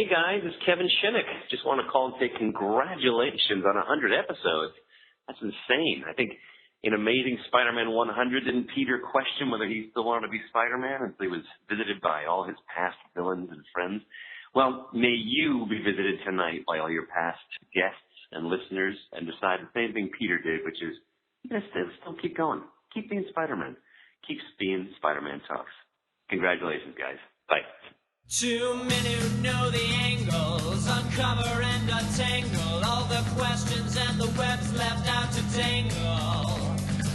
Hey guys, it's Kevin Shinnick. Just want to call and say congratulations on 100 episodes. That's insane. I think in Amazing Spider-Man 100, didn't Peter question whether he still wanted to be Spider-Man until he was visited by all his past villains and friends? Well, may you be visited tonight by all your past guests and listeners and decide the same thing Peter did, which is, just still keep going. Keep being Spider-Man. Keep being Spider-Man Talks. Congratulations, guys. Bye. Too many who know the angles, uncover and untangle all the questions and the webs left out to tangle.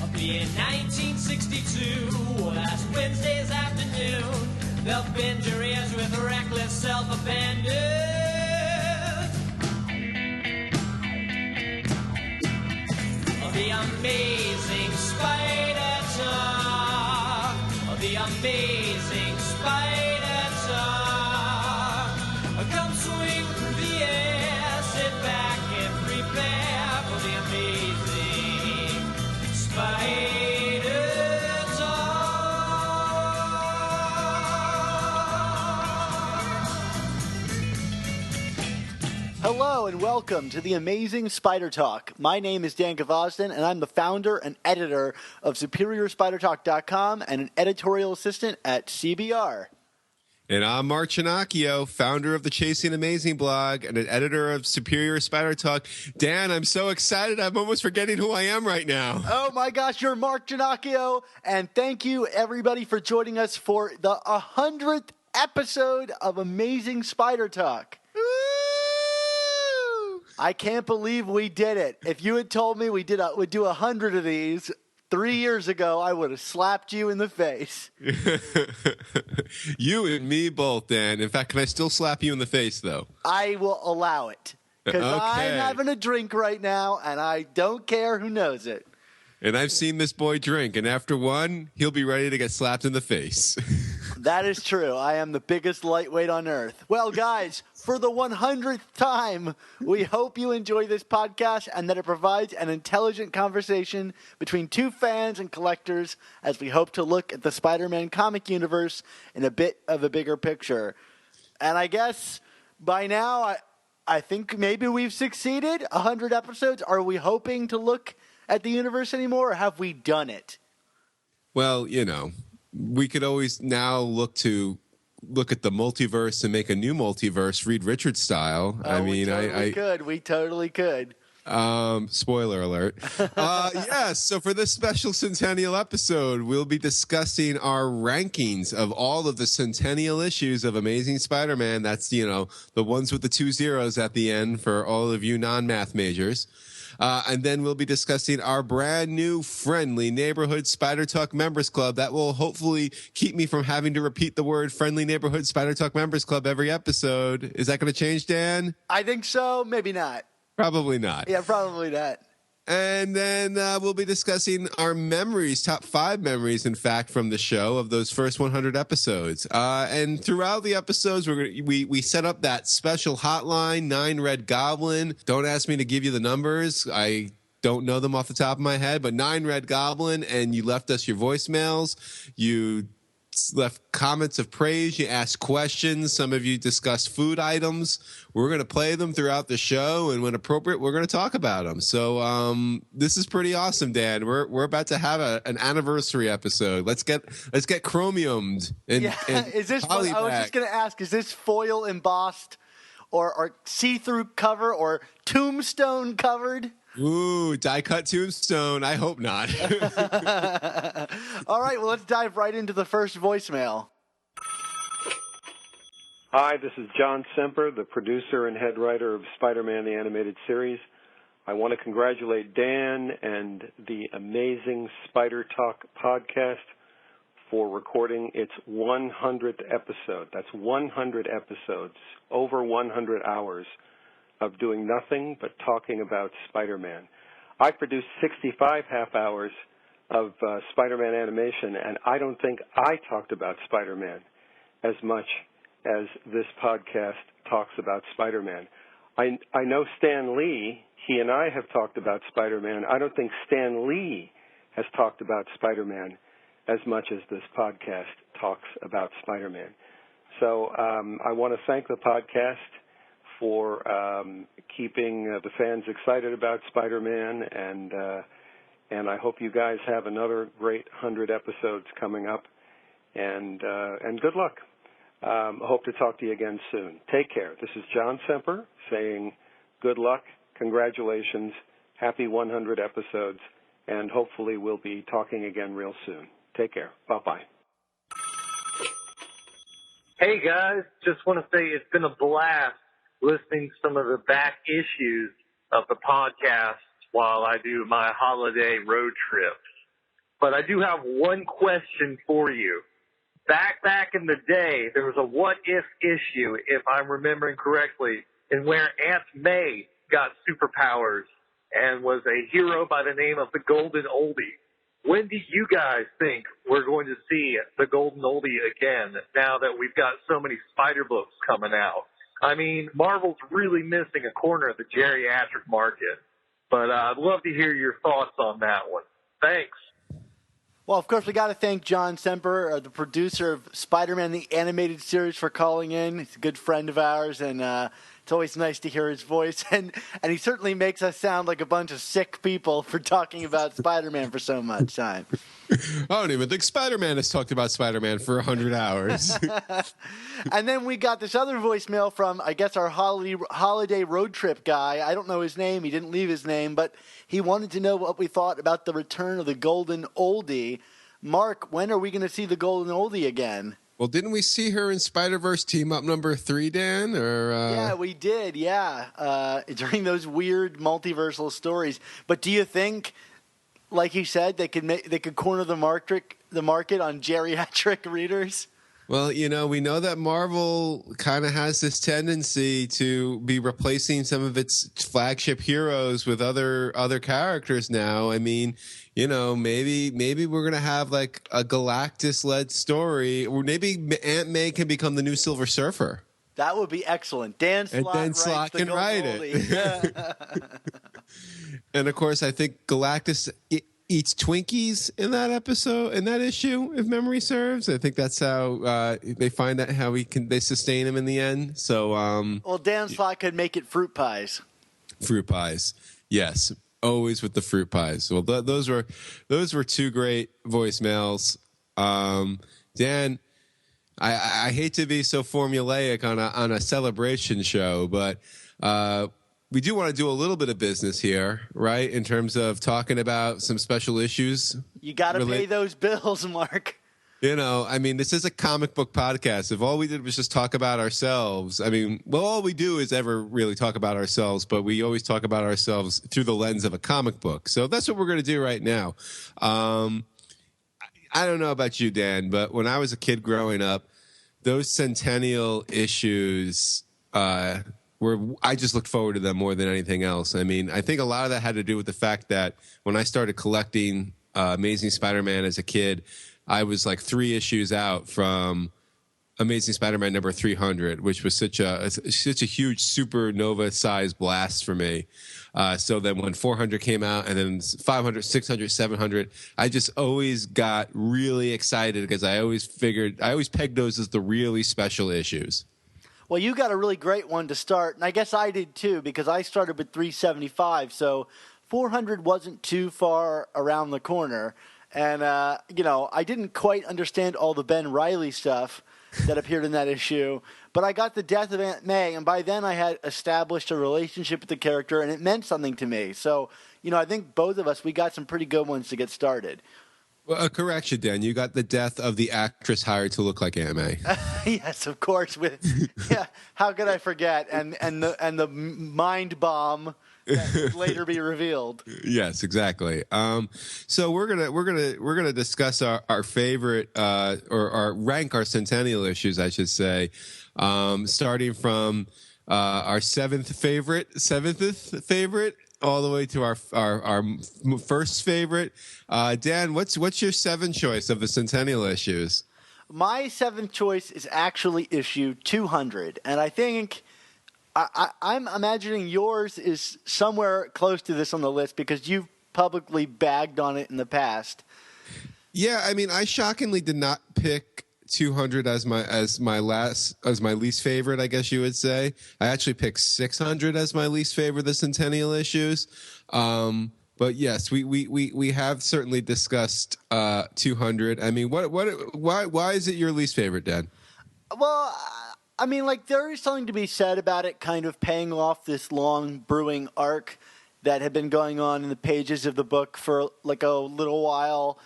I'll be in 1962, last Wednesday's afternoon. They'll bend your ears with reckless self-abandon. The amazing Spider Talk. The amazing Spider Talk. Come swing through the air, sit back and prepare for the amazing Spider Talk. Hello and welcome to the Amazing Spider Talk. My name is Dan Gvozden and I'm the founder and editor of SuperiorSpiderTalk.com and an editorial assistant at CBR. And I'm Mark Ginocchio, founder of the Chasing Amazing blog and an editor of Superior Spider Talk. Dan, I'm so excited. I'm almost forgetting who I am right now. Oh my gosh, you're Mark Ginocchio. And thank you everybody for joining us for the 100th episode of Amazing Spider Talk. I can't believe we did it. If you had told me we'd do 100 of these 3 years ago, I would have slapped you in the face. You and me both, Dan. In fact, can I still slap you in the face, though? I will allow it. Because I'm having a drink right now, and I don't care who knows it. And I've seen this boy drink, and after one, he'll be ready to get slapped in the face. That is true. I am the biggest lightweight on earth. Well, guys, for the 100th time, we hope you enjoy this podcast and that it provides an intelligent conversation between two fans and collectors as we hope to look at the Spider-Man comic universe in a bit of a bigger picture. And I guess by now, I think maybe we've succeeded. 100 episodes. Are we hoping to look at the universe anymore, or have we done it? Well, you know, we could always now look at the multiverse and make a new multiverse, Reed Richards style. Oh, we totally could. Spoiler alert. Yes, so for this special Centennial episode, we'll be discussing our rankings of all of the Centennial issues of Amazing Spider-Man. That's, you know, the ones with the 2 zeros at the end for all of you non-math majors. And then we'll be discussing our brand new friendly neighborhood Spider Talk Members Club that will hopefully keep me from having to repeat the word friendly neighborhood Spider Talk Members Club every episode. Is that going to change, Dan? I think so. Maybe not. Probably not. Yeah, probably not. And then we'll be discussing our memories, top 5 memories, in fact, from the show of those first 100 episodes. And throughout the episodes, we set up that special hotline, 9 Red Goblin. Don't ask me to give you the numbers. I don't know them off the top of my head, but 9 Red Goblin, and you left us your voicemails. You left comments of praise. You asked questions. Some of you discussed food items. We're going to play them throughout the show, and when appropriate, we're going to talk about them. So this is pretty awesome, Dan. We're about to have an anniversary episode. Let's get chromiumed. And is this? I was just going to ask: is this foil embossed, or see-through cover, or tombstone covered? Ooh, die-cut tombstone. I hope not. All right, well, let's dive right into the first voicemail. Hi, this is John Semper, the producer and head writer of Spider-Man the Animated Series. I want to congratulate Dan and the Amazing Spider Talk podcast for recording its 100th episode. That's 100 episodes, over 100 hours of doing nothing but talking about Spider-Man. I produced 65 half hours of Spider-Man animation, and I don't think I talked about Spider-Man as much as this podcast talks about Spider-Man. I know Stan Lee. He and I have talked about Spider-Man. I don't think Stan Lee has talked about Spider-Man as much as this podcast talks about Spider-Man. So I want to thank the podcast for keeping the fans excited about Spider-Man, and I hope you guys have another great 100 episodes coming up, and good luck. Hope to talk to you again soon. Take care. This is John Semper saying good luck, congratulations, happy 100 episodes, and hopefully we'll be talking again real soon. Take care. Bye-bye. Hey, guys. Just want to say it's been a blast listening to some of the back issues of the podcast while I do my holiday road trips. But I do have one question for you. Back in the day, there was a what-if issue, if I'm remembering correctly, in where Aunt May got superpowers and was a hero by the name of the Golden Oldie. When do you guys think we're going to see the Golden Oldie again now that we've got so many Spider books coming out? I mean, Marvel's really missing a corner of the geriatric market. But I'd love to hear your thoughts on that one. Thanks. Well, of course, we got to thank John Semper, the producer of Spider-Man, the animated series, for calling in. He's a good friend of ours, and it's always nice to hear his voice. And he certainly makes us sound like a bunch of sick people for talking about Spider-Man for so much time. I don't even think Spider-Man has talked about Spider-Man for 100 hours. And then we got this other voicemail from, I guess, our holiday road trip guy. I don't know his name. He didn't leave his name, but he wanted to know what we thought about the return of the Golden Oldie. Mark, when are we going to see the Golden Oldie again? Well, didn't we see her in Spider-Verse Team Up number 3, Dan? Yeah, we did, during those weird multiversal stories. But do you think, like you said, they could corner the market on geriatric readers? Well, we know that Marvel kind of has this tendency to be replacing some of its flagship heroes with other characters now. I mean, maybe we're going to have like a Galactus-led story, or maybe Aunt May can become the new Silver Surfer. That would be excellent. Dan Slott can write it. And of course, I think Galactus eats Twinkies in that issue, if memory serves. I think that's how they find out how they sustain him in the end. So, well, Dan Slott could make it fruit pies. Fruit pies, yes, always with the fruit pies. Well, those were two great voicemails. Dan, I hate to be so formulaic on a celebration show, but we do want to do a little bit of business here, right? In terms of talking about some special issues. You got to pay those bills, Mark. This is a comic book podcast. If all we did was just talk about ourselves, all we do is ever really talk about ourselves, but we always talk about ourselves through the lens of a comic book. So that's what we're going to do right now. I don't know about you, Dan, but when I was a kid growing up, those Centennial issues, I just looked forward to them more than anything else. I think a lot of that had to do with the fact that when I started collecting Amazing Spider-Man as a kid, I was like 3 issues out from Amazing Spider-Man number 300, which was such a huge supernova-sized blast for me. So then when 400 came out, and then 500, 600, 700, I just always got really excited because I always pegged those as the really special issues. Well, you got a really great one to start, and I guess I did too, because I started with 375, so 400 wasn't too far around the corner. And, I didn't quite understand all the Ben Reilly stuff that appeared in that issue, but I got the death of Aunt May, and by then I had established a relationship with the character, and it meant something to me. So, I think both of us, we got some pretty good ones to get started. Well, a correction, Dan. You got the death of the actress hired to look like Aunt May. Yes, of course. How could I forget? And the mind bomb that would later be revealed. Yes, exactly. So we're gonna discuss our favorite or rank our Centennial issues, I should say, starting from our seventh favorite, all the way to our first favorite. Dan, what's your 7th choice of the Centennial issues? My 7th choice is actually issue 200, and I think I'm imagining yours is somewhere close to this on the list because you've publicly bagged on it in the past. Yeah, I shockingly did not pick 200 as my least favorite, I guess you would say. I actually picked 600 as my least favorite of the Centennial issues. But yes, we have certainly discussed 200. I mean, why is it your least favorite, Dan? Well, I mean, like, there is something to be said about it kind of paying off this long brewing arc that had been going on in the pages of the book for like a little while,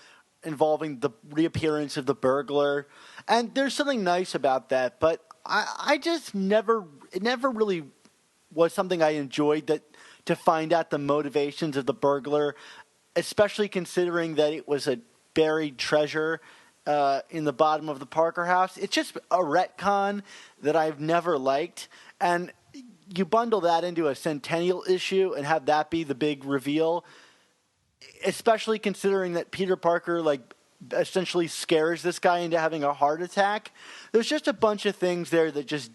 involving the reappearance of the burglar. And there's something nice about that, but I just it never really was something I enjoyed, that to find out the motivations of the burglar, especially considering that it was a buried treasure in the bottom of the Parker house. It's just a retcon that I've never liked. And you bundle that into a Centennial issue and have that be the big reveal, especially considering that Peter Parker, like, essentially scares this guy into having a heart attack. There's just a bunch of things there that just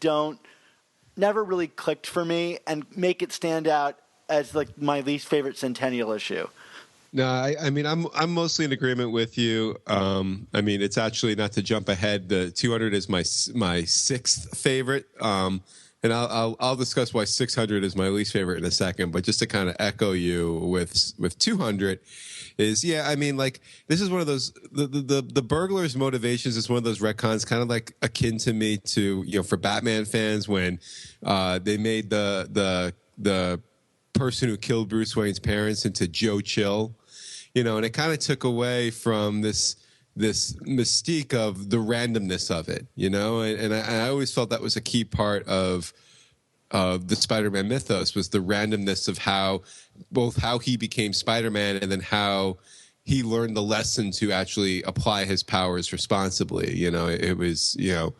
never really clicked for me and make it stand out as like my least favorite Centennial issue. No, I mean, I'm mostly in agreement with you. I mean, it's actually, not to jump ahead, the 200 is my sixth favorite. And I'll discuss why 600 is my least favorite in a second. But just to kind of echo you with 200 is, yeah, I mean, like, this is one of those, the burglar's motivations is one of those retcons, kind of like akin to me to, you know, for Batman fans when they made the person who killed Bruce Wayne's parents into Joe Chill, you know, and it kind of took away from this mystique of the randomness of it, you know, and I always felt that was a key part of the Spider-Man mythos, was the randomness of how he became Spider-Man and then how he learned the lesson to actually apply his powers responsibly. You know, it was, you know,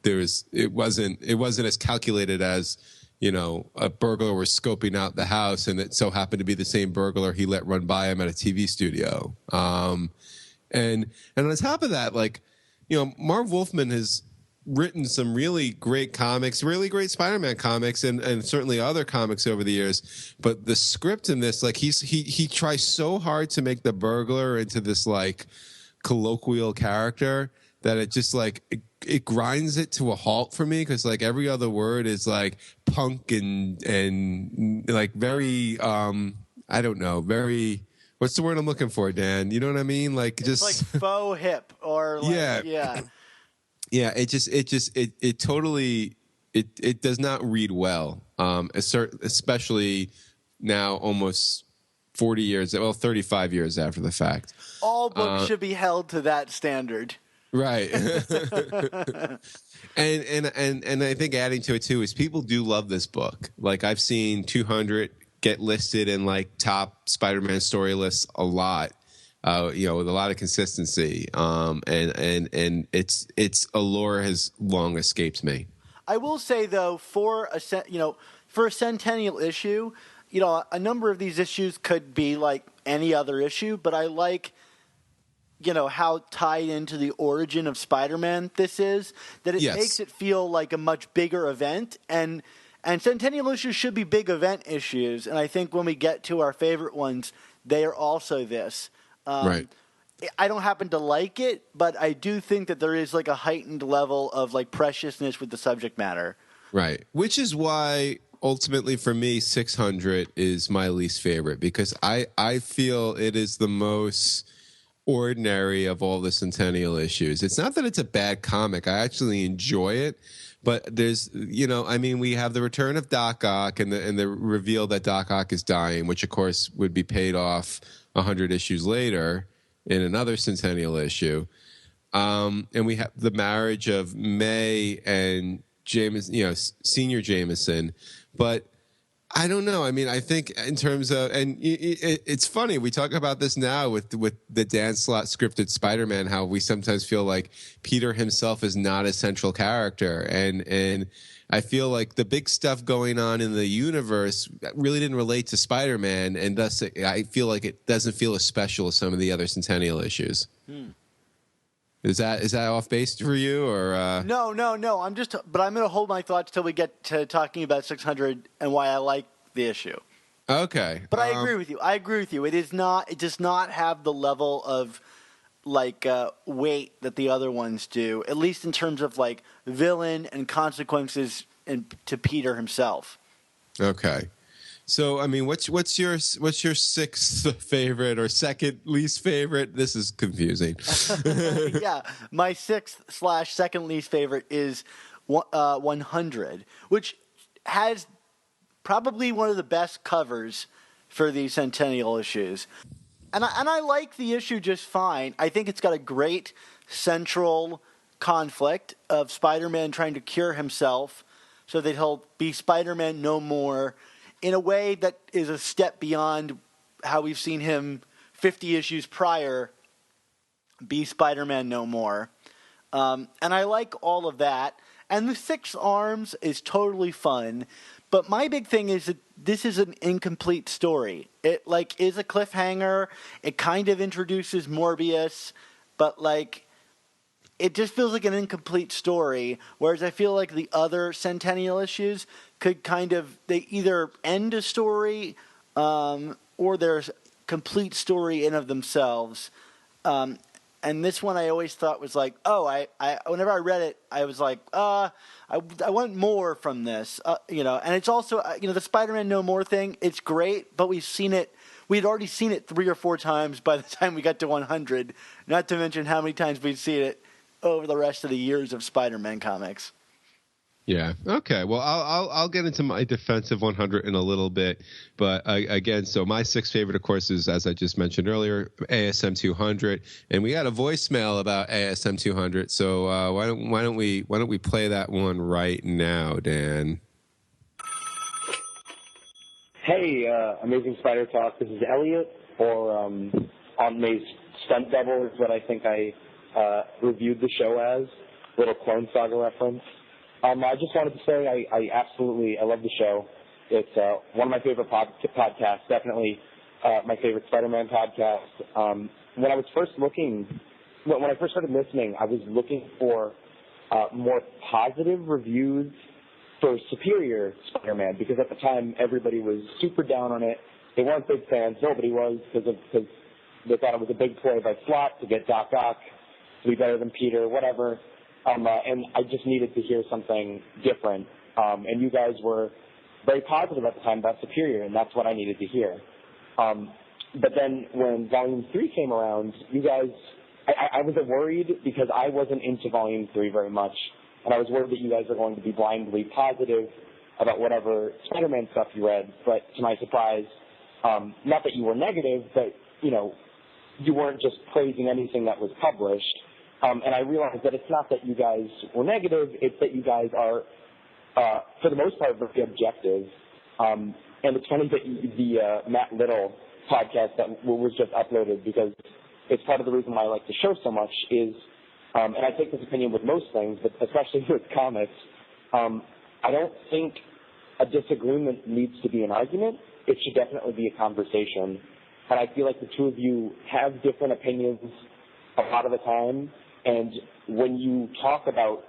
it wasn't as calculated as, you know, a burglar was scoping out the house and it so happened to be the same burglar he let run by him at a TV studio. And on top of that, like, you know, Marv Wolfman has written some really great comics, really great Spider-Man comics, and certainly other comics over the years. But the script in this, like, he tries so hard to make the burglar into this, like, colloquial character that it just, like, it grinds it to a halt for me, because, like, every other word is, like, punk and like, very, I don't know, very... What's the word I'm looking for, Dan? You know what I mean? Like, It's just like faux hip, or like, yeah. Yeah, it totally does not read well. Especially now, almost 40 years, 35 years after the fact. All books should be held to that standard. Right. and I think adding to it too is people do love this book. Like, I've seen 200 get listed in, like, top Spider-Man story lists a lot, you know, with a lot of consistency. And its allure has long escaped me. I will say, though, for a Centennial issue, you know, a number of these issues could be like any other issue, but I like, you know, how tied into the origin of Spider-Man this is, that it makes it feel like a much bigger event. And Centennial issues should be big event issues, and I think when we get to our favorite ones, they are also this. Right. I don't happen to like it, but I do think that there is, like, a heightened level of, like, preciousness with the subject matter. Right. Which is why, ultimately, for me, 600 is my least favorite, because I feel it is the most ordinary of all the Centennial issues. It's not that it's a bad comic. I actually enjoy it. But there's, you know, I mean, we have the return of Doc Ock and the reveal that Doc Ock is dying, which, of course, would be paid off 100 issues later in another Centennial issue. And we have the marriage of May and Jameson, you know, Senior Jameson. But I don't know. I mean, I think in terms of, and it's funny, we talk about this now with the Dan Slott scripted Spider-Man, how we sometimes feel like Peter himself is not a central character. And I feel like the big stuff going on in the universe really didn't relate to Spider-Man, and thus I feel like it doesn't feel as special as some of the other Centennial issues. Is that off base for you, or? No. I'm going to hold my thoughts till we get to talking about 600 and why I like the issue. Okay. But I agree with you. It does not have the level of weight that the other ones do, at least in terms of like villain and consequences to Peter himself. Okay. So, I mean, what's your sixth favorite or second least favorite? This is confusing. Yeah, my sixth/second least favorite is 100, which has probably one of the best covers for these Centennial issues. And I like the issue just fine. I think it's got a great central conflict of Spider-Man trying to cure himself so that he'll be Spider-Man no more, in a way that is a step beyond how we've seen him 50 issues prior be Spider-Man no more. And I like all of that. And the Six Arms is totally fun. But my big thing is that this is an incomplete story. It is a cliffhanger. It kind of introduces Morbius, but it just feels like an incomplete story, whereas I feel like the other Centennial issues could they either end a story or there's complete story in of themselves. And this one I always thought was like, I whenever I read it, I was like, I want more from this, And it's also, the Spider-Man No More thing, it's great, but we'd already seen it 3 or 4 times by the time we got to 100, not to mention how many times we'd seen it over the rest of the years of Spider-Man comics. Yeah. Okay. Well, I'll get into my defensive 100 in a little bit, but again, so my sixth favorite, of course, is, as I just mentioned earlier, ASM 200, and we got a voicemail about ASM 200. So why don't we play that one right now, Dan? Hey, Amazing Spider Talk. This is Elliot, or on May's Stunt Double is what I think I reviewed the show as. Little Clone Saga reference. I just wanted to say I absolutely love the show. It's one of my favorite podcasts, definitely my favorite Spider-Man podcast. When I first started listening, I was looking for more positive reviews for Superior Spider-Man, because at the time everybody was super down on it. They weren't big fans. Nobody was, because they thought it was a big ploy by Slott to get Doc Ock to be better than Peter, whatever. And I just needed to hear something different. And you guys were very positive at the time about Superior, and that's what I needed to hear. But then when Volume 3 came around, you guys, I was worried because I wasn't into Volume 3 very much, and I was worried that you guys were going to be blindly positive about whatever Spider-Man stuff you read. But to my surprise, not that you were negative, but, you weren't just praising anything that was published. And I realized that it's not that you guys were negative, it's that you guys are, for the most part, very objective. And it's funny that the Matt Little podcast that was just uploaded, because it's part of the reason why I like the show so much is, and I take this opinion with most things, but especially with comics, I don't think a disagreement needs to be an argument. It should definitely be a conversation. And I feel like the two of you have different opinions a lot of the time. And when you talk about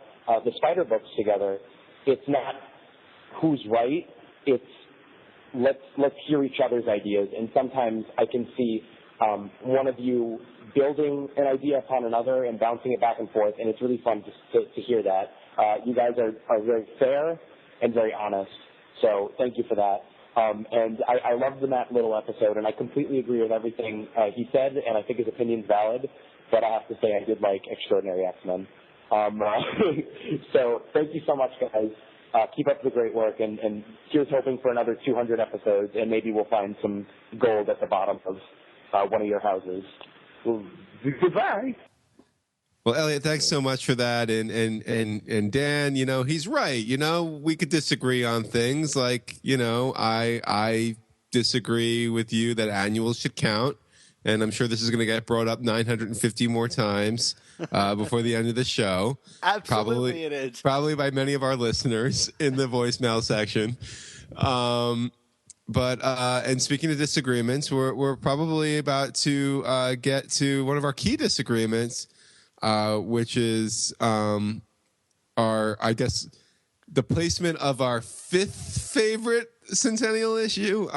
the Spider books together, it's not who's right. It's let's hear each other's ideas. And sometimes I can see one of you building an idea upon another and bouncing it back and forth, and it's really fun to hear that. You guys are very fair and very honest. So thank you for that. And I love the Matt Little episode, and I completely agree with everything he said, and I think his opinion's valid. But I have to say I did like Extraordinary X-Men. So thank you so much, guys. Keep up the great work, and here's hoping for another 200 episodes, and maybe we'll find some gold at the bottom of one of your houses. Well, goodbye. Well, Elliot, thanks so much for that. And Dan, he's right. We could disagree on things like, I disagree with you that annuals should count. And I'm sure this is going to get brought up 950 more times before the end of the show. Absolutely, it is. Probably by many of our listeners in the voicemail section. But speaking of disagreements, we're probably about to get to one of our key disagreements, which is the placement of our fifth favorite Centennial issue.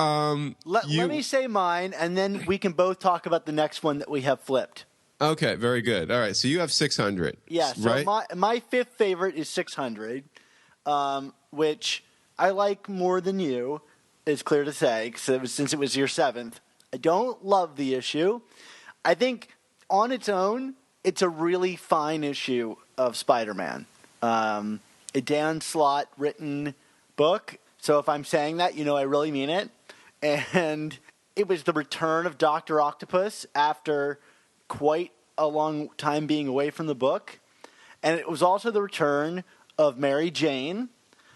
Let me say mine, and then we can both talk about the next one that we have flipped. Okay, very good. All right, so you have 600. Yeah, so right? my fifth favorite is 600, which I like more than you, is clear to say, since it was your seventh. I don't love the issue. I think on its own, it's a really fine issue of Spider-Man. A Dan Slott written book, so if I'm saying that, I really mean it. And it was the return of Dr. Octopus after quite a long time being away from the book. And it was also the return of Mary Jane.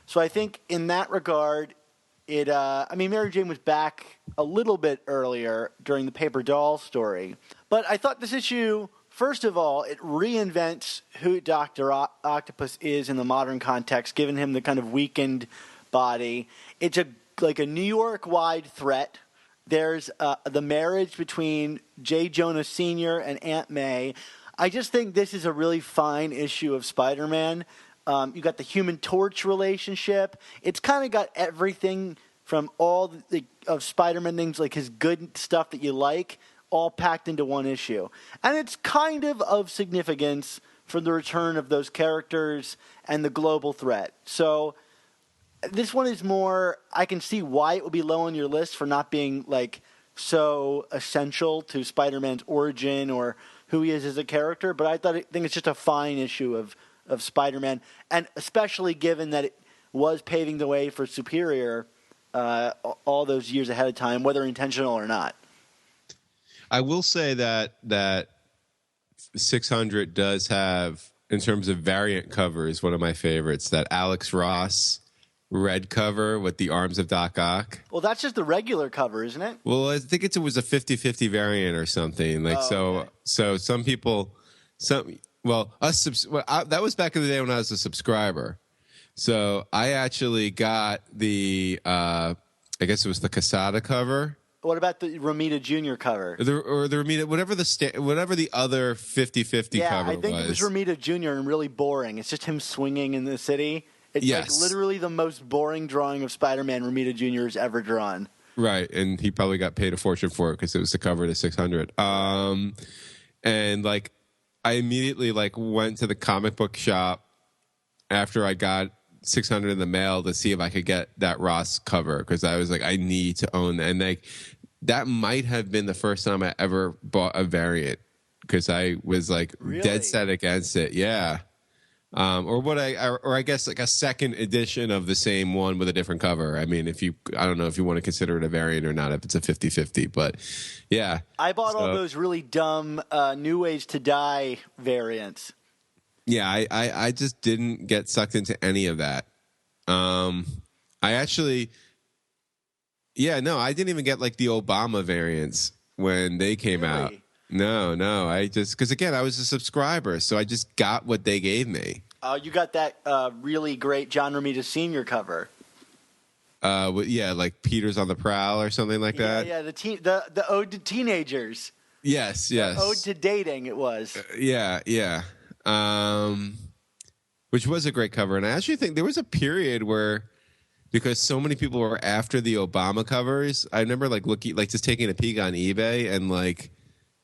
So I think in that regard, Mary Jane was back a little bit earlier during the Paper Doll story. But I thought this issue, first of all, it reinvents who Dr. Octopus is in the modern context, giving him the kind of weakened body. It's like a New York-wide threat. There's the marriage between J. Jonah Sr. and Aunt May. I just think this is a really fine issue of Spider-Man. You got the Human Torch relationship. It's kind of got everything from all of Spider-Man things, like his good stuff that you like, all packed into one issue. And it's kind of significance for the return of those characters and the global threat. So this one is more, I can see why it would be low on your list for not being so essential to Spider-Man's origin or who he is as a character, but I think it's just a fine issue of Spider-Man, and especially given that it was paving the way for Superior all those years ahead of time, whether intentional or not. I will say that 600 does have, in terms of variant covers, one of my favorites, that Alex Ross red cover with the arms of Doc Ock. Well, that's just the regular cover, isn't it? Well, I think it was a 50-50 variant or something. Okay. So some people, that was back in the day when I was a subscriber. So I actually got the, I guess it was the Casada cover. What about the Romita Jr. cover? The Romita, whatever the other 50-50 cover was. I think it was Romita Jr. and really boring. It's just him swinging in the city. It's yes. Literally the most boring drawing of Spider-Man Romita Jr. has ever drawn. Right, and he probably got paid a fortune for it because it was the cover to 600. And I immediately went to the comic book shop after I got 600 in the mail to see if I could get that Ross cover because I was like, I need to own that. And that might have been the first time I ever bought a variant because I was really? Dead set against it. Yeah. I guess a second edition of the same one with a different cover. I mean, I don't know if you want to consider it a variant or not, if it's a 50-50, but yeah. I bought all those really dumb New Ways to Die variants. Yeah, I just didn't get sucked into any of that. I didn't even get the Obama variants when they came out. No, because again, I was a subscriber, so I just got what they gave me. You got that really great John Romita Sr. cover. Like Peter's on the Prowl or something like that. Yeah, the Ode to Teenagers. Yes. Ode to Dating, it was. Yeah. Which was a great cover, and I actually think there was a period where, because so many people were after the Obama covers, I remember looking, just taking a peek on eBay, and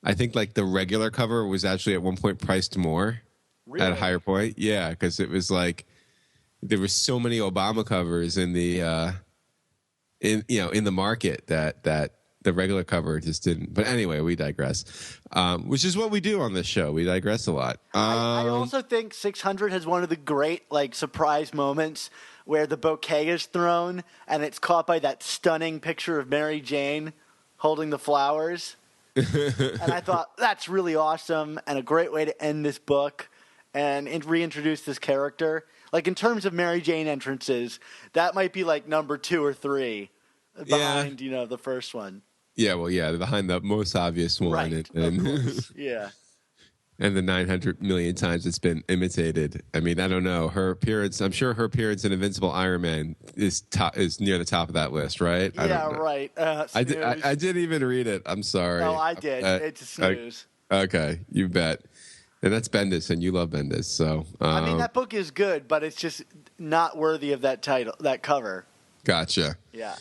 I think the regular cover was actually at one point priced more. Really? At a higher point. Yeah, because it was there were so many Obama covers in the in the market that the regular cover just didn't. But anyway, we digress. Which is what we do on this show. We digress a lot. I also think 600 has one of the great surprise moments where the bouquet is thrown and it's caught by that stunning picture of Mary Jane holding the flowers. And I thought that's really awesome and a great way to end this book and reintroduce this character. In terms of Mary Jane entrances, that might be number 2 or 3 behind the first one. Yeah, well, yeah, behind the most obvious one, right? And of course. Yeah. And the 900 million times it's been imitated. I mean, I don't know. Her appearance, I'm sure her appearance in Invincible Iron Man is near the top of that list, right? Yeah, right. I didn't even read it. I'm sorry. No, I did. It's a snooze. Okay, you bet. And that's Bendis, and you love Bendis. So I mean, that book is good, but it's just not worthy of that title, that cover. Gotcha. Yeah.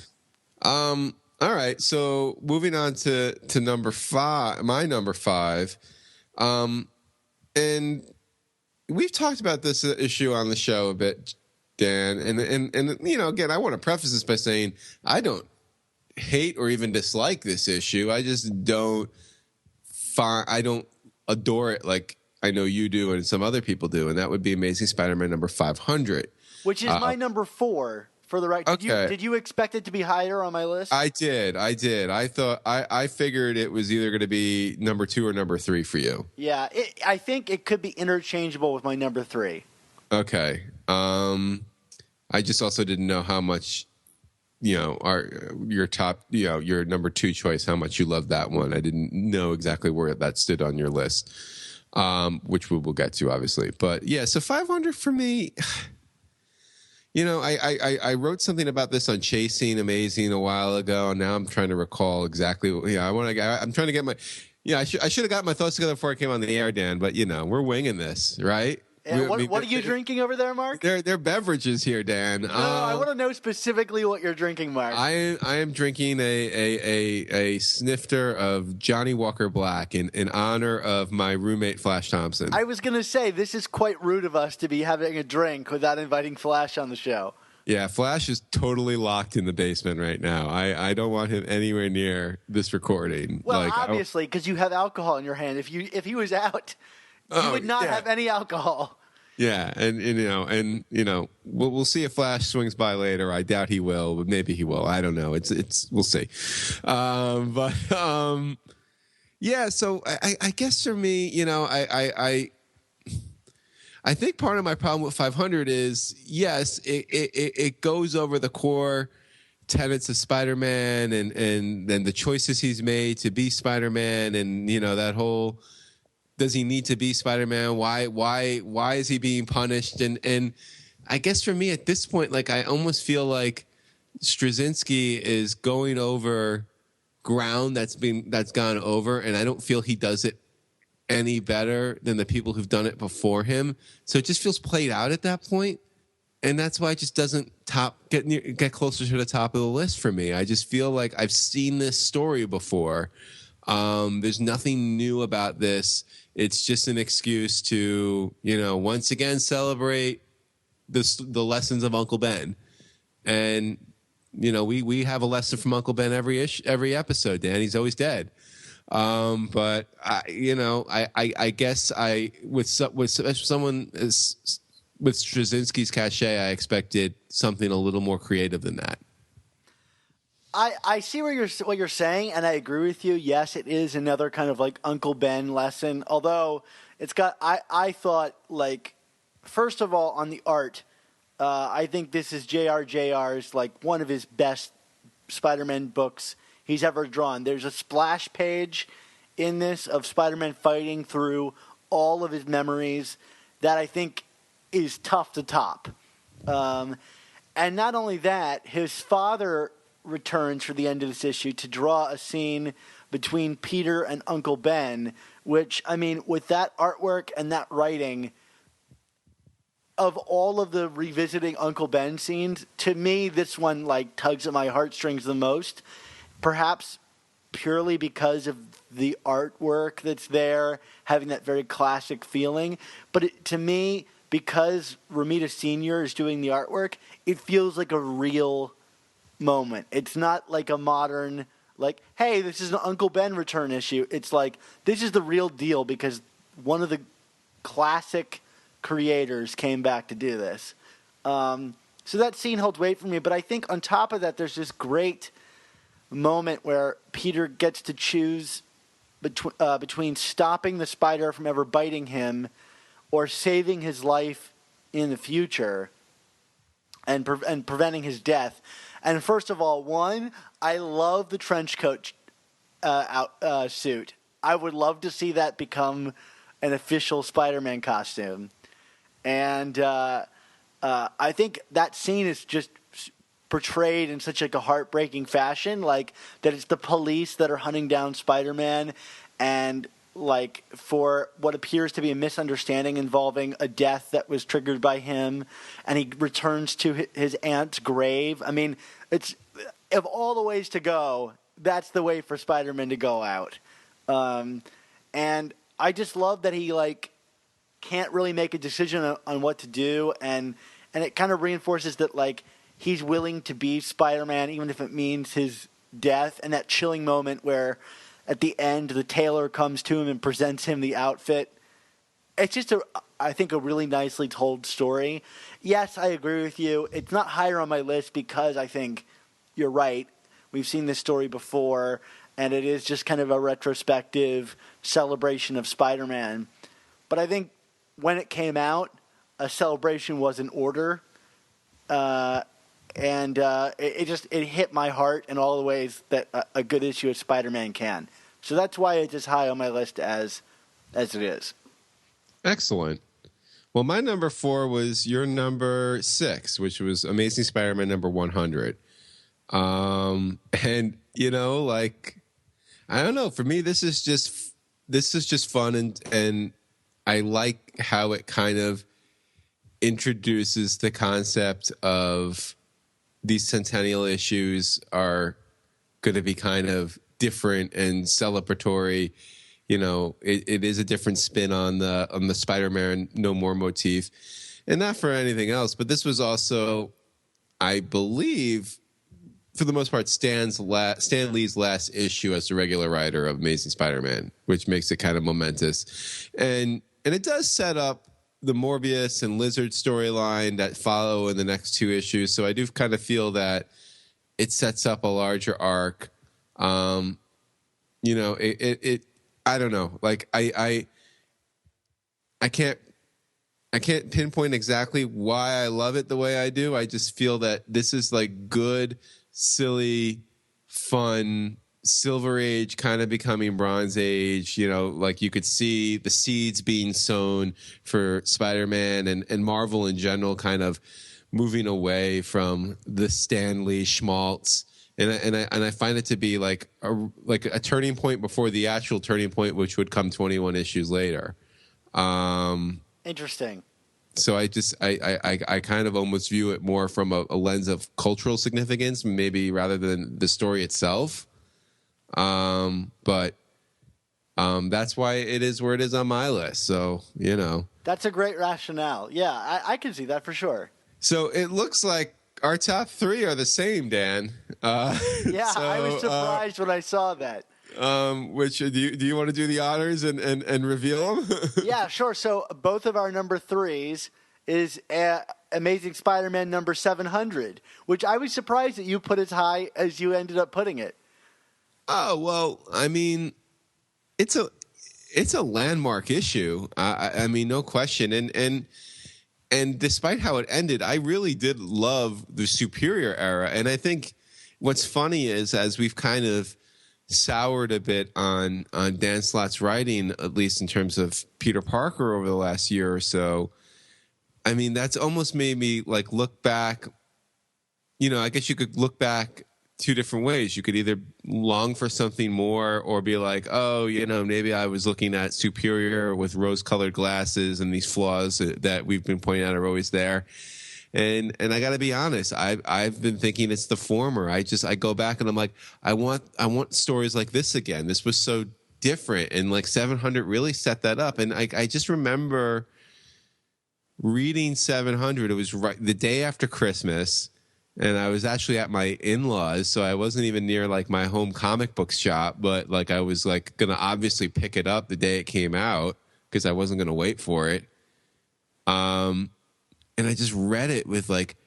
All right. So moving on to number 5, my number 5. And we've talked about this issue on the show a bit, Dan. And you know, again, I want to preface this by saying I don't hate or even dislike this issue. I just don't I don't adore it like I know you do and some other people do, and that would be Amazing Spider-Man number 500. Which is my number 4 for the right. Did you expect it to be higher on my list? I did. I thought I figured it was either going to be number 2 or number 3 for you. Yeah, I think it could be interchangeable with my number 3. Okay. I just also didn't know how much, you know, your top, you know, your number 2 choice, how much you love that one. I didn't know exactly where that stood on your list, which we will get to, obviously. But yeah, so 500 for me. You know, I wrote something about this on Chasing Amazing a while ago, and now I'm trying to recall exactly. I'm trying to get my. Yeah, I should have got my thoughts together before I came on the air, Dan. But you know, we're winging this, right? What are you drinking over there, Mark? They're beverages here, Dan. No, I want to know specifically what you're drinking, Mark. I am drinking a snifter of Johnny Walker Black in honor of my roommate Flash Thompson. I was going to say, this is quite rude of us to be having a drink without inviting Flash on the show. Yeah, Flash is totally locked in the basement right now. I don't want him anywhere near this recording. Well, obviously, because you have alcohol in your hand. If he was out, you would not have any alcohol. Yeah, and you know, we'll see if Flash swings by later. I doubt he will, but maybe he will. I don't know. It's we'll see. Yeah. So I guess for me, you know, I think part of my problem with 500 is yes, it goes over the core tenets of Spider-Man and the choices he's made to be Spider-Man, and you know that whole. Does he need to be Spider-Man? Why is he being punished? And I guess for me at this point, like I almost feel like Straczynski is going over ground that's gone over, and I don't feel he does it any better than the people who've done it before him. So it just feels played out at that point, and that's why it just doesn't get closer to the top of the list for me. I just feel like I've seen this story before. There's nothing new about this. It's just an excuse to, you know, once again celebrate the lessons of Uncle Ben. And, you know, we have a lesson from Uncle Ben every episode, Dan. He's always dead. But I guess with someone with Straczynski's cachet, I expected something a little more creative than that. I see what you're saying, and I agree with you. Yes, it is another kind of like Uncle Ben lesson, although it's got I thought, like, first of all, on the art, I think this is JR's like one of his best Spider-Man books he's ever drawn. There's a splash page in this of Spider-Man fighting through all of his memories that I think is tough to top. And not only that, his father returns for the end of this issue to draw a scene between Peter and Uncle Ben, which, I mean, with that artwork and that writing, of all of the revisiting Uncle Ben scenes, to me, this one like tugs at my heartstrings the most, perhaps purely because of the artwork that's there, having that very classic feeling. But to me, because Romita Sr. is doing the artwork, it feels like a real moment. It's not like a modern, like, hey, this is an Uncle Ben return issue. It's like, this is the real deal because one of the classic creators came back to do this. So that scene holds weight for me. But I think on top of that, there's this great moment where Peter gets to choose between stopping the spider from ever biting him or saving his life in the future and preventing his death. And first of all, I love the trench coat suit. I would love to see that become an official Spider-Man costume. And I think that scene is just portrayed in such like a heartbreaking fashion, like that it's the police that are hunting down Spider-Man, and like for what appears to be a misunderstanding involving a death that was triggered by him, and he returns to his aunt's grave. I mean, it's of all the ways to go, that's the way for Spider-Man to go out. And I just love that he like can't really make a decision on what to do, and it kind of reinforces that like he's willing to be Spider-Man even if it means his death. And that chilling moment where at the end the tailor comes to him and presents him the outfit. It's just I think a really nicely told story. Yes, I agree with you. It's not higher on my list because I think you're right. We've seen this story before, and it is just kind of a retrospective celebration of Spider-Man. But I think when it came out, a celebration was in order, and it hit my heart in all the ways that a good issue of Spider-Man can. So that's why it's as high on my list as it is. Excellent. Well, my number 4 was your number 6, which was Amazing Spider-Man number 100. And you know, like, I don't know. For me, this is just fun, and I like how it kind of introduces the concept of these centennial issues are going to be kind of different and celebratory. You know, it is a different spin on the Spider-Man No More motif, and not for anything else. But this was also, I believe, for the most part, Stan Lee's last issue as the regular writer of Amazing Spider-Man, which makes it kind of momentous, and it does set up the Morbius and Lizard storyline that follow in the next 2 issues. So I do kind of feel that it sets up a larger arc. You know, it I don't know. Like I can't pinpoint exactly why I love it the way I do. I just feel that this is like good, silly, fun, Silver Age kind of becoming Bronze Age. You know, like you could see the seeds being sown for Spider-Man and Marvel in general kind of moving away from the Stan Lee schmaltz. And I find it to be like a turning point before the actual turning point, which would come 21 issues later. Interesting. So I kind of almost view it more from a lens of cultural significance, maybe rather than the story itself. But that's why it is where it is on my list. So, you know, that's a great rationale. Yeah, I can see that for sure. So it looks like our top 3 are the same, Dan. Yeah, so, I was surprised when I saw that. Which do you want to do the honors and reveal them? Yeah, sure. So both of our number 3s is Amazing Spider-Man number 700, which I was surprised that you put as high as you ended up putting it. Oh, well, I mean, it's a landmark issue. I mean, no question. And despite how it ended, I really did love the Superior era. And I think what's funny is, as we've kind of soured a bit on Dan Slott's writing, at least in terms of Peter Parker over the last year or so, I mean, that's almost made me like look back. You know, I guess you could look back 2 different ways. You could either long for something more or be like, oh, you know, maybe I was looking at Superior with rose-colored glasses and these flaws that we've been pointing out are always there. And I got to be honest, I've been thinking it's the former. I go back and I'm like, I want stories like this again. This was so different, and like 700 really set that up. And I just remember reading 700. It was right the day after Christmas. And I was actually at my in-laws, so I wasn't even near like my home comic book shop, but like I was like going to obviously pick it up the day it came out because I wasn't going to wait for it. And I just read it with like,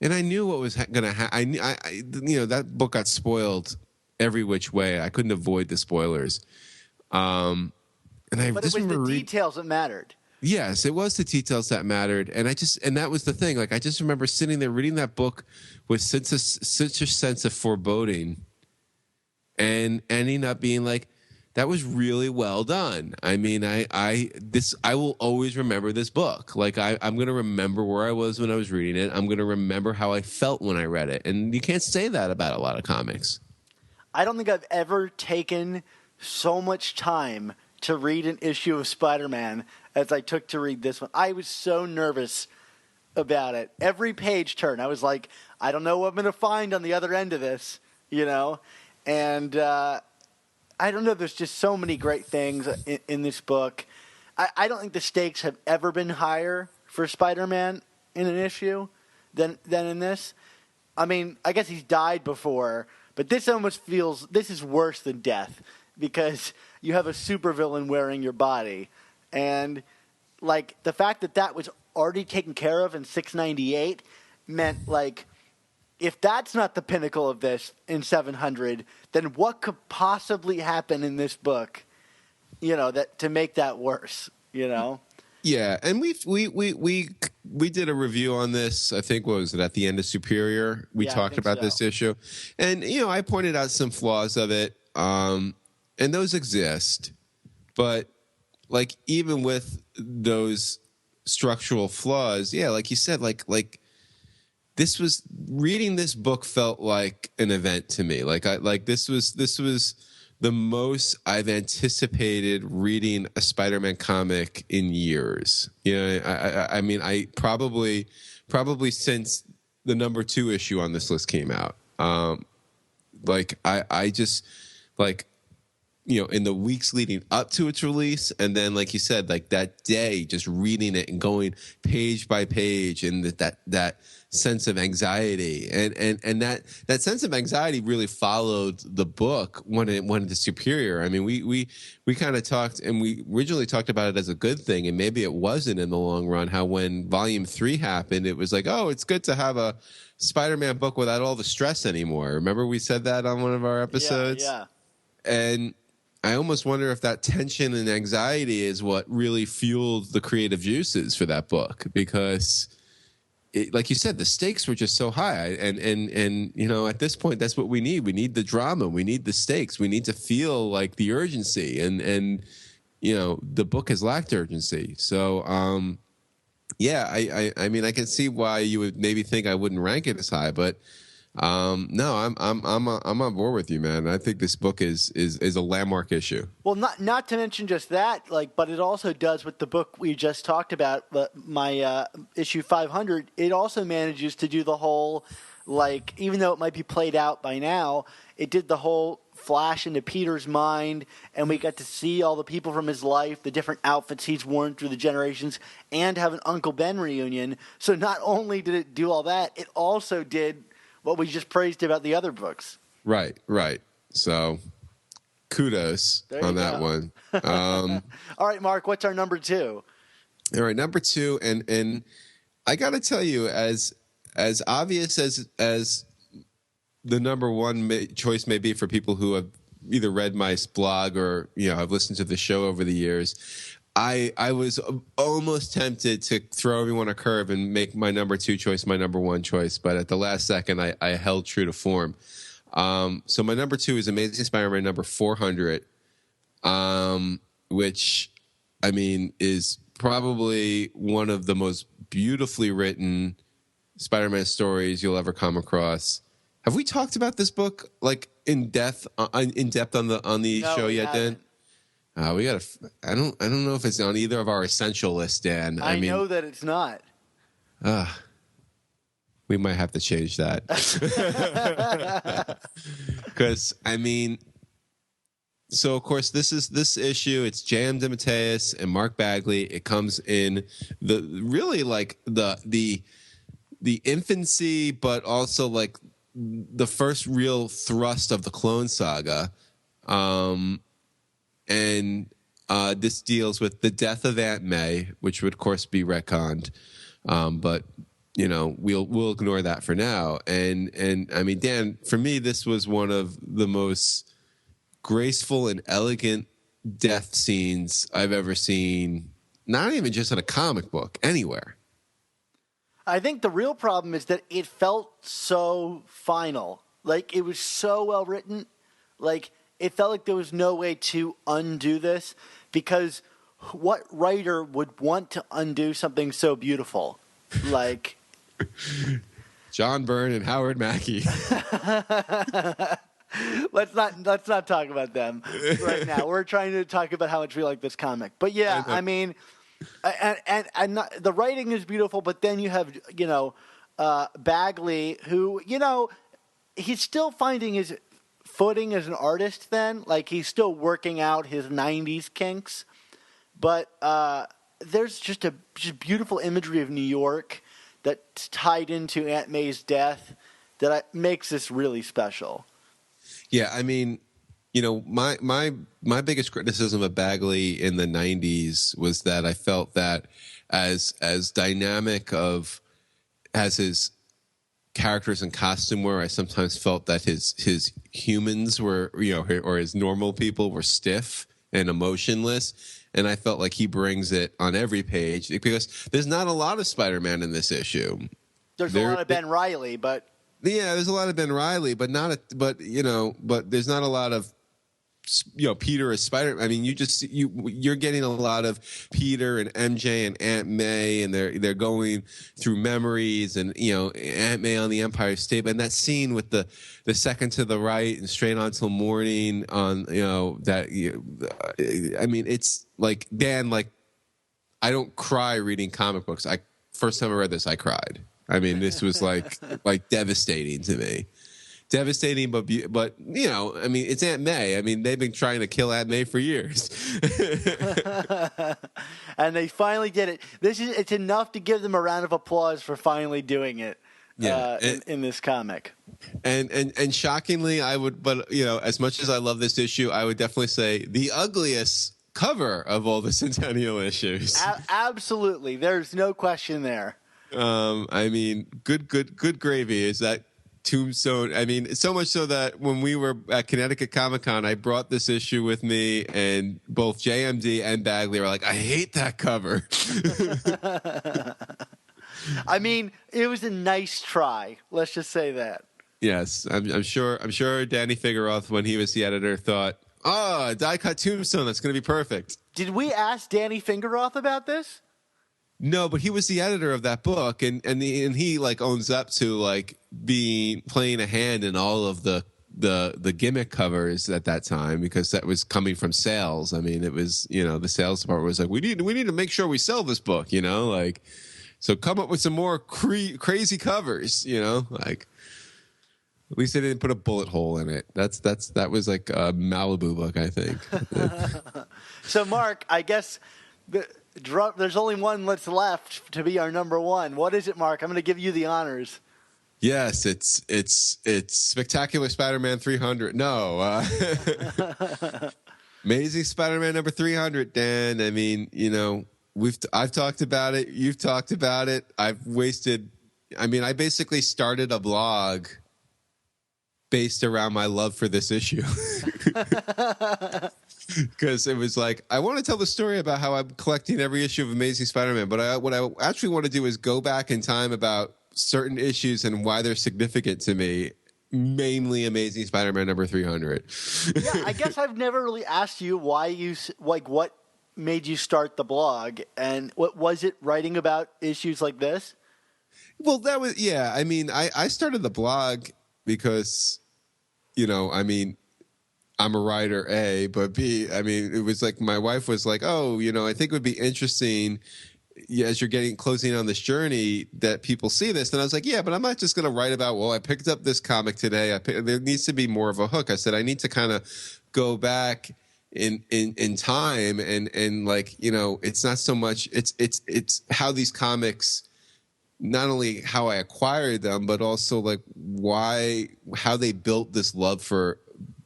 and I knew what was going to happen. I you know, that book got spoiled every which way. I couldn't avoid the spoilers. And I but just it was remember the details that mattered. Yes, it was the details that mattered, and that was the thing. Like I just remember sitting there reading that book with such a sense of foreboding, and ending up being like, that was really well done. I mean, I will always remember this book. Like I'm going to remember where I was when I was reading it. I'm going to remember how I felt when I read it, and you can't say that about a lot of comics. I don't think I've ever taken so much time to read an issue of Spider-Man as I took to read this one. I was so nervous about it. Every page turn, I was like, I don't know what I'm going to find on the other end of this, you know? And I don't know. There's just so many great things in this book. I don't think the stakes have ever been higher for Spider-Man in an issue than in this. I mean, I guess he's died before, but this almost feels this is worse than death because you have a supervillain wearing your body, and like the fact that was already taken care of in 698 meant like if that's not the pinnacle of this in 700, then what could possibly happen in this book, that to make that worse, Yeah, and we did a review on this. I think what was it at the end of Superior? We talked about this issue, and I pointed out some flaws of it, and those exist, but like even with those structural flaws, yeah, like you said, like this was reading this book felt like an event to me. This was the most I've anticipated reading a Spider-Man comic in years. I mean, I probably since the number 2 issue on this list came out. I just in the weeks leading up to its release, and then like you said, like that day, just reading it and going page by page, and that sense of anxiety, and that sense of anxiety really followed the book when it went into Superior. I mean, we kind of talked, and we originally talked about it as a good thing, and maybe it wasn't in the long run. How when Volume 3 happened, it was like, oh, it's good to have a Spider-Man book without all the stress anymore. Remember we said that on one of our episodes? Yeah. And I almost wonder if that tension and anxiety is what really fueled the creative juices for that book, because like you said, the stakes were just so high, and at this point, that's what we need. We need the drama. We need the stakes. We need to feel like the urgency, and the book has lacked urgency. So, yeah, I mean, I can see why you would maybe think I wouldn't rank it as high, but no, I'm on board with you, man. I think this book is a landmark issue. Well, not to mention just that, but it also does with the book we just talked about, my issue 500. It also manages to do the whole, even though it might be played out by now, it did the whole flash into Peter's mind, and we got to see all the people from his life, the different outfits he's worn through the generations, and have an Uncle Ben reunion. So not only did it do all that, it also did what we just praised about the other books. Right. So kudos on that one. All right, Mark, what's our number 2? All right, number 2, and I got to tell you, as obvious as the number 1 choice may be for people who have either read my blog or have listened to the show over the years, I was almost tempted to throw everyone a curve and make my number 2 choice my number 1 choice, but at the last second, I held true to form. So my number 2 is Amazing Spider-Man number 400, which, I mean, is probably one of the most beautifully written Spider-Man stories you'll ever come across. Have we talked about this book in depth on the show yet, Dan? We gotta. I don't know if it's on either of our essential lists, Dan. I mean, know that it's not. We might have to change that. Because I mean, so of course this issue. It's J.M. DeMatteis and Mark Bagley. It comes in the infancy, but also like the first real thrust of the Clone Saga. And this deals with the death of Aunt May, which would, of course, be retconned. But, we'll ignore that for now. And I mean, Dan, for me, this was one of the most graceful and elegant death scenes I've ever seen, not even just in a comic book, anywhere. I think the real problem is that it felt so final. It was so well written. It felt like there was no way to undo this, because what writer would want to undo something so beautiful? John Byrne and Howard Mackey. Let's not talk about them right now. We're trying to talk about how much we like this comic. But yeah, I mean, and the writing is beautiful, but then you have Bagley, who he's still finding his footing as an artist then. Like, he's still working out his 90s kinks. But there's just beautiful imagery of New York that's tied into Aunt May's death that makes this really special. Yeah, I mean, you know, my biggest criticism of Bagley in the 90s was that I felt that as dynamic as his characters and costume were, I sometimes felt that his humans were, you know, or his normal people were stiff and emotionless. And I felt like he brings it on every page because there's not a lot of Spider-Man in this issue. There's a lot of Ben Reilly, but yeah, there's a lot of Ben Reilly, but but there's not a lot of, you know, Peter as Spider. I mean, you're getting a lot of Peter and MJ and Aunt May, and they're going through memories, and, you know, Aunt May on the Empire State, and that scene with the second to the right and straight on till morning on, you know, that. I mean, it's like, Dan, like, I don't cry reading comic books. First time I read this, I cried. I mean, this was like devastating to me. Devastating, but you know, I mean, it's Aunt May. I mean, they've been trying to kill Aunt May for years, and they finally did it. It's enough to give them a round of applause for finally doing it. Yeah, in this comic. And shockingly, I would, but, you know, as much as I love this issue, I would definitely say the ugliest cover of all the Centennial issues. Absolutely, there's no question there. I mean, good gravy is that Tombstone. I mean, so much so that when we were at Connecticut Comic-Con, I brought this issue with me, and both JMD and Bagley were like, I hate that cover. I mean, it was a nice try. Let's just say that. Yes, I'm sure Danny Figueroa, when he was the editor, thought, oh, die-cut Tombstone, that's going to be perfect. Did we ask Danny Fingeroth about this? No, but he was the editor of that book, and he like owns up to like playing a hand in all of the gimmick covers at that time, because that was coming from sales. I mean, it was, you know, the sales department was like, we need to make sure we sell this book, you know, like, so come up with some more crazy covers, you know, like. At least they didn't put a bullet hole in it. That was like a Malibu book, I think. So, Mark, I guess there's only one that's left to be our number one. What is it, Mark? I'm going to give you the honors. Yes, it's Spectacular Spider-Man 300. No, Amazing Spider-Man number 300. Dan, I mean, you know, I've talked about it. You've talked about it. I basically started a blog based around my love for this issue. Because it was like, I want to tell the story about how I'm collecting every issue of Amazing Spider-Man, but what I actually want to do is go back in time about certain issues and why they're significant to me, mainly Amazing Spider-Man number 300. Yeah, I guess I've never really asked you why what made you start the blog, and what was it, writing about issues like this? Well, that was, yeah, I mean, I started the blog because, you know, I mean, I'm a writer, A, but B, I mean, it was like my wife was like, oh, you know, I think it would be interesting as you're closing on this journey that people see this. And I was like, yeah, but I'm not just going to write about, well, I picked up this comic today. There needs to be more of a hook. I said, I need to kind of go back in time and like, you know, it's not so much, it's how these comics, not only how I acquired them, but also like how they built this love for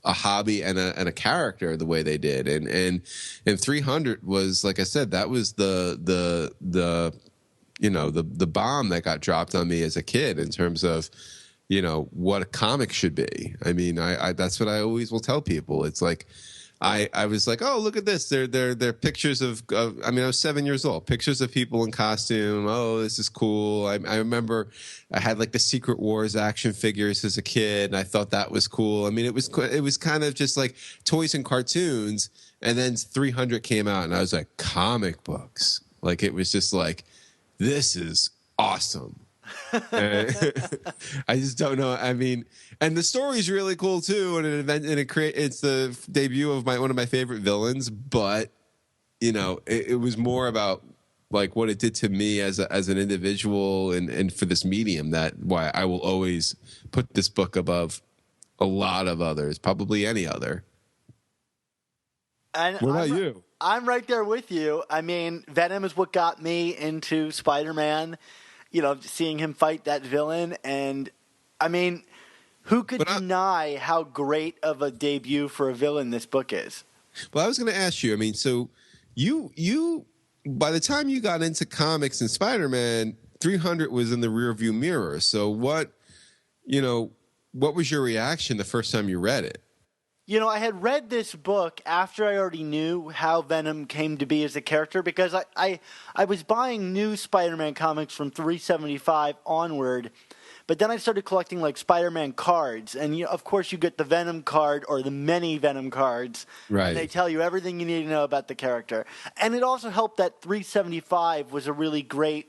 a hobby and a character the way they did. And 300 was, like I said, that was the you know, the bomb that got dropped on me as a kid in terms of, you know, what a comic should be. I mean, I that's what I always will tell people. It's like, I was like, oh, look at this. They're pictures of I mean, I was 7 years old. Pictures of people in costume. Oh, this is cool. I remember I had like the Secret Wars action figures as a kid, and I thought that was cool. I mean, it was kind of just like toys and cartoons. And then 300 came out, and I was like, comic books. Like, it was just like, this is awesome. I just don't know. I mean, and the story's really cool too, and it's the debut of one of my favorite villains. But you know, it was more about like what it did to me as an individual, and for this medium, that why I will always put this book above a lot of others, probably any other. And What about you? I'm right there with you. I mean, Venom is what got me into Spider-Man, seeing him fight that villain. And, I mean, who could deny how great of a debut for a villain this book is? Well, I was going to ask you, I mean, so you by the time you got into comics and Spider-Man, 300 was in the rearview mirror. So what was your reaction the first time you read it? I had read this book after I already knew how Venom came to be as a character, because I was buying new Spider-Man comics from 375 onward, but then I started collecting like Spider-Man cards, and of course you get the Venom card or the many Venom cards, right? And they tell you everything you need to know about the character. And it also helped that 375 was a really great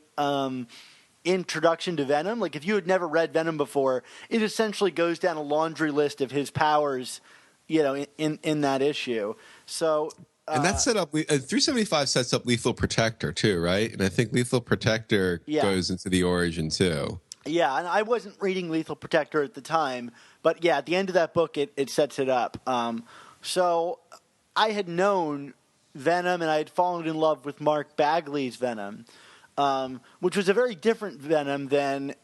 introduction to Venom. Like if you had never read Venom before, it essentially goes down a laundry list of his powers, in that issue. So, and that set up 375 sets up Lethal Protector too, right? And I think Lethal Protector goes into the origin too. Yeah, and I wasn't reading Lethal Protector at the time, but yeah, at the end of that book, it sets it up. So I had known Venom, and I had fallen in love with Mark Bagley's Venom, which was a very different Venom than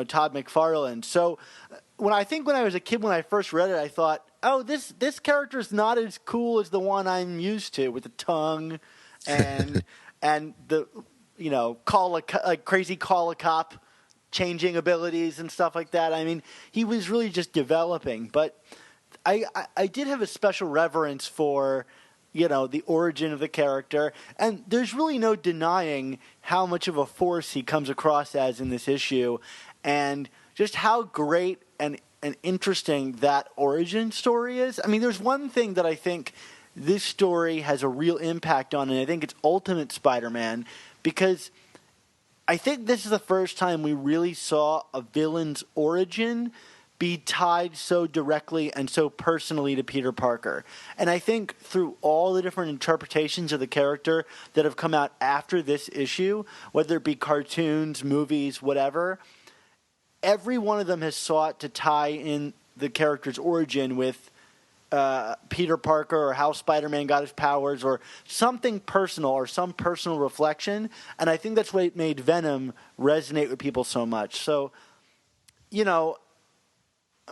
Todd McFarlane. So when I was a kid, when I first read it, I thought, oh, this character is not as cool as the one I'm used to, with the tongue and and the crazy call a cop changing abilities and stuff like that. I mean, he was really just developing. But I did have a special reverence for the origin of the character, and there's really no denying how much of a force he comes across as in this issue, and just how great and interesting that origin story is. I mean, there's one thing that I think this story has a real impact on, and I think it's Ultimate Spider-Man, because I think this is the first time we really saw a villain's origin be tied so directly and so personally to Peter Parker. And I think through all the different interpretations of the character that have come out after this issue, whether it be cartoons, movies, whatever, every one of them has sought to tie in the character's origin with Peter Parker, or how Spider-Man got his powers, or something personal, or some personal reflection. And I think that's what made Venom resonate with people so much. So,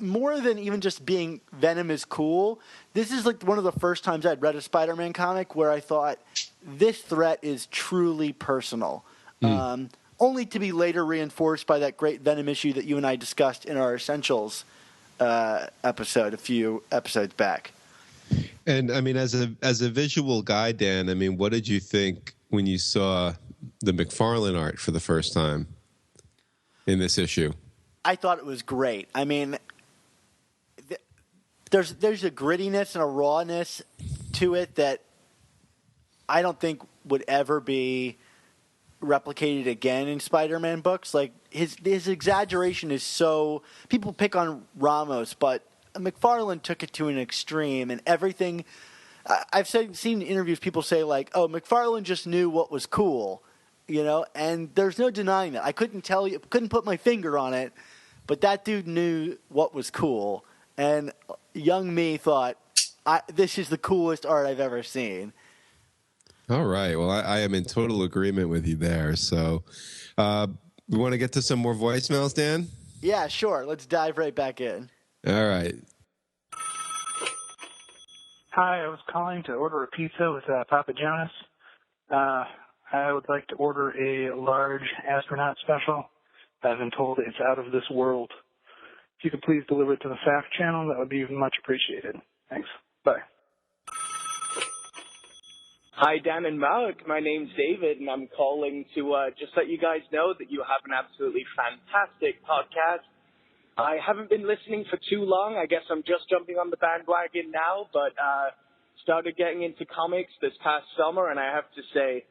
more than even just being Venom is cool, this is like one of the first times I'd read a Spider-Man comic where I thought this threat is truly personal. Only to be later reinforced by that great Venom issue that you and I discussed in our Essentials episode a few episodes back. And I mean, as a visual guy, Dan, I mean, what did you think when you saw the McFarlane art for the first time in this issue? I thought it was great. I mean, there's a grittiness and a rawness to it that I don't think would ever be replicated again in Spider-Man books. Like his exaggeration is so, people pick on Ramos, but McFarlane took it to an extreme, and everything. I've seen interviews, people say like, "Oh, McFarlane just knew what was cool," and there's no denying that. I couldn't put my finger on it, but that dude knew what was cool, and young me thought, this is the coolest art I've ever seen. All right. Well, I am in total agreement with you there. So we want to get to some more voicemails, Dan? Yeah, sure. Let's dive right back in. All right. Hi, I was calling to order a pizza with Papa Jonas. I would like to order a large astronaut special. I've been told it's out of this world. If you could please deliver it to the FAF channel, that would be much appreciated. Thanks. Bye. Hi, Dan and Mark. My name's David, and I'm calling to just let you guys know that you have an absolutely fantastic podcast. I haven't been listening for too long. I guess I'm just jumping on the bandwagon now, but started getting into comics this past summer, and I have to say,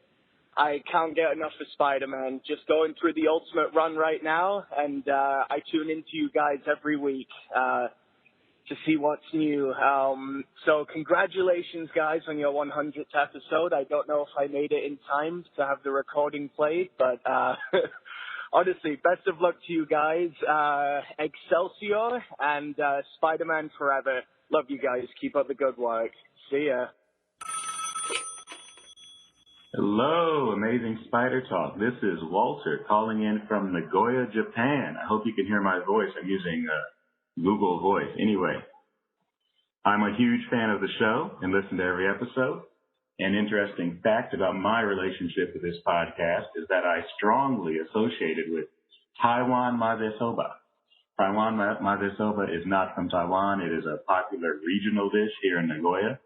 I can't get enough of Spider-Man. Just going through the Ultimate run right now, and I tune into you guys every week to see what's new. So congratulations, guys, on your 100th episode. I don't know if I made it in time to have the recording played, but honestly, best of luck to you guys. Excelsior and Spider-Man forever. Love you guys. Keep up the good work. See ya. Hello, Amazing Spider Talk. This is Walter calling in from Nagoya, Japan. I hope you can hear my voice. I'm using Google Voice. Anyway, I'm a huge fan of the show and listen to every episode. An interesting fact about my relationship with this podcast is that I strongly associated with Taiwan mazesoba. Taiwan mazesoba is not from Taiwan. It is a popular regional dish here in Nagoya.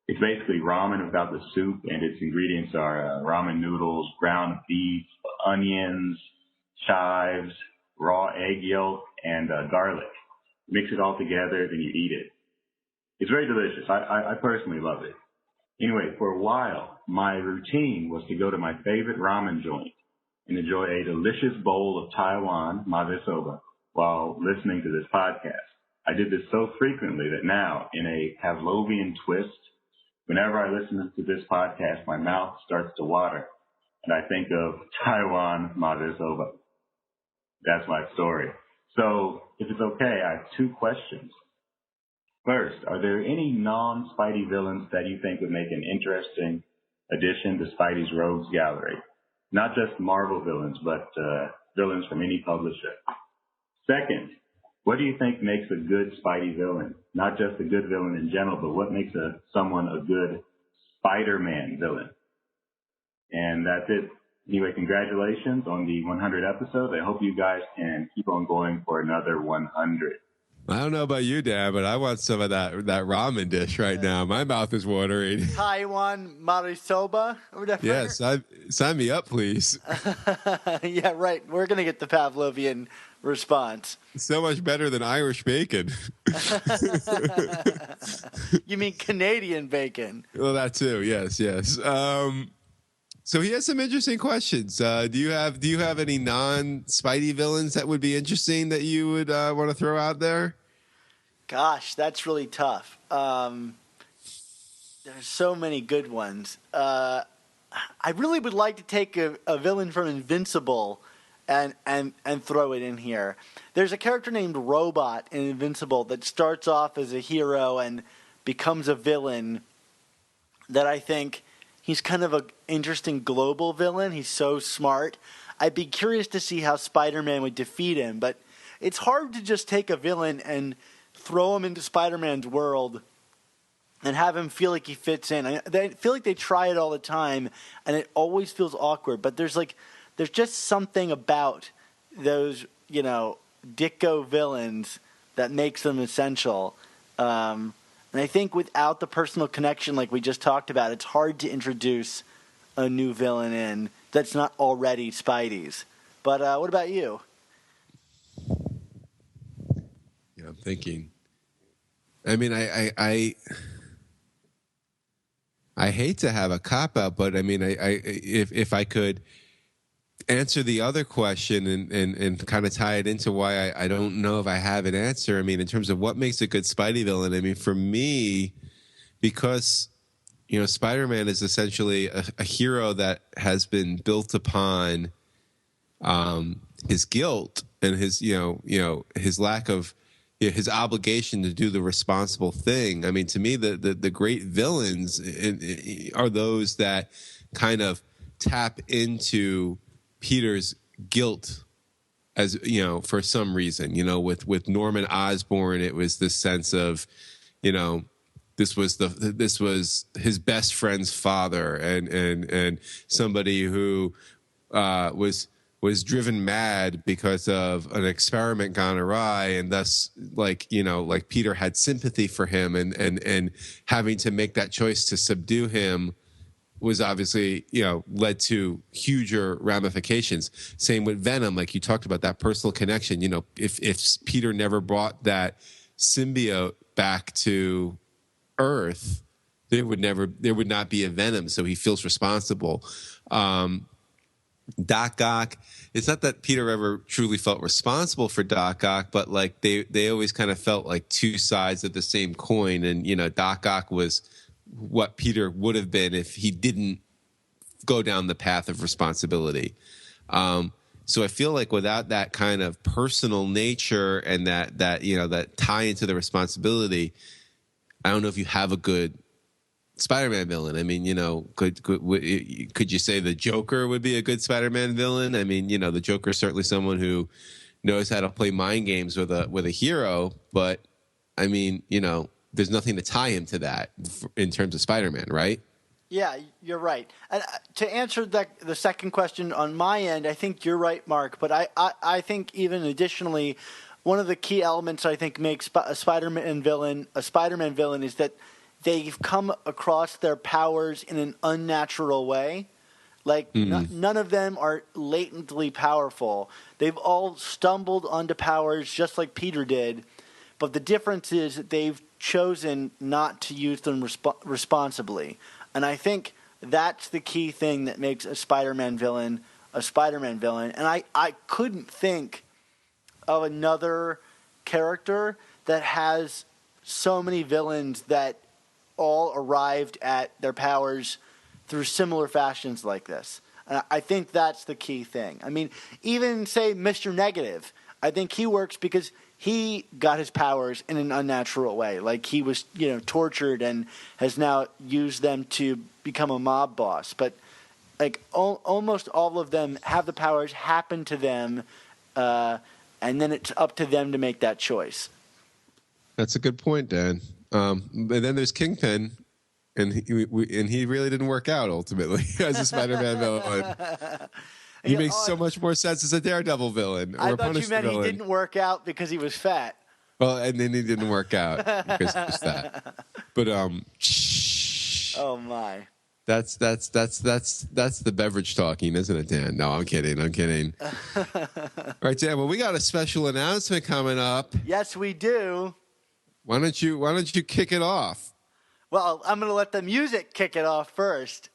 It's basically ramen without the soup, and its ingredients are ramen noodles, ground beef, onions, chives, raw egg yolk, and garlic. Mix it all together, then you eat it. It's very delicious. I personally love it. Anyway, for a while, my routine was to go to my favorite ramen joint and enjoy a delicious bowl of Taiwan mazesoba while listening to this podcast. I did this so frequently that now, in a Pavlovian twist, whenever I listen to this podcast, my mouth starts to water, and I think of Taiwan mazesoba. That's my story. So, if it's okay, I have 2 questions. First, are there any non-Spidey villains that you think would make an interesting addition to Spidey's Rogues Gallery? Not just Marvel villains, but villains from any publisher. Second, what do you think makes a good Spidey villain? Not just a good villain in general, but what makes someone a good Spider-Man villain? And that's it. Anyway, congratulations on the 100 episodes. I hope you guys can keep on going for another 100. I don't know about you, Dan, but I want some of that ramen dish right now. My mouth is watering. Taiwan marisoba or whatever. Yes, sign me up, please. Yeah, right. We're going to get the Pavlovian response. So much better than Irish bacon. You mean Canadian bacon? Well, that too. Yes. So he has some interesting questions. Do you have any non-Spidey villains that would be interesting that you would want to throw out there? Gosh, that's really tough. There's so many good ones. I really would like to take a villain from Invincible and throw it in here. There's a character named Robot in Invincible that starts off as a hero and becomes a villain that I think he's kind of an interesting global villain. He's so smart. I'd be curious to see how Spider-Man would defeat him, but it's hard to just take a villain and throw him into Spider-Man's world and have him feel like he fits in. I feel like they try it all the time, and it always feels awkward. But there's just something about those, Ditko villains that makes them essential. And I think without the personal connection like we just talked about, it's hard to introduce a new villain in that's not already Spidey's. But what about you? Yeah, I'm thinking. I mean, I hate to have a cop-out, but I mean, if I could answer the other question and kind of tie it into why I don't know if I have an answer. I mean, in terms of what makes a good Spidey villain, I mean, for me, because, Spider-Man is essentially a hero that has been built upon his guilt and his, his lack of, his obligation to do the responsible thing. I mean, to me, the great villains are those that kind of tap into Peter's guilt, as for some reason. With Norman Osborn, it was this sense of, this was his best friend's father, and somebody who was driven mad because of an experiment gone awry, and thus, like Peter had sympathy for him, and having to make that choice to subdue him was obviously, led to huger ramifications. Same with Venom, like you talked about, that personal connection. If Peter never brought that symbiote back to Earth, there would not be a Venom, so he feels responsible. Doc Ock, it's not that Peter ever truly felt responsible for Doc Ock, but like they always kind of felt like two sides of the same coin. And, Doc Ock was what Peter would have been if he didn't go down the path of responsibility. So So I feel like without that kind of personal nature and that tie into the responsibility, I don't know if you have a good Spider-Man villain. I mean, could you say the Joker would be a good Spider-Man villain? I mean, the Joker is certainly someone who knows how to play mind games with a hero, but I mean, there's nothing to tie him to that in terms of Spider-Man, right? Yeah, you're right. And to answer the second question on my end, I think you're right, Mark. But I think even additionally, one of the key elements I think makes a Spider-Man villain is that they've come across their powers in an unnatural way. Like, none of them are latently powerful. They've all stumbled onto powers just like Peter did. But the difference is that they've chosen not to use them responsibly. And I think that's the key thing that makes a Spider-Man villain a Spider-Man villain. And I couldn't think of another character that has so many villains that all arrived at their powers through similar fashions like this. And I think that's the key thing. I mean, even, say, Mr. Negative, I think he works because he got his powers in an unnatural way. Like, he was, tortured and has now used them to become a mob boss. But, like, almost all of them have the powers happen to them, and then it's up to them to make that choice. That's a good point, Dan. And then there's Kingpin, and he really didn't work out ultimately as a Spider-Man villain. He makes so much more sense as a Daredevil villain. Or I a thought you Punisher meant villain. he didn't work out because he was fat. Well, and then he didn't work out because he was fat. But oh my. That's the beverage talking, isn't it, Dan? No, I'm kidding. All right, Dan. Well, we got a special announcement coming up. Yes, we do. Why don't you kick it off? Well, I'm going to let the music kick it off first.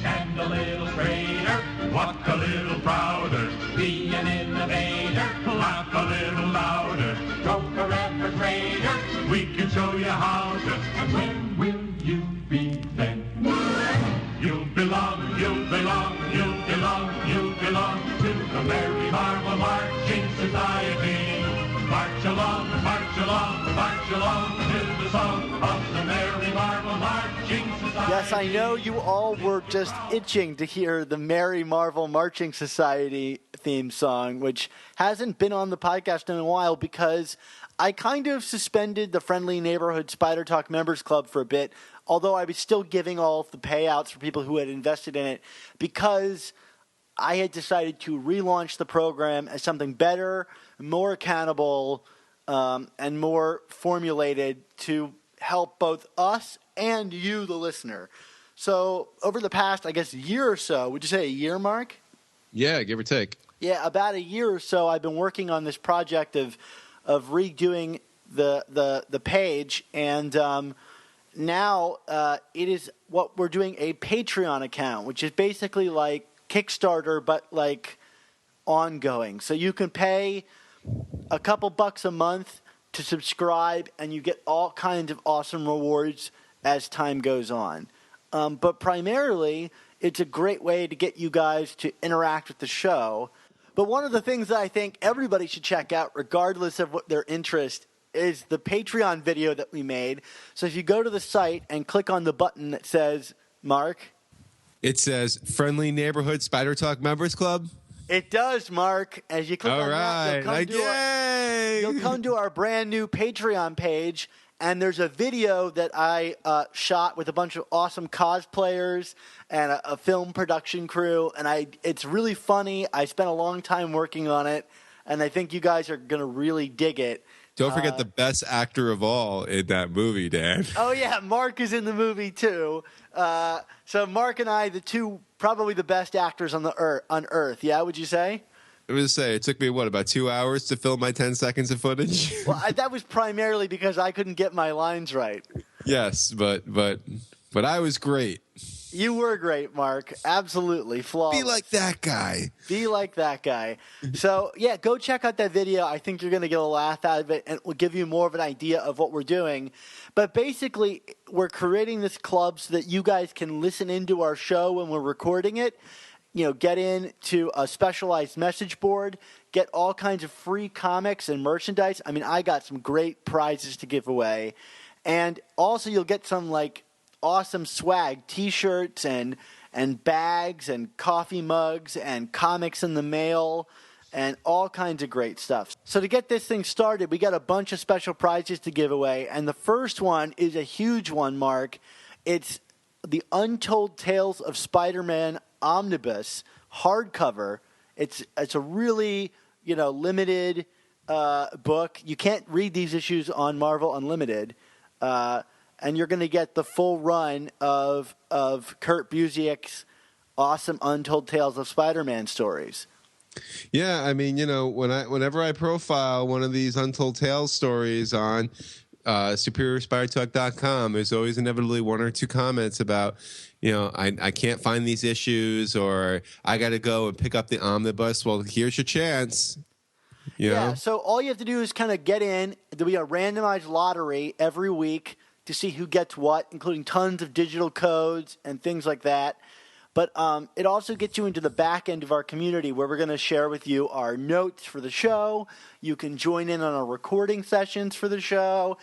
Stand a little straighter, walk a little prouder, be an innovator, laugh a little louder, go for refrigerator, we can show you how to, and when will you be then? You belong to the Merry Marvel Marching Society. March along to the song of the Merry Marvel Marching Society. Yes, I know you all were just itching to hear the Merry Marvel Marching Society theme song, which hasn't been on the podcast in a while because I kind of suspended the Friendly Neighborhood Spider Talk Members Club for a bit, although I was still giving all of the payouts for people who had invested in it because I had decided to relaunch the program as something better, more accountable, and more formulated to help both us and you, the listener. So over the past, I guess, year or so, would you say a year, Mark? Yeah, give or take. Yeah, about a year or so, I've been working on this project of redoing the page, and now it is what we're doing a Patreon account, which is basically like Kickstarter, but like ongoing. So you can pay a couple bucks a month to subscribe, and you get all kinds of awesome rewards as time goes on. But primarily, it's a great way to get you guys to interact with the show. But one of the things that I think everybody should check out, regardless of what their interest, is the Patreon video that we made. So if you go to the site and click on the button that says, Mark? It says Friendly Neighborhood Spider Talk Members Club. It does, Mark. As you click on that, you'll come to our brand new Patreon page, and there's a video that I shot with a bunch of awesome cosplayers and a film production crew, and it's really funny. I spent a long time working on it, and I think you guys are going to really dig it. Don't forget the best actor of all in that movie, Dan. Oh, yeah, Mark is in the movie, too. So Mark and I, the two, probably the best actors on Earth. Yeah, would you say? I was say it took me about 2 hours to film my 10 seconds of footage. Well, that was primarily because I couldn't get my lines right. Yes, but I was great. You were great, Mark. Absolutely. Flawless. Be like that guy. Be like that guy. So, yeah, go check out that video. I think you're going to get a laugh out of it, and it will give you more of an idea of what we're doing. But basically, we're creating this club so that you guys can listen into our show when we're recording it, get into a specialized message board, get all kinds of free comics and merchandise. I mean, I got some great prizes to give away. And also you'll get some, awesome swag, T-shirts and bags and coffee mugs and comics in the mail and all kinds of great stuff. So to get this thing started, we got a bunch of special prizes to give away, and the first one is a huge one, Mark. It's the Untold Tales of Spider-Man Omnibus hardcover. It's a really, limited book. You can't read these issues on Marvel Unlimited. And you're going to get the full run of Kurt Busiek's awesome Untold Tales of Spider-Man stories. Yeah, I mean, whenever I profile one of these Untold Tales stories on SuperiorSpiderTalk.com, there's always inevitably one or two comments about, I can't find these issues, or I got to go and pick up the omnibus. Well, here's your chance. Yeah, so all you have to do is kind of get in. There'll be a randomized lottery every week to see who gets what, including tons of digital codes and things like that. But it also gets you into the back end of our community, where we're going to share with you our notes for the show. You can join in on our recording sessions for the show.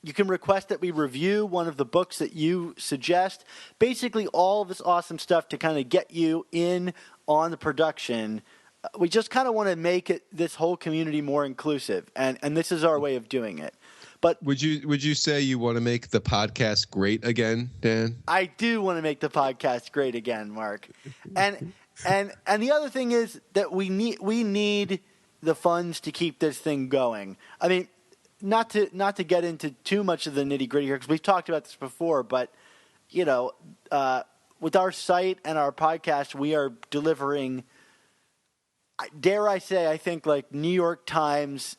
You can request that we review one of the books that you suggest. Basically, all of this awesome stuff to kind of get you in on the production. We just kind of want to make this whole community more inclusive, and this is our way of doing it. But would you say you want to make the podcast great again, Dan? I do want to make the podcast great again, Mark. And the other thing is that we need the funds to keep this thing going. I mean, not to get into too much of the nitty-gritty here, because we've talked about this before, but with our site and our podcast, we are delivering, dare I say, I think like New York Times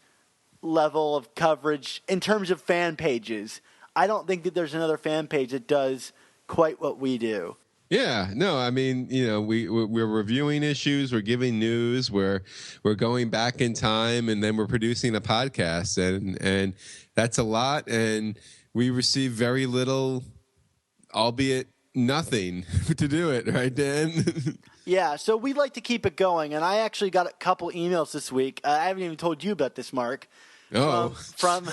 level of coverage in terms of fan pages. I don't think that there's another fan page that does quite what we do. Yeah, no, I mean, we're reviewing issues, we're giving news, we're going back in time, and then we're producing a podcast, and that's a lot, and we receive very little, albeit nothing, to do it, right, Dan? Yeah, so we'd like to keep it going, and I actually got a couple emails this week. I haven't even told you about this, Mark. Oh, from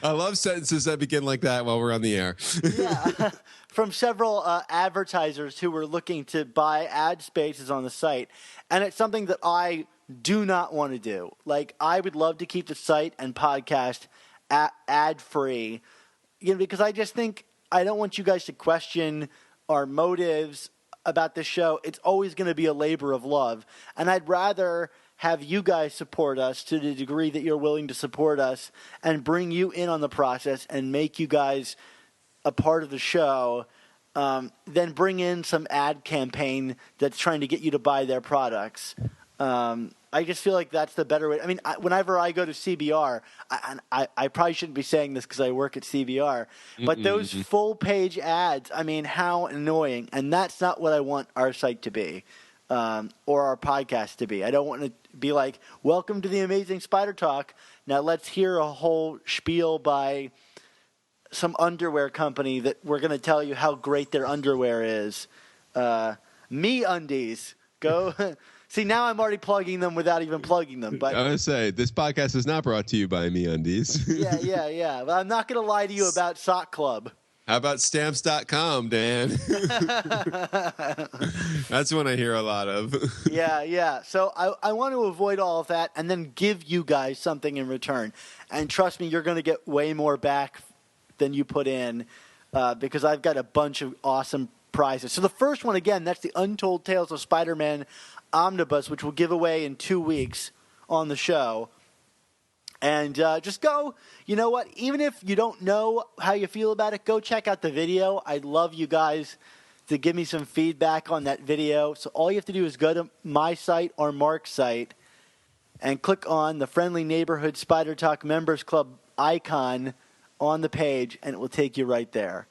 I love sentences that begin like that while we're on the air. Yeah, from several advertisers who were looking to buy ad spaces on the site, and it's something that I do not want to do. Like, I would love to keep the site and podcast ad free, because I just think I don't want you guys to question our motives about this show. It's always going to be a labor of love, and I'd rather have you guys support us to the degree that you're willing to support us, and bring you in on the process and make you guys a part of the show, then bring in some ad campaign that's trying to get you to buy their products. I just feel like that's the better way. I mean, whenever I go to CBR, I probably shouldn't be saying this because I work at CBR, but those full-page ads, I mean, how annoying. And that's not what I want our site to be, or our podcast to be. I don't want to be like, welcome to the Amazing Spider Talk. Now let's hear a whole spiel by some underwear company that we're going to tell you how great their underwear is. MeUndies. Go. See, now I'm already plugging them without even plugging them. But I was going to say, this podcast is not brought to you by MeUndies. Yeah. But I'm not going to lie to you about Sock Club. How about Stamps.com, Dan? That's one I hear a lot of. Yeah. So I want to avoid all of that and then give you guys something in return. And trust me, you're going to get way more back than you put in, because I've got a bunch of awesome prizes. So the first one, again, that's the Untold Tales of Spider-Man Omnibus, which we'll give away in 2 weeks on the show. And just go, you know what, even if you don't know how you feel about it, go check out the video. I'd love you guys to give me some feedback on that video. So all you have to do is go to my site or Mark's site and click on the Friendly Neighborhood Spider Talk Members Club icon on the page, and it will take you right there.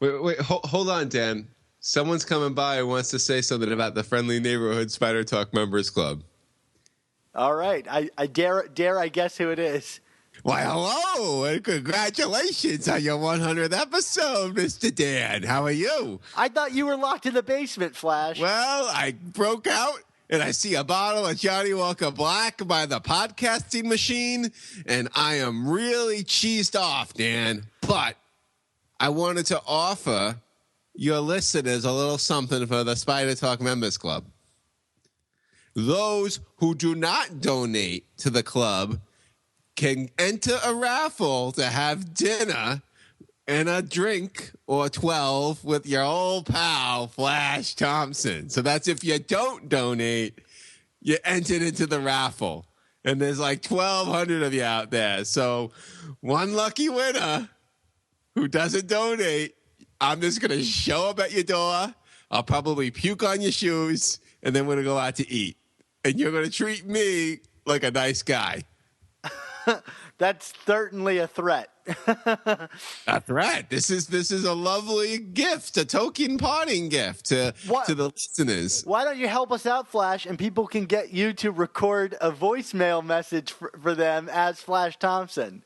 Wait, hold on, Dan. Someone's coming by and wants to say something about the Friendly Neighborhood Spider Talk Members Club. All right. I dare I guess who it is. Why, hello, and congratulations on your 100th episode, Mr. Dan. How are you? I thought you were locked in the basement, Flash. Well, I broke out, and I see a bottle of Johnny Walker Black by the podcasting machine, and I am really cheesed off, Dan. But I wanted to offer your listeners a little something for the Spider Talk Members Club. Those who do not donate to the club can enter a raffle to have dinner and a drink or 12 with your old pal, Flash Thompson. So that's if you don't donate, you entered into the raffle. And there's like 1,200 of you out there. So one lucky winner who doesn't donate, I'm just going to show up at your door. I'll probably puke on your shoes, and then we're going to go out to eat. And you're going to treat me like a nice guy. That's certainly a threat. A threat. This is a lovely gift, a token parting gift to the listeners. Why don't you help us out, Flash, and people can get you to record a voicemail message for them as Flash Thompson?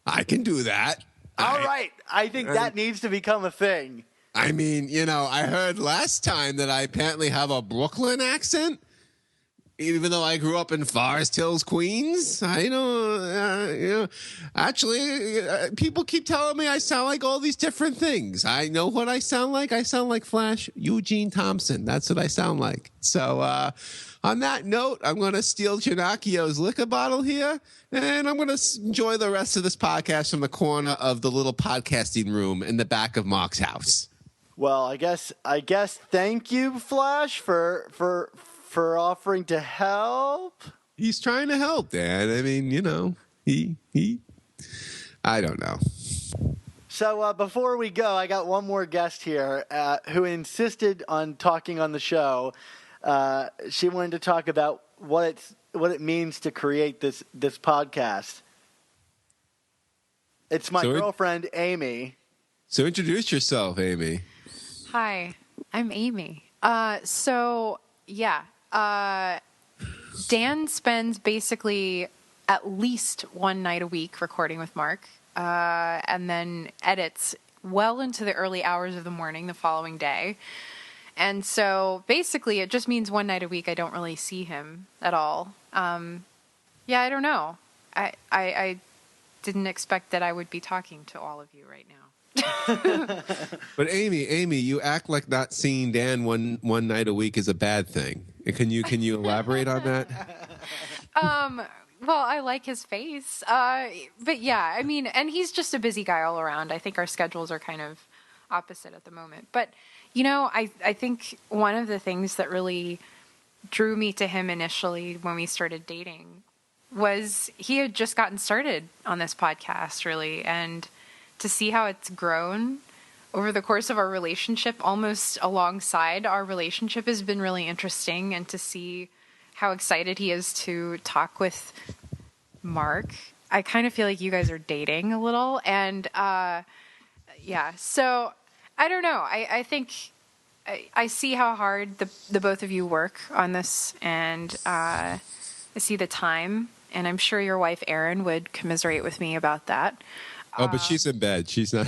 I can do that. All right. I think that needs to become a thing. I mean, I heard last time that I apparently have a Brooklyn accent. Even though I grew up in Forest Hills, Queens, I don't, actually, people keep telling me I sound like all these different things. I know what I sound like. I sound like Flash Eugene Thompson. That's what I sound like. So on that note, I'm going to steal Ginocchio's liquor bottle here, and I'm going to enjoy the rest of this podcast from the corner of the little podcasting room in the back of Mark's house. Well, I guess thank you, Flash, for offering to help. He's trying to help, Dan. I mean, I don't know. So before we go, I got one more guest here who insisted on talking on the show. She wanted to talk about what it means to create this podcast. It's my girlfriend, Amy. So introduce yourself, Amy. Hi, I'm Amy. Dan spends basically at least one night a week recording with Mark, and then edits well into the early hours of the morning the following day. And so basically it just means one night a week I don't really see him at all. I don't know. I didn't expect that I would be talking to all of you right now. But Amy, you act like not seeing Dan one night a week is a bad thing. Can you elaborate on that? Well, I like his face. But yeah, I mean, and he's just a busy guy all around. I think our schedules are kind of opposite at the moment. But, I think one of the things that really drew me to him initially when we started dating was he had just gotten started on this podcast, really, and to see how it's grown over the course of our relationship, almost alongside our relationship, has been really interesting. And to see how excited he is to talk with Mark, I kind of feel like you guys are dating a little. And so I don't know. I think I see how hard the both of you work on this, and I see the time. And I'm sure your wife, Erin, would commiserate with me about that. Oh, but she's in bed. She's not.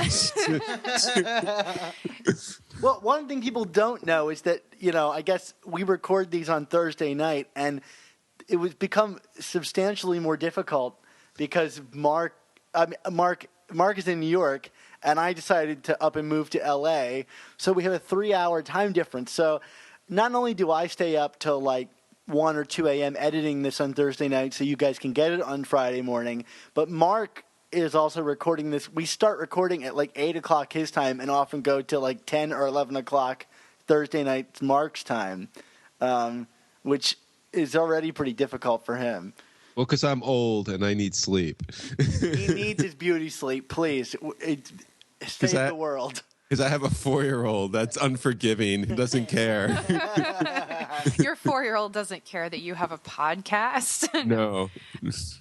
Well, one thing people don't know is that, I guess we record these on Thursday night, and it was become substantially more difficult because Mark is in New York, and I decided to up and move to L.A., so we have a 3-hour time difference. So not only do I stay up till like 1 or 2 a.m. editing this on Thursday night so you guys can get it on Friday morning, but Mark is also recording this. We start recording at like 8 o'clock his time and often go to like 10 or 11 o'clock Thursday night Mark's time, which is already pretty difficult for him. Well, because I'm old and I need sleep. He needs his beauty sleep, please. Save the world. Because I have a 4-year-old that's unforgiving, who doesn't care. Your 4-year-old doesn't care that you have a podcast. No.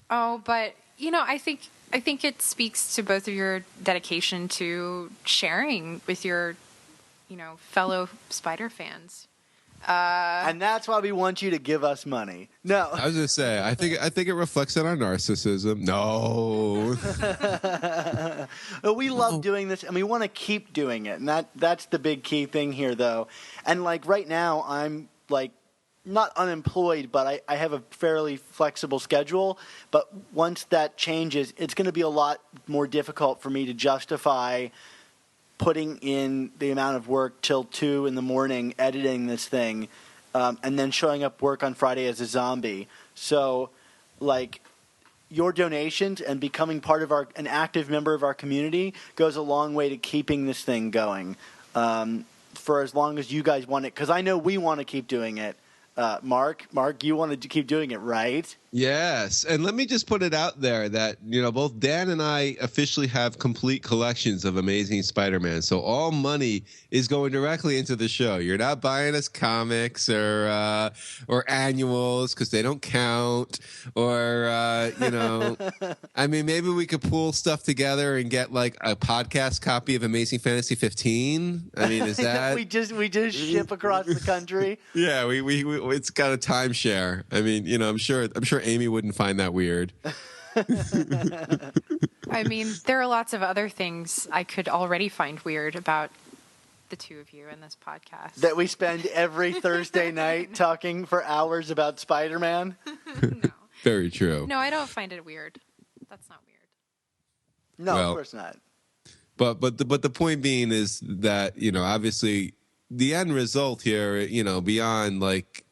Oh, but I think it speaks to both of your dedication to sharing with your fellow Spider fans. And that's why we want you to give us money. No. I was gonna say, I think it reflects on our narcissism. No. But we love doing this, and we want to keep doing it, and that's the big key thing here, though. And like right now, I'm like not unemployed, but I have a fairly flexible schedule. But once that changes, it's going to be a lot more difficult for me to justify putting in the amount of work till 2 in the morning editing this thing, and then showing up work on Friday as a zombie. So, like, your donations and becoming part of an active member of our community goes a long way to keeping this thing going for as long as you guys want it. Because I know we want to keep doing it. Mark, you wanted to keep doing it, right? Yes, and let me just put it out there that both Dan and I officially have complete collections of Amazing Spider-Man. So all money is going directly into the show. You're not buying us comics or annuals because they don't count. Or I mean, maybe we could pull stuff together and get like a podcast copy of Amazing Fantasy 15. I mean, is that we just ship across the country? Yeah, we it's got a timeshare. I mean, I'm sure Amy wouldn't find that weird. I mean, there are lots of other things I could already find weird about the two of you in this podcast. That we spend every Thursday night talking for hours about Spider-Man? No. Very true. No, I don't find it weird. That's not weird. No, Well, of course not. But the point being is that, obviously the end result here, beyond like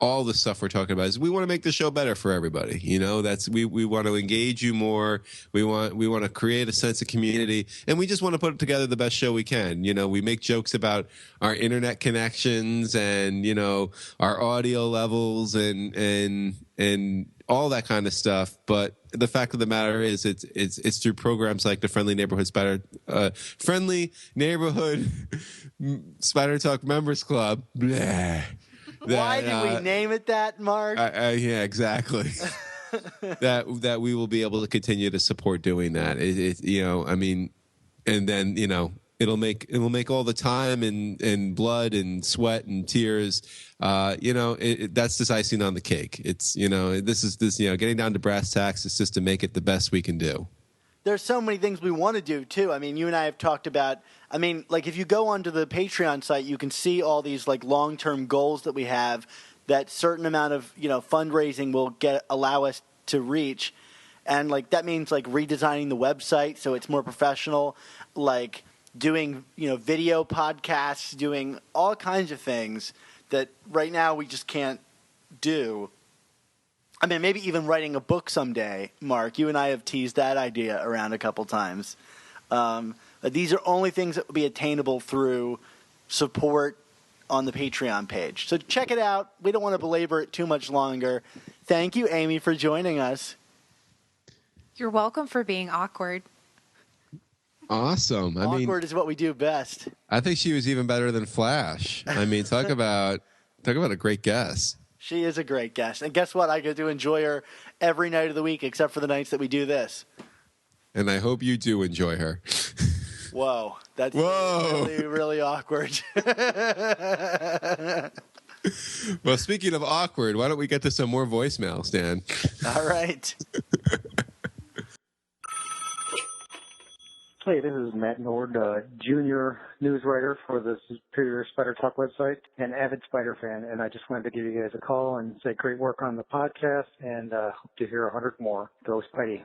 all the stuff we're talking about is we want to make the show better for everybody. That's we want to engage you more. We want to create a sense of community, and we just want to put together the best show we can. We make jokes about our internet connections and our audio levels and all that kind of stuff. But the fact of the matter is, it's through programs like the Friendly Neighborhood Spider Talk Members Club. Blah. Why did we name it that, Mark? Yeah, exactly. that we will be able to continue to support doing that. I mean, and then it'll make all the time and blood and sweat and tears. That's just icing on the cake. It's getting down to brass tacks is just to make it the best we can do. There's so many things we want to do, too. I mean, you and I have talked about, like if you go onto the Patreon site, you can see all these like long-term goals that we have that certain amount of, fundraising will allow us to reach. And like that means like redesigning the website so it's more professional, like doing, video podcasts, doing all kinds of things that right now we just can't do. I mean, maybe even writing a book someday, Mark. You and I have teased that idea around a couple times. These are only things that will be attainable through support on the Patreon page. So check it out. We don't want to belabor it too much longer. Thank you, Amy, for joining us. You're welcome for being awkward. Awesome. Awkward is what we do best. I think she was even better than Flash. I mean, talk about a great guest. She is a great guest. And guess what? I get to enjoy her every night of the week except for the nights that we do this. And I hope you do enjoy her. Whoa. That's really, really awkward. Well, speaking of awkward, why don't we get to some more voicemails, Dan? All right. Hey, this is Matt Nord, junior news writer for the Superior Spider Talk website and avid Spider fan. And I just wanted to give you guys a call and say great work on the podcast and hope to hear 100 more. Go Spidey.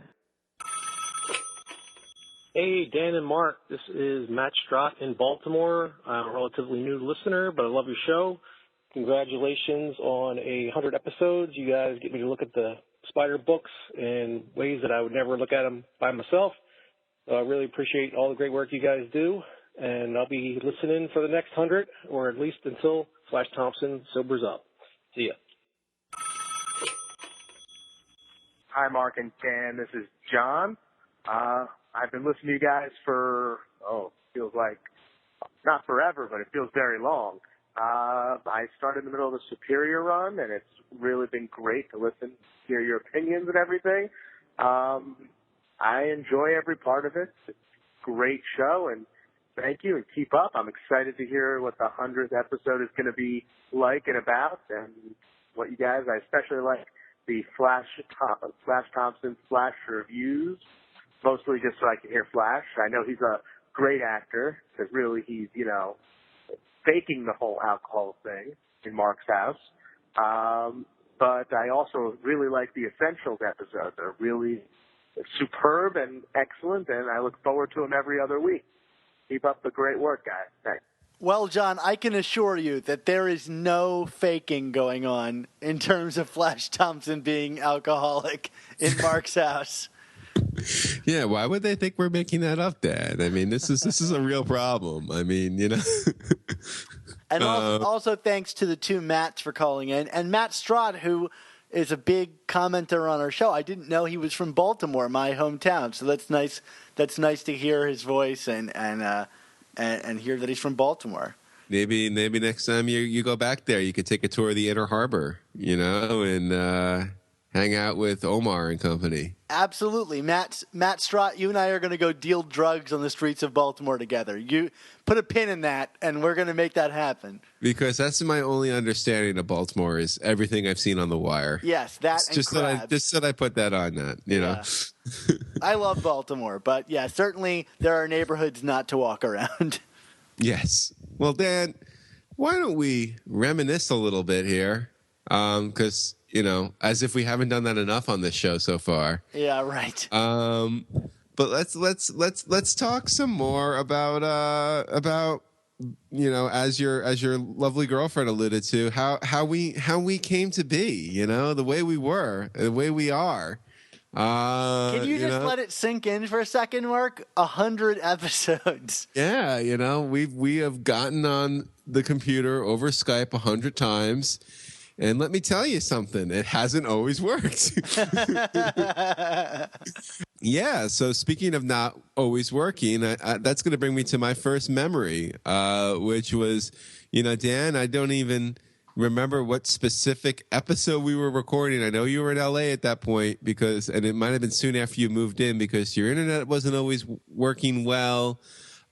Hey, Dan and Mark. This is Matt Strott in Baltimore. I'm a relatively new listener, but I love your show. Congratulations on 100 episodes. You guys get me to look at the Spider books in ways that I would never look at them by myself. I really appreciate all the great work you guys do, and I'll be listening for the next 100, or at least until Flash Thompson sobers up. See ya. Hi, Mark and Dan. This is John. I've been listening to you guys for, feels like not forever, but it feels very long. I started in the middle of the Superior run, and it's really been great to listen, hear your opinions and everything. I enjoy every part of it. It's a great show, and thank you, and keep up. I'm excited to hear what the 100th episode is going to be like and about, and what you guys, I especially like the Flash Thompson Flash reviews, mostly just so I can hear Flash. I know he's a great actor, because really he's, faking the whole alcohol thing in Mark's house. But I also really like the Essentials episodes. They're really superb and excellent, and I look forward to them every other week. Keep up the great work, guys. Thanks. Well, John, I can assure you that there is no faking going on in terms of Flash Thompson being alcoholic in Mark's house. Yeah, why would they think we're making that up, Dad? I mean, this is a real problem. I mean, And also thanks to the two Matts for calling in. And Matt Stroud, who is a big commenter on our show. I didn't know he was from Baltimore, my hometown. So that's nice. That's nice to hear his voice and hear that he's from Baltimore. Maybe next time you go back there, you could take a tour of the Inner Harbor, and hang out with Omar and company. Absolutely. Matt Stroud, you and I are going to go deal drugs on the streets of Baltimore together. You put a pin in that, and we're going to make that happen. Because that's my only understanding of Baltimore is everything I've seen on The Wire. Yes, that and crabs. Just that I put that on that, know. I love Baltimore, but yeah, certainly there are neighborhoods not to walk around. Yes. Well, Dan, why don't we reminisce a little bit here? Because as if we haven't done that enough on this show so far. Yeah, right. But let's talk some more about as your lovely girlfriend alluded to how we came to be, the way we were, the way we are. Can you just let it sink in for a second, Mark? 100 episodes. Yeah, we have gotten on the computer over Skype 100 times. And let me tell you something, it hasn't always worked. Yeah, so speaking of not always working, that's going to bring me to my first memory, which was, Dan, I don't even remember what specific episode we were recording. I know you were in LA at that point and it might have been soon after you moved in because your internet wasn't always working well.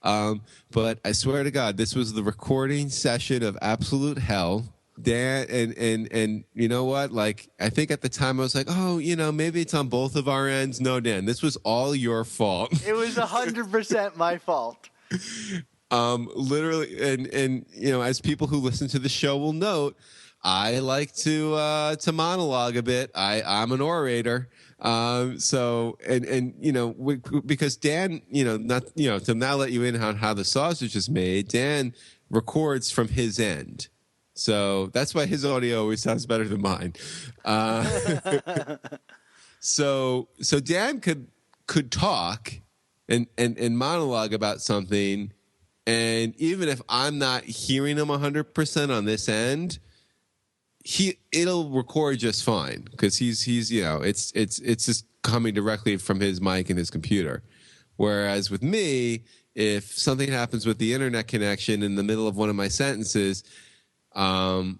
But I swear to God, this was the recording session of absolute hell. Dan, and you know what? Like, I think at the time I was like, oh, maybe it's on both of our ends. No, Dan, this was all your fault. It was 100% my fault. Literally, and as people who listen to the show will note, I like to monologue a bit. I'm an orator. Because Dan, to now let you in on how the sausage is made, Dan records from his end. So that's why his audio always sounds better than mine. So Dan could talk and monologue about something, and even if I'm not hearing him 100% on this end, it'll record just fine because he's it's just coming directly from his mic and his computer. Whereas with me, if something happens with the internet connection in the middle of one of my sentences, I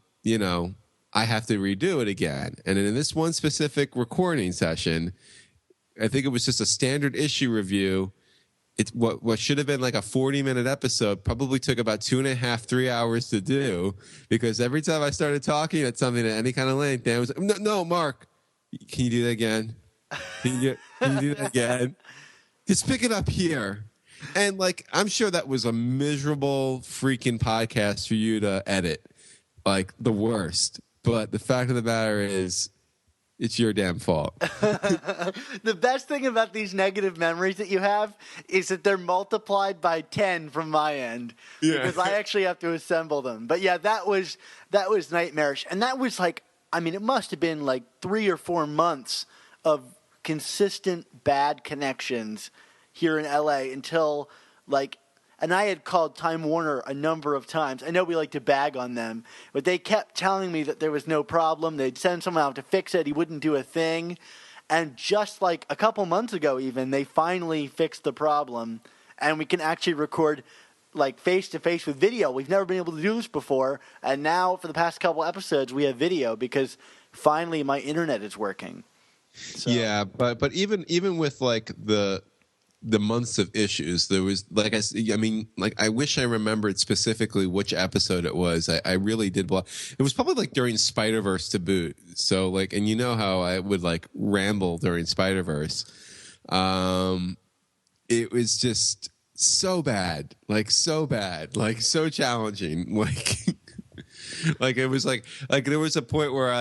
have to redo it again. And in this one specific recording session, I think it was just a standard issue review. It's what should have been like a 40-minute episode probably took about 2.5, 3 hours to do because every time I started talking at something at any kind of length, Dan was like, no, Mark, can you do that again? Can you do that again? Just pick it up here. And I'm sure that was a miserable freaking podcast for you to edit. Like the worst. But the fact of the matter is, it's your damn fault. The best thing about these negative memories that you have is that they're multiplied by 10 from my end. Yeah. Because I actually have to assemble them. But yeah, that was nightmarish. And that was it must have been 3 or 4 months of consistent bad connections here in LA until and I had called Time Warner a number of times. I know we like to bag on them, but they kept telling me that there was no problem. They'd send someone out to fix it. He wouldn't do a thing. And just a couple months ago even, they finally fixed the problem. And we can actually record face-to-face with video. We've never been able to do this before. And now for the past couple episodes, we have video because finally my internet is working. So. Yeah, but even with the months of issues. There was I wish I remembered specifically which episode it was. I really did. It was probably like during Spider-Verse to boot. So like, and you know how I would like ramble during Spider-Verse. It was just so bad, like so so challenging. Like it was like there was a point where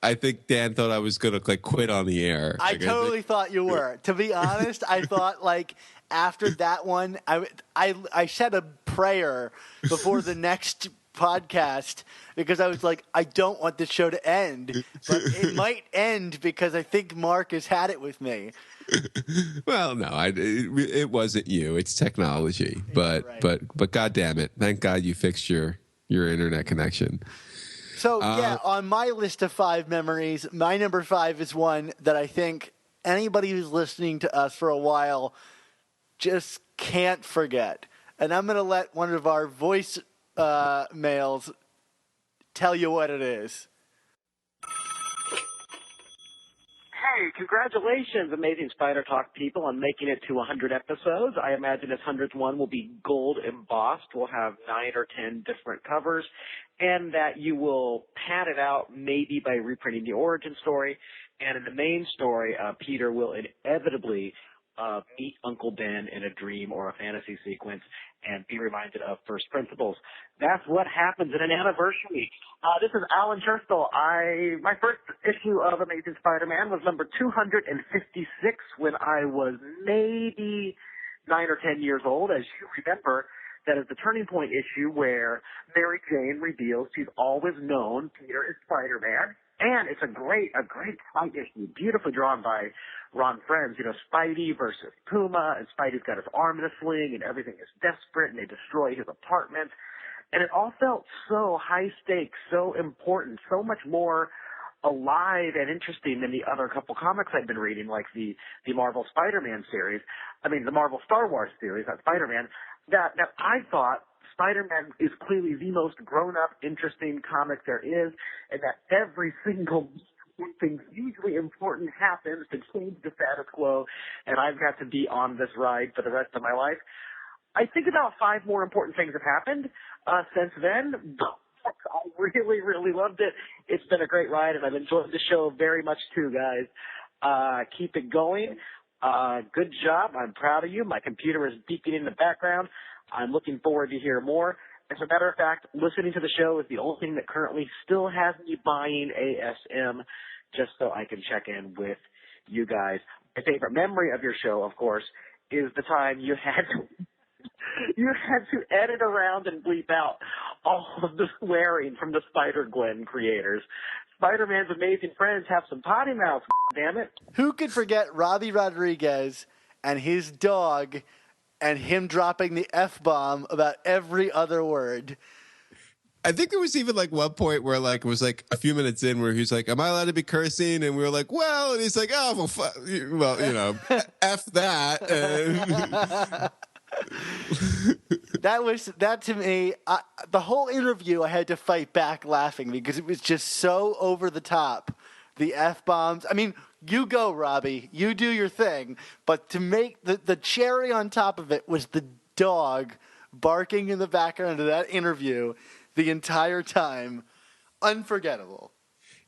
I think Dan thought I was gonna like quit on the air. I totally thought you were. To be honest, I thought like after that one, I said a prayer before the next podcast because I was like, I don't want this show to end, but it might end because I think Mark has had it with me. Well, no, it wasn't you. It's technology, but God damn it! Thank God you fixed your internet connection. So, on my list of 5 memories, my number 5 is one that I think anybody who's listening to us for a while just can't forget. And I'm going to let one of our voice males tell you what it is. Hey, congratulations, Amazing Spider Talk people, on making it to 100 episodes. I imagine this 100th one will be gold embossed. We'll have 9 or 10 different covers, and that you will pad it out maybe by reprinting the origin story. And in the main story, Peter will inevitably meet Uncle Ben in a dream or a fantasy sequence and be reminded of first principles. That's what happens in an anniversary. This is Alan Cherstle. My first issue of Amazing Spider-Man was number 256 when I was maybe 9 or 10 years old. As you remember, that is the turning point issue where Mary Jane reveals she's always known Peter is Spider-Man. And it's a great fight issue, beautifully drawn by Ron Frenz. You know, Spidey versus Puma, and Spidey's got his arm in a sling, and everything is desperate, and they destroy his apartment. And it all felt so high stakes, so important, so much more alive and interesting than the other couple comics I've been reading, like the Marvel Spider-Man series. I mean, the Marvel Star Wars series, not Spider-Man, that I thought Spider-Man is clearly the most grown-up, interesting comic there is, and that every single thing hugely important happens to change the status quo, and I've got to be on this ride for the rest of my life. I think about 5 more important things have happened since then. I really, really loved it. It's been a great ride, and I've enjoyed the show very much too, guys. Keep it going. Good job. I'm proud of you. My computer is beeping in the background. I'm looking forward to hear more. As a matter of fact, listening to the show is the only thing that currently still has me buying ASM, just so I can check in with you guys. My favorite memory of your show, of course, is the time you had to edit around and bleep out all of the swearing from the Spider-Gwen creators. Spider-Man's amazing friends have some potty mouths, damn it. Who could forget Robbie Rodriguez and his dog and him dropping the F-bomb about every other word? I think there was even like one point where like it was like a few minutes in where he's like, "Am I allowed to be cursing?" And we were like, "Well," and he's like, "Oh, well, you know, F that." That to me, the whole interview I had to fight back laughing because it was just so over the top. The F-bombs. I mean, you go, Robbie. You do your thing. But to make the cherry on top of it was the dog barking in the background of that interview the entire time. Unforgettable.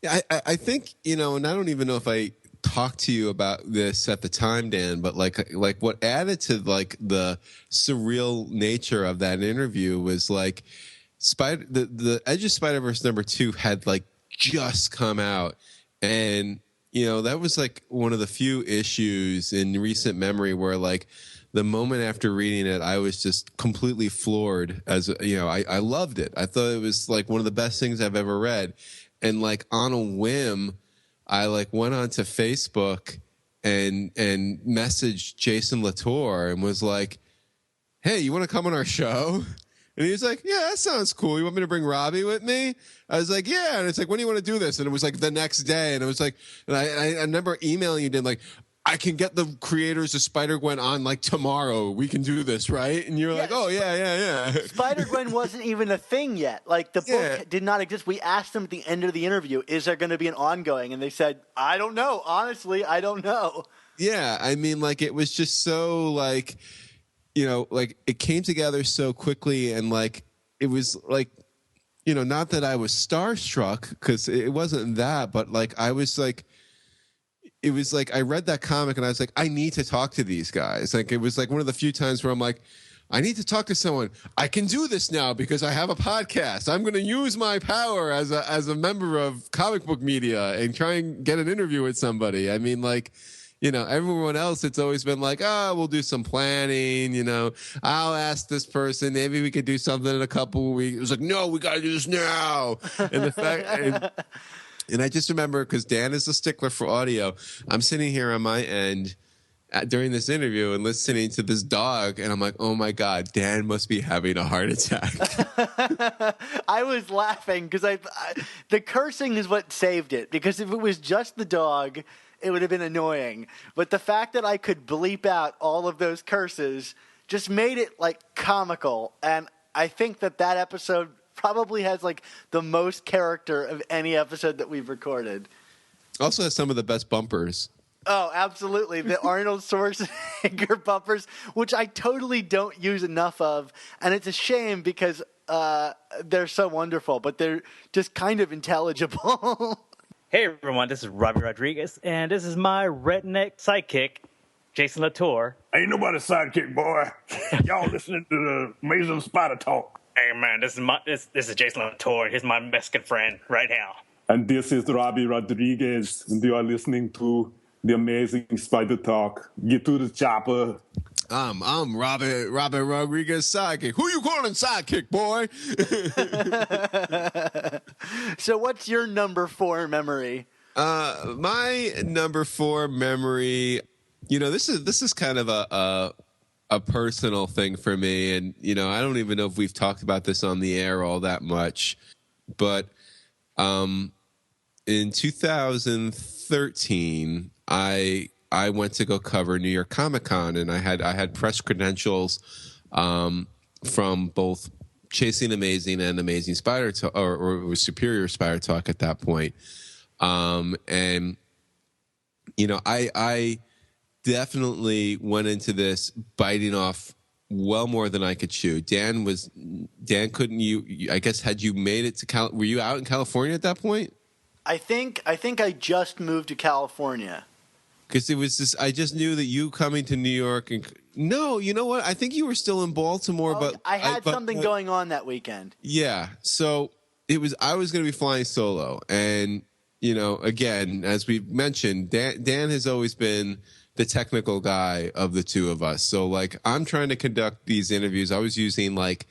Yeah, I think, you know, and I don't even know if I talked to you about this at the time, Dan, but like what added to like the surreal nature of that interview was like the Edge of Spider-Verse #2 had like just come out. And, you know, that was like one of the few issues in recent memory where like the moment after reading it, I was just completely floored. As you know, I loved it. I thought it was like one of the best things I've ever read. And like on a whim, I like went onto Facebook and messaged Jason Latour and was like, "Hey, you want to come on our show?" And he was like, "Yeah, that sounds cool. You want me to bring Robbie with me?" I was like, "Yeah." And it's like, "When do you want to do this?" And it was like the next day. And it was like, and I remember emailing you, like, "I can get the creators of Spider-Gwen on like tomorrow. We can do this, right?" And you're like, "Oh, yeah. Spider-Gwen wasn't even a thing yet. Like the book did not exist. We asked them at the end of the interview, "Is there going to be an ongoing?" And they said, "I don't know. Honestly, I don't know." Yeah, I mean, like, it was just so, like, you know, like, it came together so quickly, and, like, it was, like, you know, not that I was starstruck, because it wasn't that, but, like, I was, like, it was, like, I read that comic, and I was like, I need to talk to these guys. Like, it was, like, one of the few times where I'm like, I need to talk to someone. I can do this now because I have a podcast. I'm going to use my power as a member of comic book media and try and get an interview with somebody. I mean, like, you know, everyone else, it's always been like, oh, we'll do some planning, you know, I'll ask this person, maybe we could do something in a couple of weeks. It was like, no, we got to do this now. And the fact, and I just remember, because Dan is a stickler for audio, I'm sitting here on my end during this interview and listening to this dog, and I'm like, oh my God, Dan must be having a heart attack. I was laughing because the cursing is what saved it, because if it was just the dog, it would have been annoying. But the fact that I could bleep out all of those curses just made it, like, comical. And I think that episode probably has, like, the most character of any episode that we've recorded. Also has some of the best bumpers. Oh, absolutely. The Arnold Schwarzenegger bumpers, which I totally don't use enough of. And it's a shame because they're so wonderful, but they're just kind of intelligible. Hey, everyone. This is Robbie Rodriguez, and this is my redneck sidekick, Jason Latour. Ain't nobody sidekick, boy. Y'all listening to the Amazing Spider Talk. Hey, man. This is Jason Latour. He's my Mexican friend right now. And this is Robbie Rodriguez, and you are listening to the Amazing Spider Talk. Get to the chopper. I'm Robert Rodriguez sidekick. Who you calling sidekick, boy? So what's your number 4 memory? My number 4 memory, you know, this is kind of a personal thing for me, and, you know, I don't even know if we've talked about this on the air all that much, but in 2013, I went to go cover New York Comic Con, and I had press credentials from both Chasing Amazing and Amazing Spider Talk, or Superior Spider Talk at that point. And you know, I definitely went into this biting off well more than I could chew. Dan, couldn't you? I guess, had you made it to were you out in California at that point? I think I just moved to California. Because it was this, I just knew that you coming to New York, and no, you know what? I think you were still in Baltimore, but I had something going on that weekend. Yeah, so I was going to be flying solo, and you know, again, as we mentioned, Dan has always been the technical guy of the two of us. So, like, I'm trying to conduct these interviews. I was using like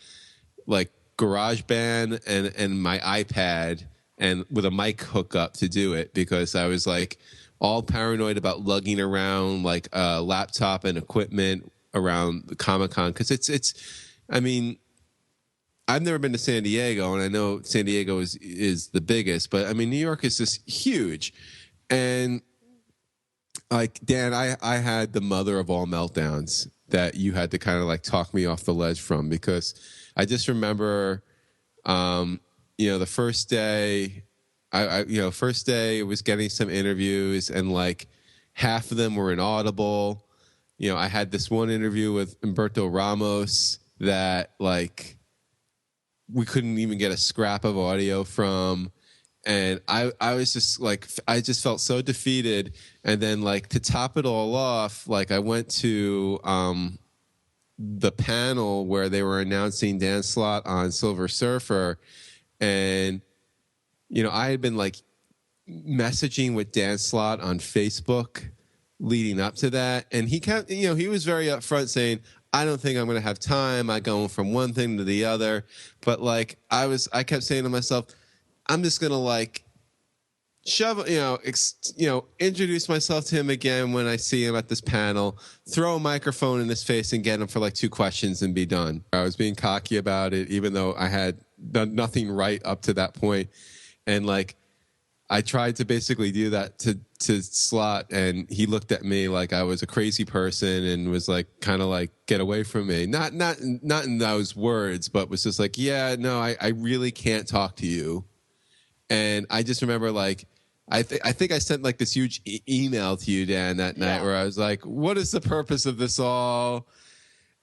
GarageBand and my iPad, and with a mic hookup to do it, because I was like all paranoid about lugging around like a laptop and equipment around the Comic-Con, because it's I mean, I've never been to San Diego, and I know San Diego is the biggest, but I mean, New York is just huge. And like, Dan, I had the mother of all meltdowns that you had to kind of like talk me off the ledge from, because I just remember, you know, the first day, first day it was getting some interviews, and like half of them were inaudible. You know, I had this one interview with Humberto Ramos that like we couldn't even get a scrap of audio from. And I was just like, I just felt so defeated. And then like to top it all off, like I went to the panel where they were announcing Dan Slott on Silver Surfer. And, you know, I had been like messaging with Dan Slott on Facebook leading up to that. And he kept, you know, he was very upfront saying, I don't think I'm going to have time. I'm going from one thing to the other. But like, I kept saying to myself, I'm just going to like introduce myself to him again when I see him at this panel, throw a microphone in his face and get him for like 2 questions and be done. I was being cocky about it, even though I had done nothing right up to that point. And like, I tried to basically do that to Slott, and he looked at me like I was a crazy person and was like, kind of like, get away from me. Not in those words, but was just like, yeah, no, I really can't talk to you. And I just remember like I think I sent like this huge email to you, Dan, that night where I was like, "What is the purpose of this all?"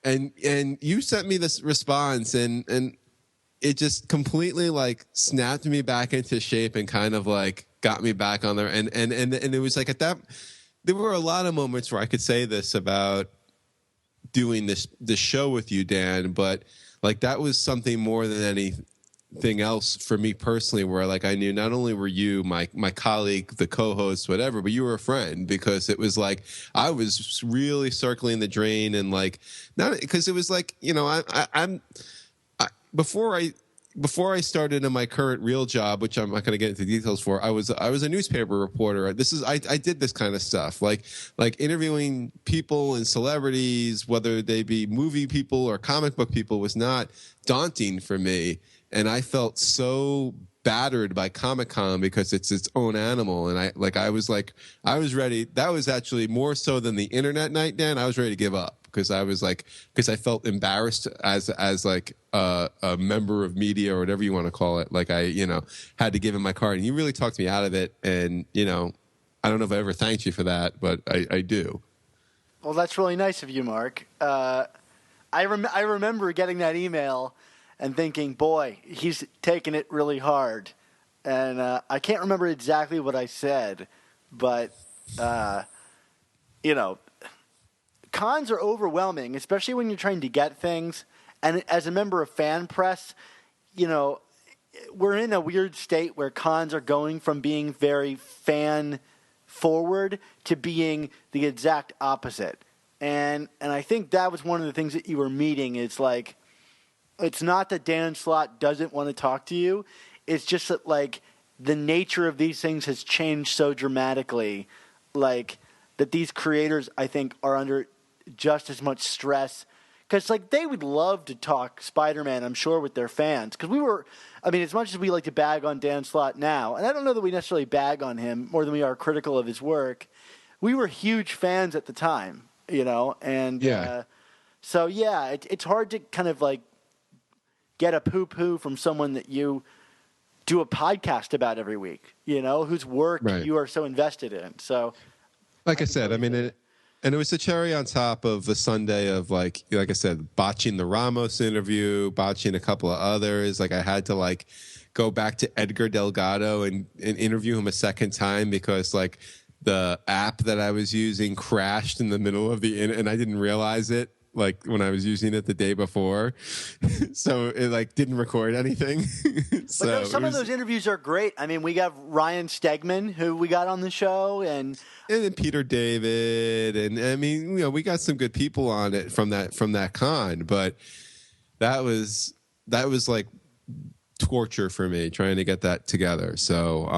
And you sent me this response, and it just completely like snapped me back into shape and kind of like got me back on there. And it was like at that, there were a lot of moments where I could say this about doing this show with you, Dan, but like that was something more than anything else for me personally, where like I knew not only were you my colleague, the co-host, whatever, but you were a friend, because it was like I was really circling the drain, and like not because it was like, you know, I'm before I started in my current real job, which I'm not going to get into details for, I was a newspaper reporter. I did this kind of stuff, like interviewing people and celebrities, whether they be movie people or comic book people, was not daunting for me. And I felt so battered by Comic-Con because it's its own animal. And I was ready. That was actually more so than the internet night, Dan. I was ready to give up. Because I felt embarrassed as like a member of media or whatever you want to call it. Like I, you know, had to give him my card, and you really talked me out of it. And you know, I don't know if I ever thanked you for that, but I do. Well, that's really nice of you, Mark. I remember getting that email and thinking, boy, he's taking it really hard. And I can't remember exactly what I said, but you know. Cons are overwhelming, especially when you're trying to get things. And as a member of fan press, you know, we're in a weird state where cons are going from being very fan forward to being the exact opposite. And I think that was one of the things that you were meeting. It's like, it's not that Dan Slott doesn't want to talk to you. It's just that like the nature of these things has changed so dramatically, like that these creators, I think, are under just as much stress, because like they would love to talk Spider-Man, I'm sure, with their fans, because as much as we like to bag on Dan Slott now, and I don't know that we necessarily bag on him more than we are critical of his work, we were huge fans at the time, you know, and so it's hard to kind of like get a poo-poo from someone that you do a podcast about every week, you know, whose work you are so invested in. So like I said, I mean, and it was the cherry on top of the Sunday of like I said, botching the Ramos interview, botching a couple of others. Like I had to like go back to Edgar Delgado and interview him a second time because like the app that I was using crashed in the middle of and I didn't realize it. Like when I was using it the day before, so it like didn't record anything. So but no, some of those interviews are great. I mean, we got Ryan Stegman, who we got on the show, and then Peter David, and I mean, you know, we got some good people on it from that con, but that was like torture for me trying to get that together. So,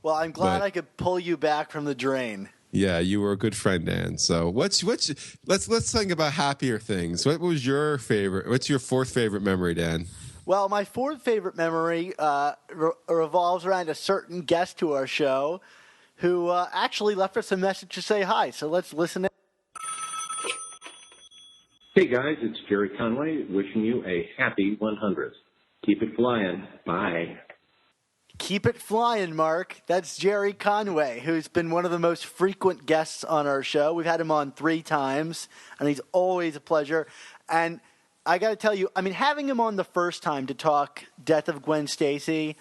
well, I'm glad I could pull you back from the drain. Yeah, you were a good friend, Dan. So let's think about happier things. What was your favorite? What's your fourth favorite memory, Dan? Well, my fourth favorite memory revolves around a certain guest to our show who actually left us a message to say hi. So let's listen in. Hey guys, it's Jerry Conway wishing you a happy 100th. Keep it flying. Bye. Keep it flying, Mark. That's Jerry Conway, who's been one of the most frequent guests on our show. We've had him on 3 times, and he's always a pleasure. And I got to tell you, I mean, having him on the first time to talk Death of Gwen Stacy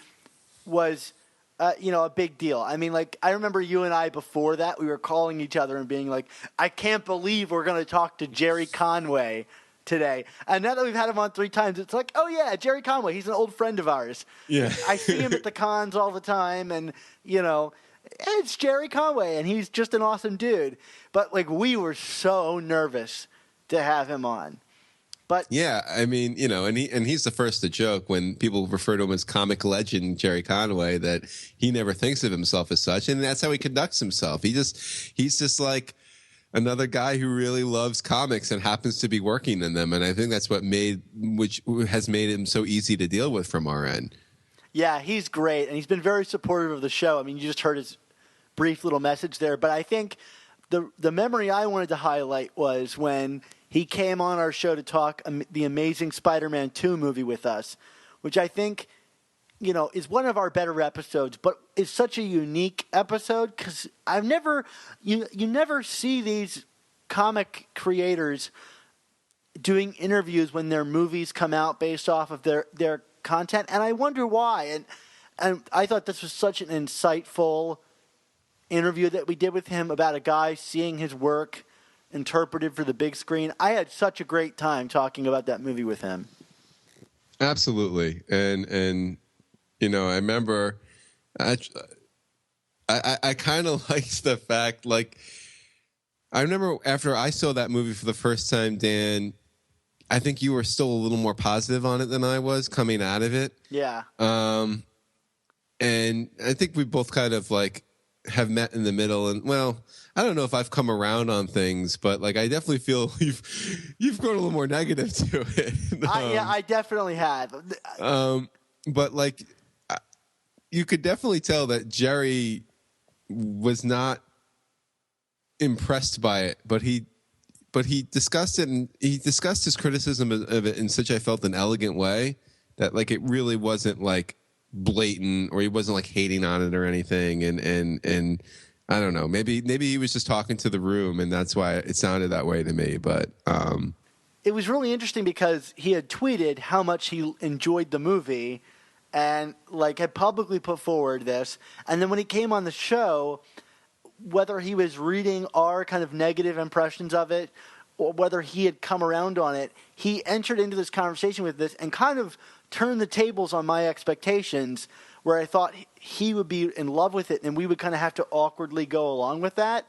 was, a big deal. I mean, like, I remember you and I before that, we were calling each other and being like, I can't believe we're going to talk to Jerry Conway today. And now that we've had him on 3 times, it's like, oh yeah, Jerry Conway, he's an old friend of ours. Yeah. I see him at the cons all the time, and it's Jerry Conway, and he's just an awesome dude. But like, we were so nervous to have him on. But yeah, I mean, and he's the first to joke when people refer to him as comic legend Jerry Conway, that he never thinks of himself as such, and that's how he conducts himself. He's just like another guy who really loves comics and happens to be working in them. And I think that's which has made him so easy to deal with from our end. Yeah, he's great. And he's been very supportive of the show. I mean, you just heard his brief little message there. But I think the memory I wanted to highlight was when he came on our show to talk the Amazing Spider-Man 2 movie with us, which I think is one of our better episodes, but is such a unique episode because I've never, you never see these comic creators doing interviews when their movies come out based off of their content, and I wonder why. And I thought this was such an insightful interview that we did with him about a guy seeing his work interpreted for the big screen. I had such a great time talking about that movie with him. Absolutely, and I remember I kind of liked the fact, like, I remember after I saw that movie for the first time, Dan, I think you were still a little more positive on it than I was coming out of it. Yeah. And I think we both kind of like have met in the middle, and well, I don't know if I've come around on things, but like I definitely feel you've grown a little more negative to it. I definitely have. But like you could definitely tell that Jerry was not impressed by it, but he discussed it, and he discussed his criticism of it in such, I felt, an elegant way that like it really wasn't like blatant, or he wasn't like hating on it or anything, and I don't know, maybe he was just talking to the room, and that's why it sounded that way to me. But it was really interesting because he had tweeted how much he enjoyed the movie and like had publicly put forward this, and then when he came on the show, whether he was reading our kind of negative impressions of it or whether he had come around on it, he entered into this conversation with this and kind of turned the tables on my expectations, where I thought he would be in love with it and we would kind of have to awkwardly go along with that.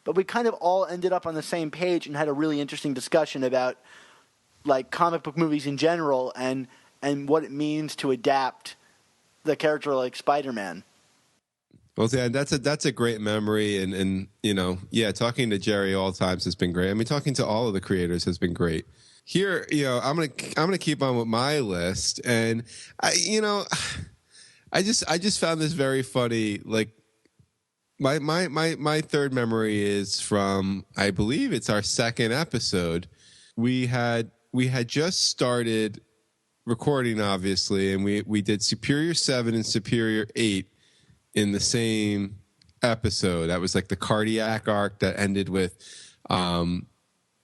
But we kind of all ended up on the same page and had a really interesting discussion about like comic book movies in general and what it means to adapt the character like Spider-Man. Well, yeah, that's a great memory, and talking to Jerry all times has been great. I mean, talking to all of the creators has been great. Here, I'm gonna keep on with my list, and I just found this very funny. Like my third memory is from, I believe it's our second episode. We had just started recording, obviously, and we did Superior 7 and Superior 8 in the same episode. That was like the cardiac arc that ended with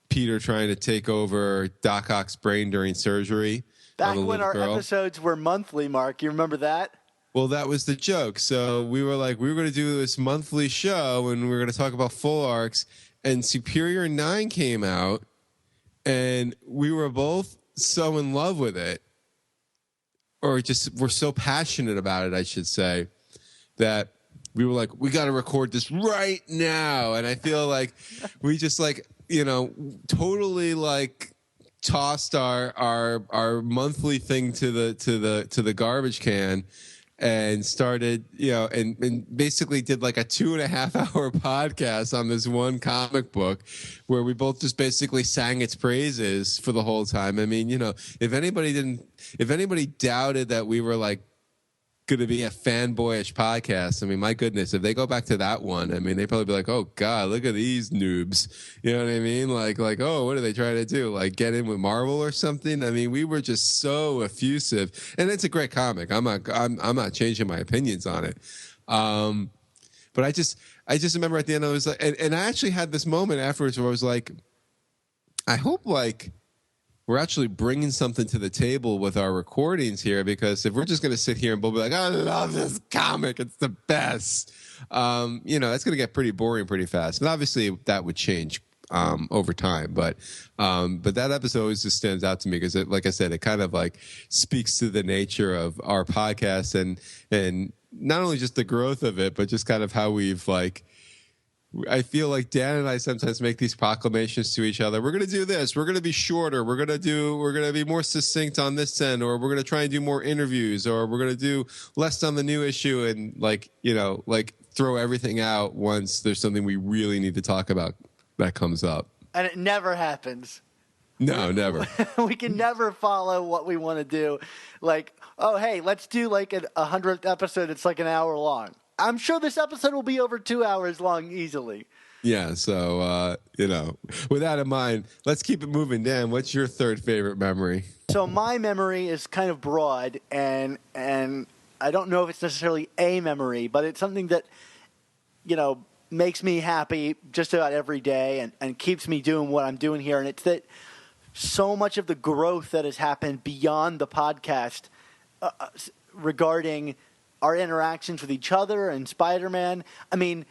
Peter trying to take over Doc Ock's brain during surgery. Back when our episodes were monthly, Mark, you remember that? Well, that was the joke. So we were going to do this monthly show, and we were going to talk about full arcs, and Superior 9 came out, and we were both so in love with it, or just we're so passionate about it, I should say, that we were like, we got to record this right now. And I feel like we just like, totally like tossed our monthly thing to the garbage can and started, and basically did like a 2.5-hour podcast on this one comic book where we both just basically sang its praises for the whole time. I mean, if anybody doubted that we were like going to be a fanboyish podcast, I mean, my goodness, if they go back to that one, I mean, they'd probably be like, oh God, look at these noobs. You know what I mean? Like, oh, what are they trying to do? Like get in with Marvel or something? I mean, we were just so effusive, and it's a great comic. I'm not changing my opinions on it. But I just remember at the end, I was like, and I actually had this moment afterwards where I was like, I hope like we're actually bringing something to the table with our recordings here, because if we're just going to sit here and we'll be like, I love this comic, it's the best, it's going to get pretty boring pretty fast. And obviously that would change over time. But that episode always just stands out to me because, like I said, it kind of like speaks to the nature of our podcast and not only just the growth of it, but just kind of how we've like, I feel like Dan and I sometimes make these proclamations to each other. We're going to do this. We're going to be shorter. We're going to be more succinct on this end, or we're going to try and do more interviews, or we're going to do less on the new issue and like throw everything out once there's something we really need to talk about that comes up. And it never happens. No, never. We can never follow what we want to do. Like, oh, hey, let's do like a 100th episode. It's like an hour long. I'm sure this episode will be over 2 hours long easily. Yeah, so, with that in mind, let's keep it moving. Dan, what's your third favorite memory? So my memory is kind of broad, and I don't know if it's necessarily a memory, but it's something that, makes me happy just about every day and keeps me doing what I'm doing here. And it's that so much of the growth that has happened beyond the podcast regarding our interactions with each other and Spider-Man. I mean,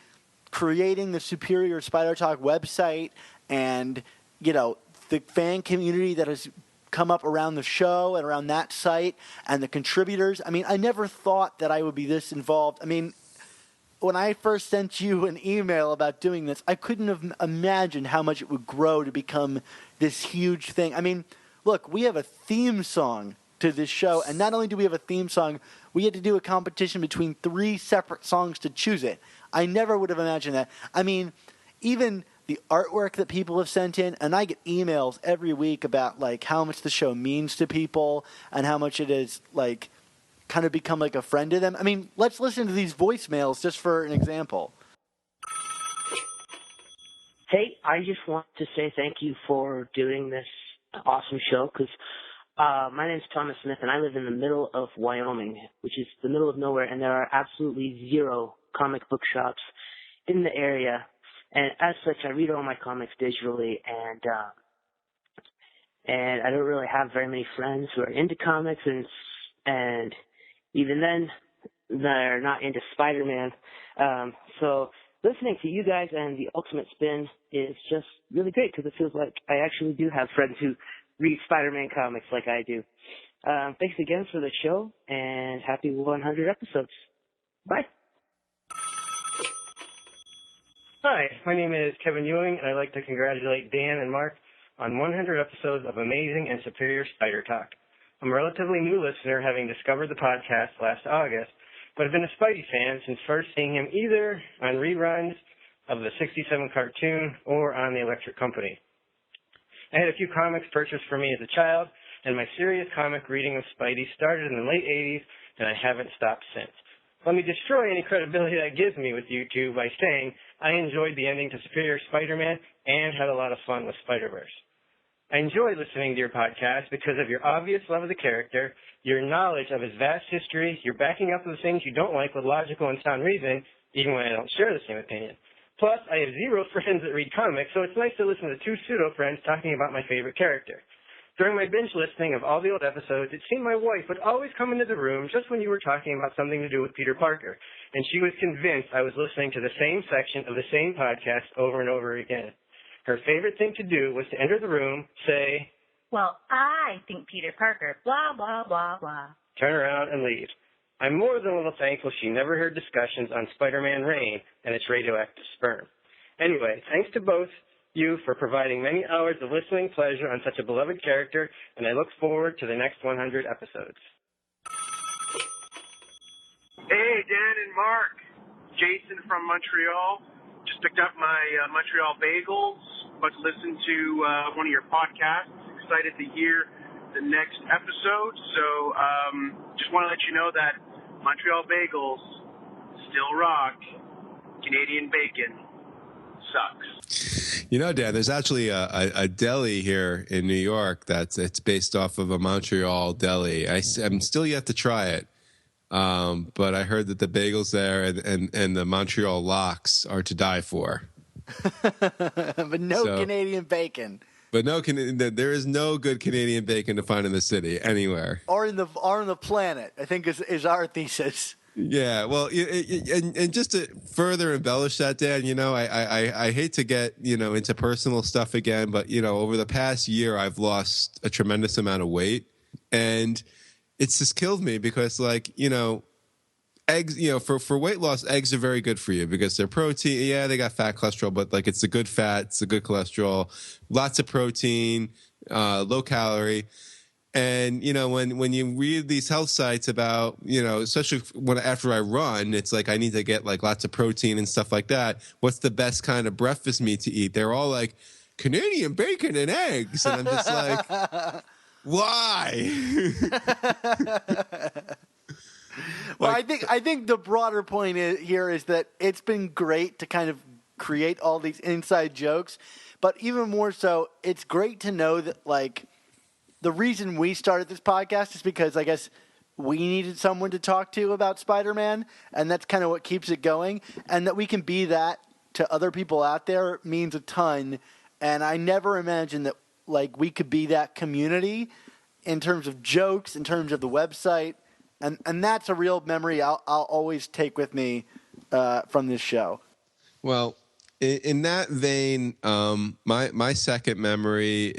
creating the Superior Spider Talk website and, the fan community that has come up around the show and around that site and the contributors. I mean, I never thought that I would be this involved. I mean, when I first sent you an email about doing this, I couldn't have imagined how much it would grow to become this huge thing. I mean, look, we have a theme song to this show, and not only do we have a theme song, we had to do a competition between 3 separate songs to choose it. I never would have imagined that. I mean, even the artwork that people have sent in, and I get emails every week about, like, how much the show means to people and how much it is, like, kind of become like a friend to them. I mean, let's listen to these voicemails just for an example. Hey, I just want to say thank you for doing this awesome show because my name's Thomas Smith and I live in the middle of Wyoming, which is the middle of nowhere, and there are absolutely 0 comic book shops in the area. And as such, I read all my comics digitally, and I don't really have very many friends who are into comics, and even then, they're not into Spider-Man. So listening to you guys and the Ultimate Spin is just really great because it feels like I actually do have friends who read Spider-Man comics like I do. Thanks again for the show, and happy 100 episodes. Bye. Hi, my name is Kevin Ewing, and I'd like to congratulate Dan and Mark on 100 episodes of amazing and superior Spider Talk. I'm a relatively new listener, having discovered the podcast last August, but I've been a Spidey fan since first seeing him either on reruns of the 67 cartoon or on the Electric Company. I had a few comics purchased for me as a child, and my serious comic reading of Spidey started in the late 80s, and I haven't stopped since. Let me destroy any credibility that gives me with you two by saying I enjoyed the ending to Superior Spider-Man and had a lot of fun with Spider-Verse. I enjoy listening to your podcast because of your obvious love of the character, your knowledge of his vast history, your backing up of the things you don't like with logical and sound reasoning, even when I don't share the same opinion. Plus, I have 0 friends that read comics, so it's nice to listen to 2 pseudo-friends talking about my favorite character. During my binge listening of all the old episodes, it seemed my wife would always come into the room just when you were talking about something to do with Peter Parker, and she was convinced I was listening to the same section of the same podcast over and over again. Her favorite thing to do was to enter the room, say, "Well, I think Peter Parker, blah, blah, blah, blah." Turn around and leave. I'm more than a little thankful she never heard discussions on Spider-Man Rain and its radioactive sperm. Anyway, thanks to both you for providing many hours of listening pleasure on such a beloved character, and I look forward to the next 100 episodes. Hey, Dan and Mark. Jason from Montreal. Just picked up my Montreal bagels, but listened to one of your podcasts. Excited to hear the next episode. So just want to let you know that Montreal bagels still rock. Canadian bacon sucks. Dan, there's actually a deli here in New York it's based off of a Montreal deli. I'm still yet to try it, but I heard that the bagels there and the Montreal lox are to die for. But no Canadian bacon. But there is no good Canadian bacon to find in the city anywhere, or in the planet. I think is our thesis. Yeah, well, and just to further embellish that, Dan, I hate to get, into personal stuff again, but, over the past year, I've lost a tremendous amount of weight, and it's just killed me because, eggs, for weight loss, eggs are very good for you because they're protein. Yeah, they got fat cholesterol, but, it's a good fat, it's a good cholesterol, lots of protein, low calorie. And, when you read these health sites about, especially after I run, it's like I need to get lots of protein and stuff like that. What's the best kind of breakfast meat to eat? They're all like Canadian bacon and eggs. And I'm just like, why? Well, I think the broader point here is that it's been great to kind of create all these inside jokes. But even more so, it's great to know that, the reason we started this podcast is because I guess we needed someone to talk to about Spider-Man, and that's kind of what keeps it going. And that we can be that to other people out there means a ton. And I never imagined that like we could be that community in terms of jokes, in terms of the website, and that's a real memory I'll always take with me from this show. Well, in that vein, my second memory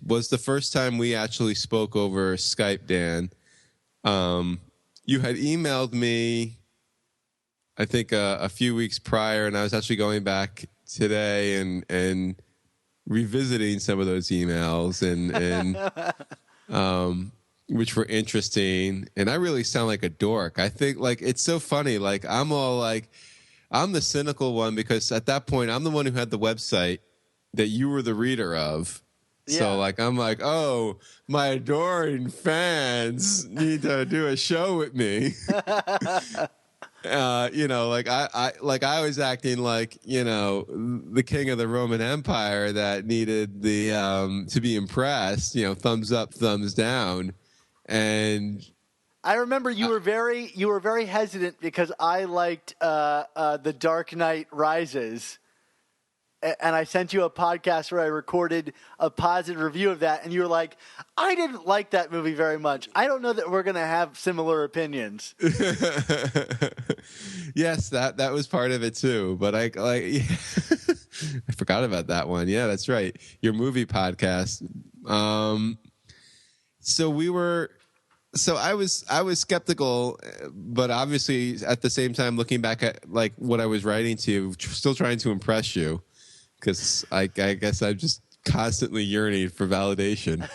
was the first time we actually spoke over Skype, Dan. You had emailed me, I think, a few weeks prior, and I was actually going back today and revisiting some of those emails and which were interesting. And I really sound like a dork. I think like it's so funny. Like I'm the cynical one because at that point I'm the one who had the website that you were the reader of. Yeah. So like I'm like, oh, my adoring fans need to do a show with me. Like I was acting like, the king of the Roman Empire that needed the to be impressed, thumbs up, thumbs down. And I remember you were very hesitant because I liked The Dark Knight Rises. And I sent you a podcast where I recorded a positive review of that, and you were like, I didn't like that movie very much. I don't know that we're going to have similar opinions. Yes, that was part of it too. But I forgot about that one. Yeah, that's right. Your movie podcast. So I was skeptical, but obviously at the same time looking back at like what I was writing to, still trying to impress you. Because I guess I'm just constantly yearning for validation.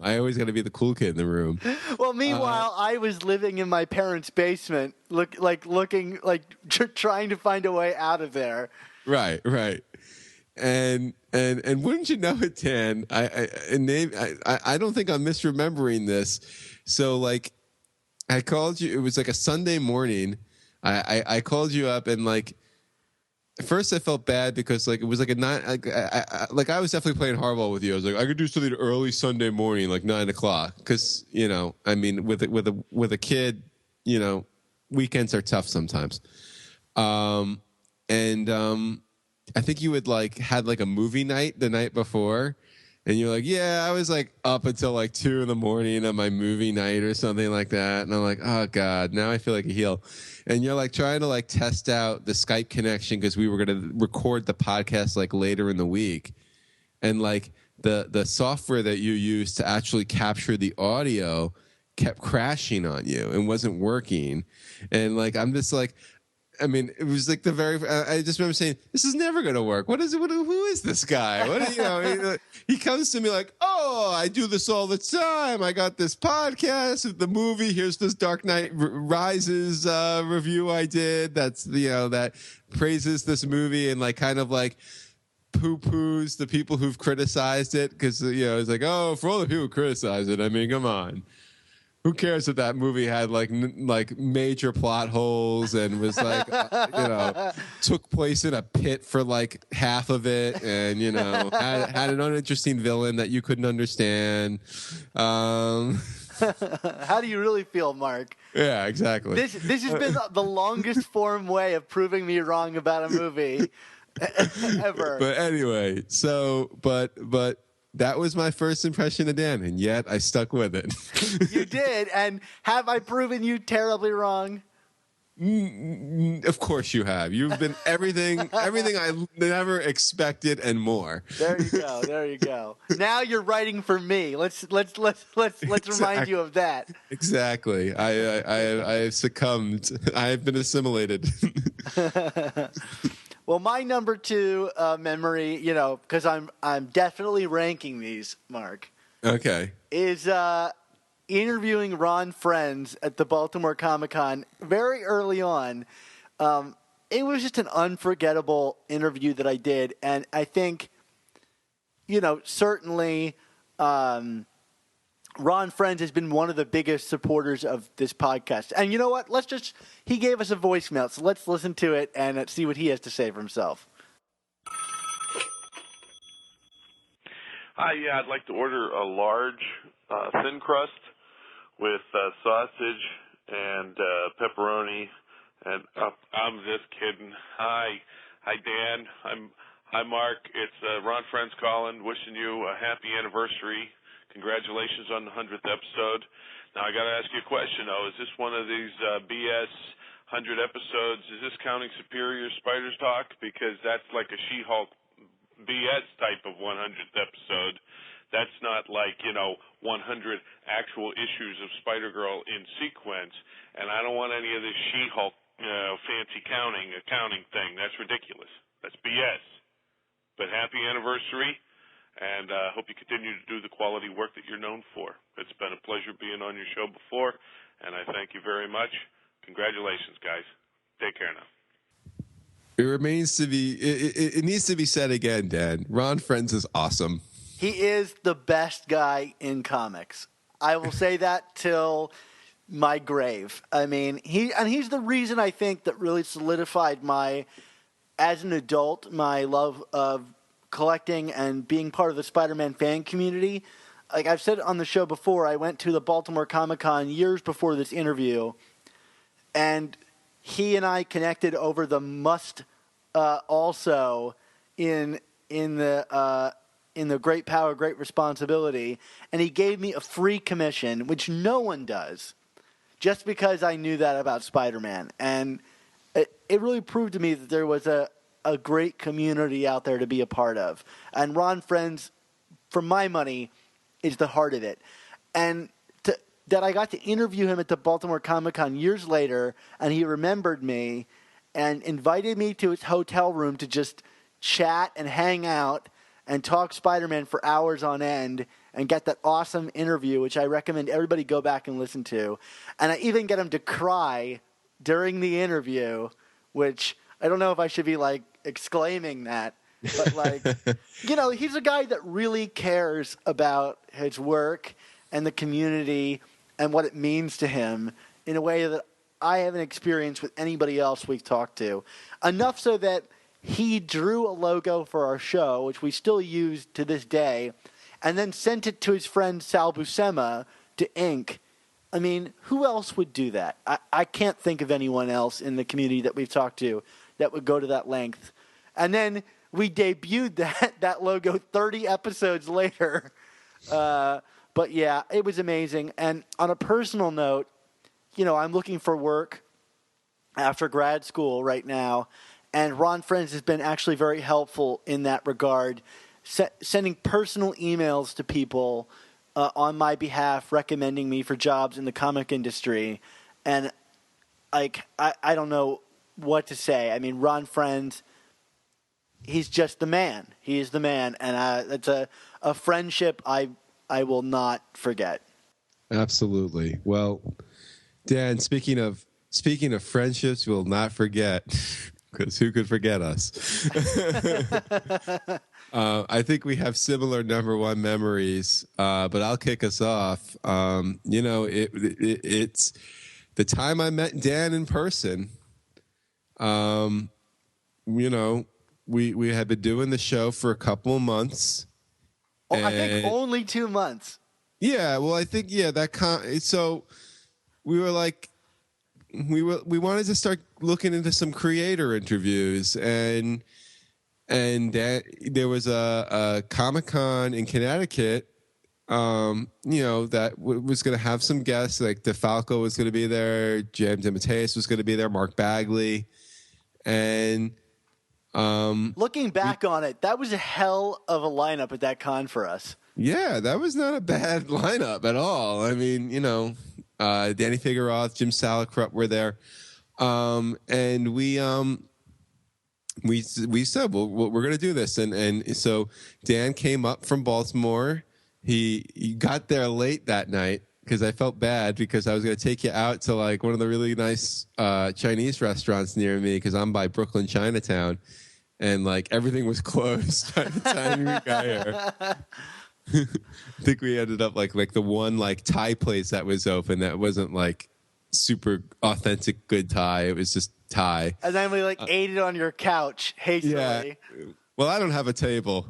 I always got to be the cool kid in the room. Well, meanwhile, I was living in my parents' basement, trying to find a way out of there. Right. And wouldn't you know it, Dan? I don't think I'm misremembering this. So like, I called you. It was like a Sunday morning. I called you up and like. At first, I felt bad because like it was like a 9. I was definitely playing hardball with you. I was like, I could do something early Sunday morning, like 9:00, because I mean, with a kid, weekends are tough sometimes. I think you had had a movie night the night before, and you're like, yeah, I was like up until like 2 a.m. on my movie night or something like that, and I'm like, oh god, now I feel like a heel. And you're like trying to like test out the Skype connection because we were going to record the podcast like later in the week. And like the software that you used to actually capture the audio kept crashing on you and wasn't working. And like, I'm just like, I mean, it was like I just remember saying, this is never going to work. What is it? Who is this guy? He comes to me like, oh, I do this all the time. I got this podcast of the movie. Here's this Dark Knight Rises review I did. That's, that praises this movie and like kind of like poo-poos the people who've criticized it. Because, it's like, oh, for all the people who criticize it, I mean, come on. Who cares if that movie had like major plot holes and was like, took place in a pit for like half of it and, had an uninteresting villain that you couldn't understand. How do you really feel, Mark? Yeah, exactly. This has been the longest form way of proving me wrong about a movie ever. But anyway, but that was my first impression of Dan, and yet I stuck with it. You did, and have I proven you terribly wrong? Of course you have. You've been everything I never expected and more. There you go. Now you're writing for me. Let's remind you of that. Exactly. I have succumbed. I have been assimilated. Well, my number 2 memory, because I'm definitely ranking these, Mark. Okay. Is interviewing Ron Frenz at the Baltimore Comic-Con very early on. It was just an unforgettable interview that I did, and I think, certainly Ron Frenz has been one of the biggest supporters of this podcast. And you know what? He gave us a voicemail, so let's listen to it and see what he has to say for himself. Hi, yeah, I'd like to order a large thin crust with sausage and pepperoni. And I'm just kidding. Hi, Dan. Hi, Mark. It's Ron Friends calling, wishing you a happy anniversary. Congratulations on the 100th episode. Now, I got to ask you a question, though. Is this one of these BS 100 episodes? Is this counting Superior Spiders Talk? Because that's like a She-Hulk BS type of 100th episode. That's not like, 100 actual issues of Spider-Girl in sequence. And I don't want any of this She-Hulk fancy accounting thing. That's ridiculous. That's BS. But happy anniversary. And hope you continue to do the quality work that you're known for. It's been a pleasure being on your show before, and I thank you very much. Congratulations, guys. Take care now. It remains to be. It needs to be said again, Dan. Ron Friends is awesome. He is the best guy in comics. I will say that till my grave. I mean, he's the reason I think that really solidified as an adult, my love of collecting and being part of the Spider-Man fan community. Like I've said on the show before, I went to the Baltimore Comic-Con years before this interview, and he and I connected over the must also in the Great Power, Great Responsibility, and he gave me a free commission, which no one does, just because I knew that about Spider-Man. And it really proved to me that there was a great community out there to be a part of. And Ron Friends, for my money, is the heart of it. And that I got to interview him at the Baltimore Comic-Con years later, and he remembered me and invited me to his hotel room to just chat and hang out and talk Spider-Man for hours on end and get that awesome interview, which I recommend everybody go back and listen to. And I even get him to cry during the interview, which I don't know if I should be exclaiming that, but he's a guy that really cares about his work and the community and what it means to him in a way that I haven't experienced with anybody else we've talked to. Enough so that he drew a logo for our show, which we still use to this day, and then sent it to his friend Sal Buscema to ink. I mean, who else would do that? I can't think of anyone else in the community that we've talked to that would go to that length. And then we debuted that logo 30 episodes later. But yeah, it was amazing. And on a personal note, I'm looking for work after grad school right now. And Ron Friends has been actually very helpful in that regard, sending personal emails to people on my behalf, recommending me for jobs in the comic industry. And I don't know what to say. I mean, Ron Friends, he's just the man. He is the man. And it's a friendship I will not forget. Absolutely. Well, Dan, speaking of friendships, we'll not forget, because who could forget us? I think we have similar number one memories, but I'll kick us off. It's the time I met Dan in person. We had been doing the show for a couple of months. Oh, I think only 2 months. Yeah, well, I think so we were like, we wanted to start looking into some creator interviews, and there was a Comic-Con in Connecticut, that was going to have some guests, like DeFalco was going to be there, Jam DeMatteis was going to be there, Mark Bagley, and looking back on it, that was a hell of a lineup at that con for us. Yeah, that was not a bad lineup at all. I mean, Danny Figueroa, Jim Salicrup were there, and we said, well, we're going to do this, and so Dan came up from Baltimore. He got there late that night because I felt bad because I was going to take you out to like one of the really nice Chinese restaurants near me because I'm by Brooklyn Chinatown, and like everything was closed by the time we got here. I think we ended up like the one like Thai place that was open that wasn't like super authentic good Thai. It was just Thai. And then we ate it on your couch hastily. Yeah. Well, I don't have a table.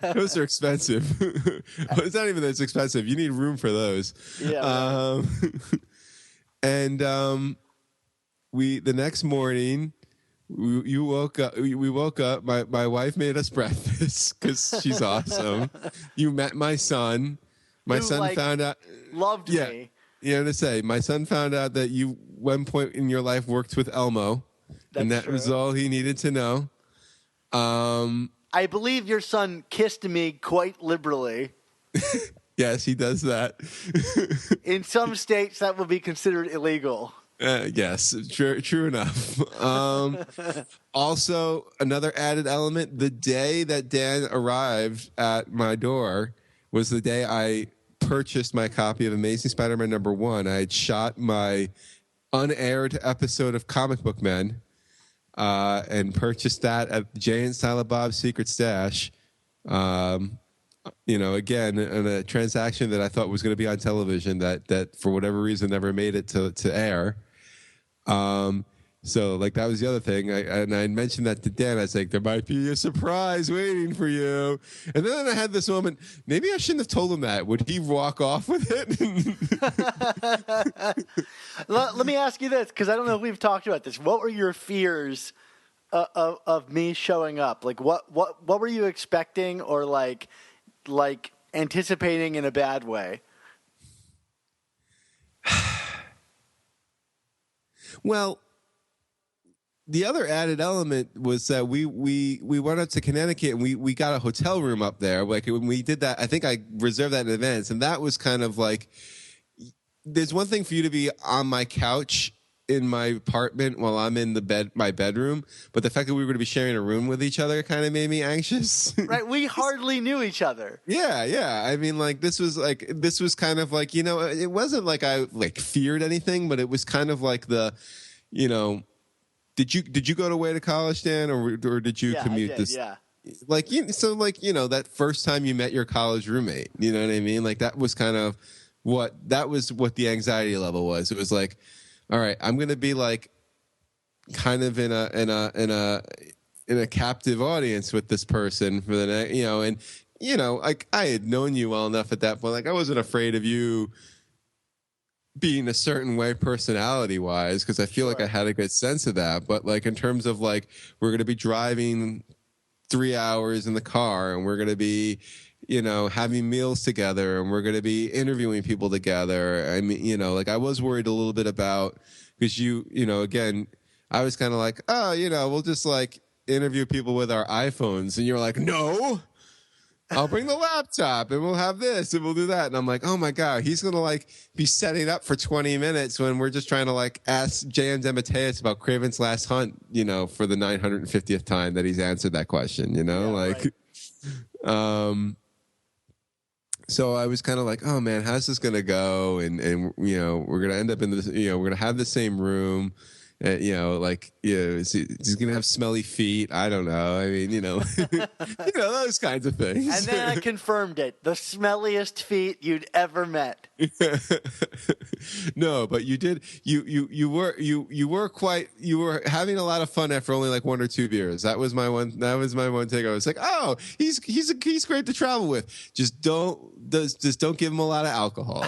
Those are expensive. Well, it's not even that it's expensive. You need room for those. Yeah. We the next morning, we woke up. We woke up. My wife made us breakfast because she's awesome. You met my son. My Who, son like, found out. loved me. You know to say. My son found out that you one point in your life worked with Elmo, and that was all he needed to know. I believe your son kissed me quite liberally. Yes, he does that. In some states, that would be considered illegal. Yes, true enough. Also, another added element, the day that Dan arrived at my door was the day I purchased my copy of Amazing Spider-Man #1. I had shot my unaired episode of Comic Book Men and purchased that at Jay and Silent Bob's Secret Stash. Again, in a transaction that I thought was going to be on television that for whatever reason never made it to air. So like that was the other thing. I mentioned that to Dan. I was like, there might be a surprise waiting for you. And then I had this moment, maybe I shouldn't have told him that. Would he walk off with it? Let me ask you this, because I don't know if we've talked about this. What were your fears of me showing up? Like what were you expecting, or like anticipating in a bad way? Well, the other added element was that we went up to Connecticut and we got a hotel room up there. Like when we did that, I think I reserved that in advance, and that was kind of like, there's one thing for you to be on my couch in my apartment while I'm in my bedroom, but the fact that we were going to be sharing a room with each other kind of made me anxious. Right, we hardly knew each other. Yeah. I mean, like this was kind of like, it wasn't like I like feared anything, but it was kind of like the, did you go away to college, Dan, or did you commute I did, this? Yeah. Like that first time you met your college roommate, you know what I mean? Like that was kind of what the anxiety level was. It was like, all right, I'm going to be like kind of in a captive audience with this person for the next, like I had known you well enough at that point. Like I wasn't afraid of you being a certain way personality wise, because I feel like I had a good sense of that. But like in terms of like, we're going to be driving 3 hours in the car, and we're going to be, having meals together, and we're going to be interviewing people together. I mean, like I was worried a little bit about, because again, I was kind of like, oh, we'll just like interview people with our iPhones. And you're like, no, I'll bring the laptop and we'll have this and we'll do that. And I'm like, oh my God, he's going to like be setting up for 20 minutes when we're just trying to like ask J.M. DeMatteis about Kraven's Last Hunt, for the 950th time that he's answered that question, So I was kind of like, oh man, how's this going to go? And we're going to end up in this, we're going to have the same room. Is he going to have smelly feet? I don't know. I mean, those kinds of things. And then I confirmed it. The smelliest feet you'd ever met. No, but you did. You were having a lot of fun after only like 1 or 2 beers. That was my one take. I was like, oh, he's great to travel with. Just don't give him a lot of alcohol,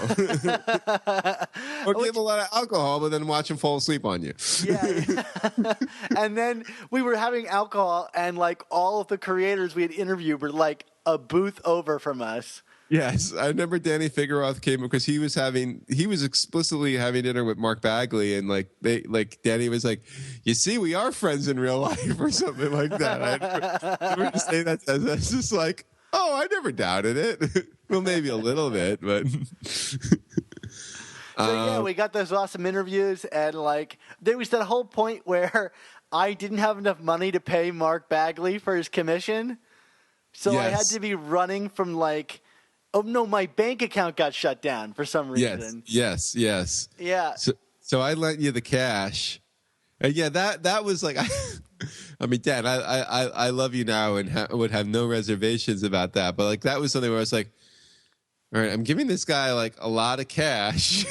or give him a lot of alcohol, but then watch him fall asleep on you. Yeah. And then we were having alcohol, and like all of the creators we had interviewed were like a booth over from us. Yes, I remember Danny Figueroa came because he was explicitly having dinner with Mark Bagley, and Danny was like, "You see, we are friends in real life," or something like that. I remember to say that. That's just like, oh, I never doubted it. Well, maybe a little bit, but. So yeah, we got those awesome interviews, and like there was that whole point where I didn't have enough money to pay Mark Bagley for his commission, so I had to be running from like, oh no, my bank account got shut down for some reason. Yes. Yeah. So I lent you the cash, and yeah, that was like, I mean, Dad, I love you now and would have no reservations about that, but like that was something where I was like, all right, I'm giving this guy like a lot of cash.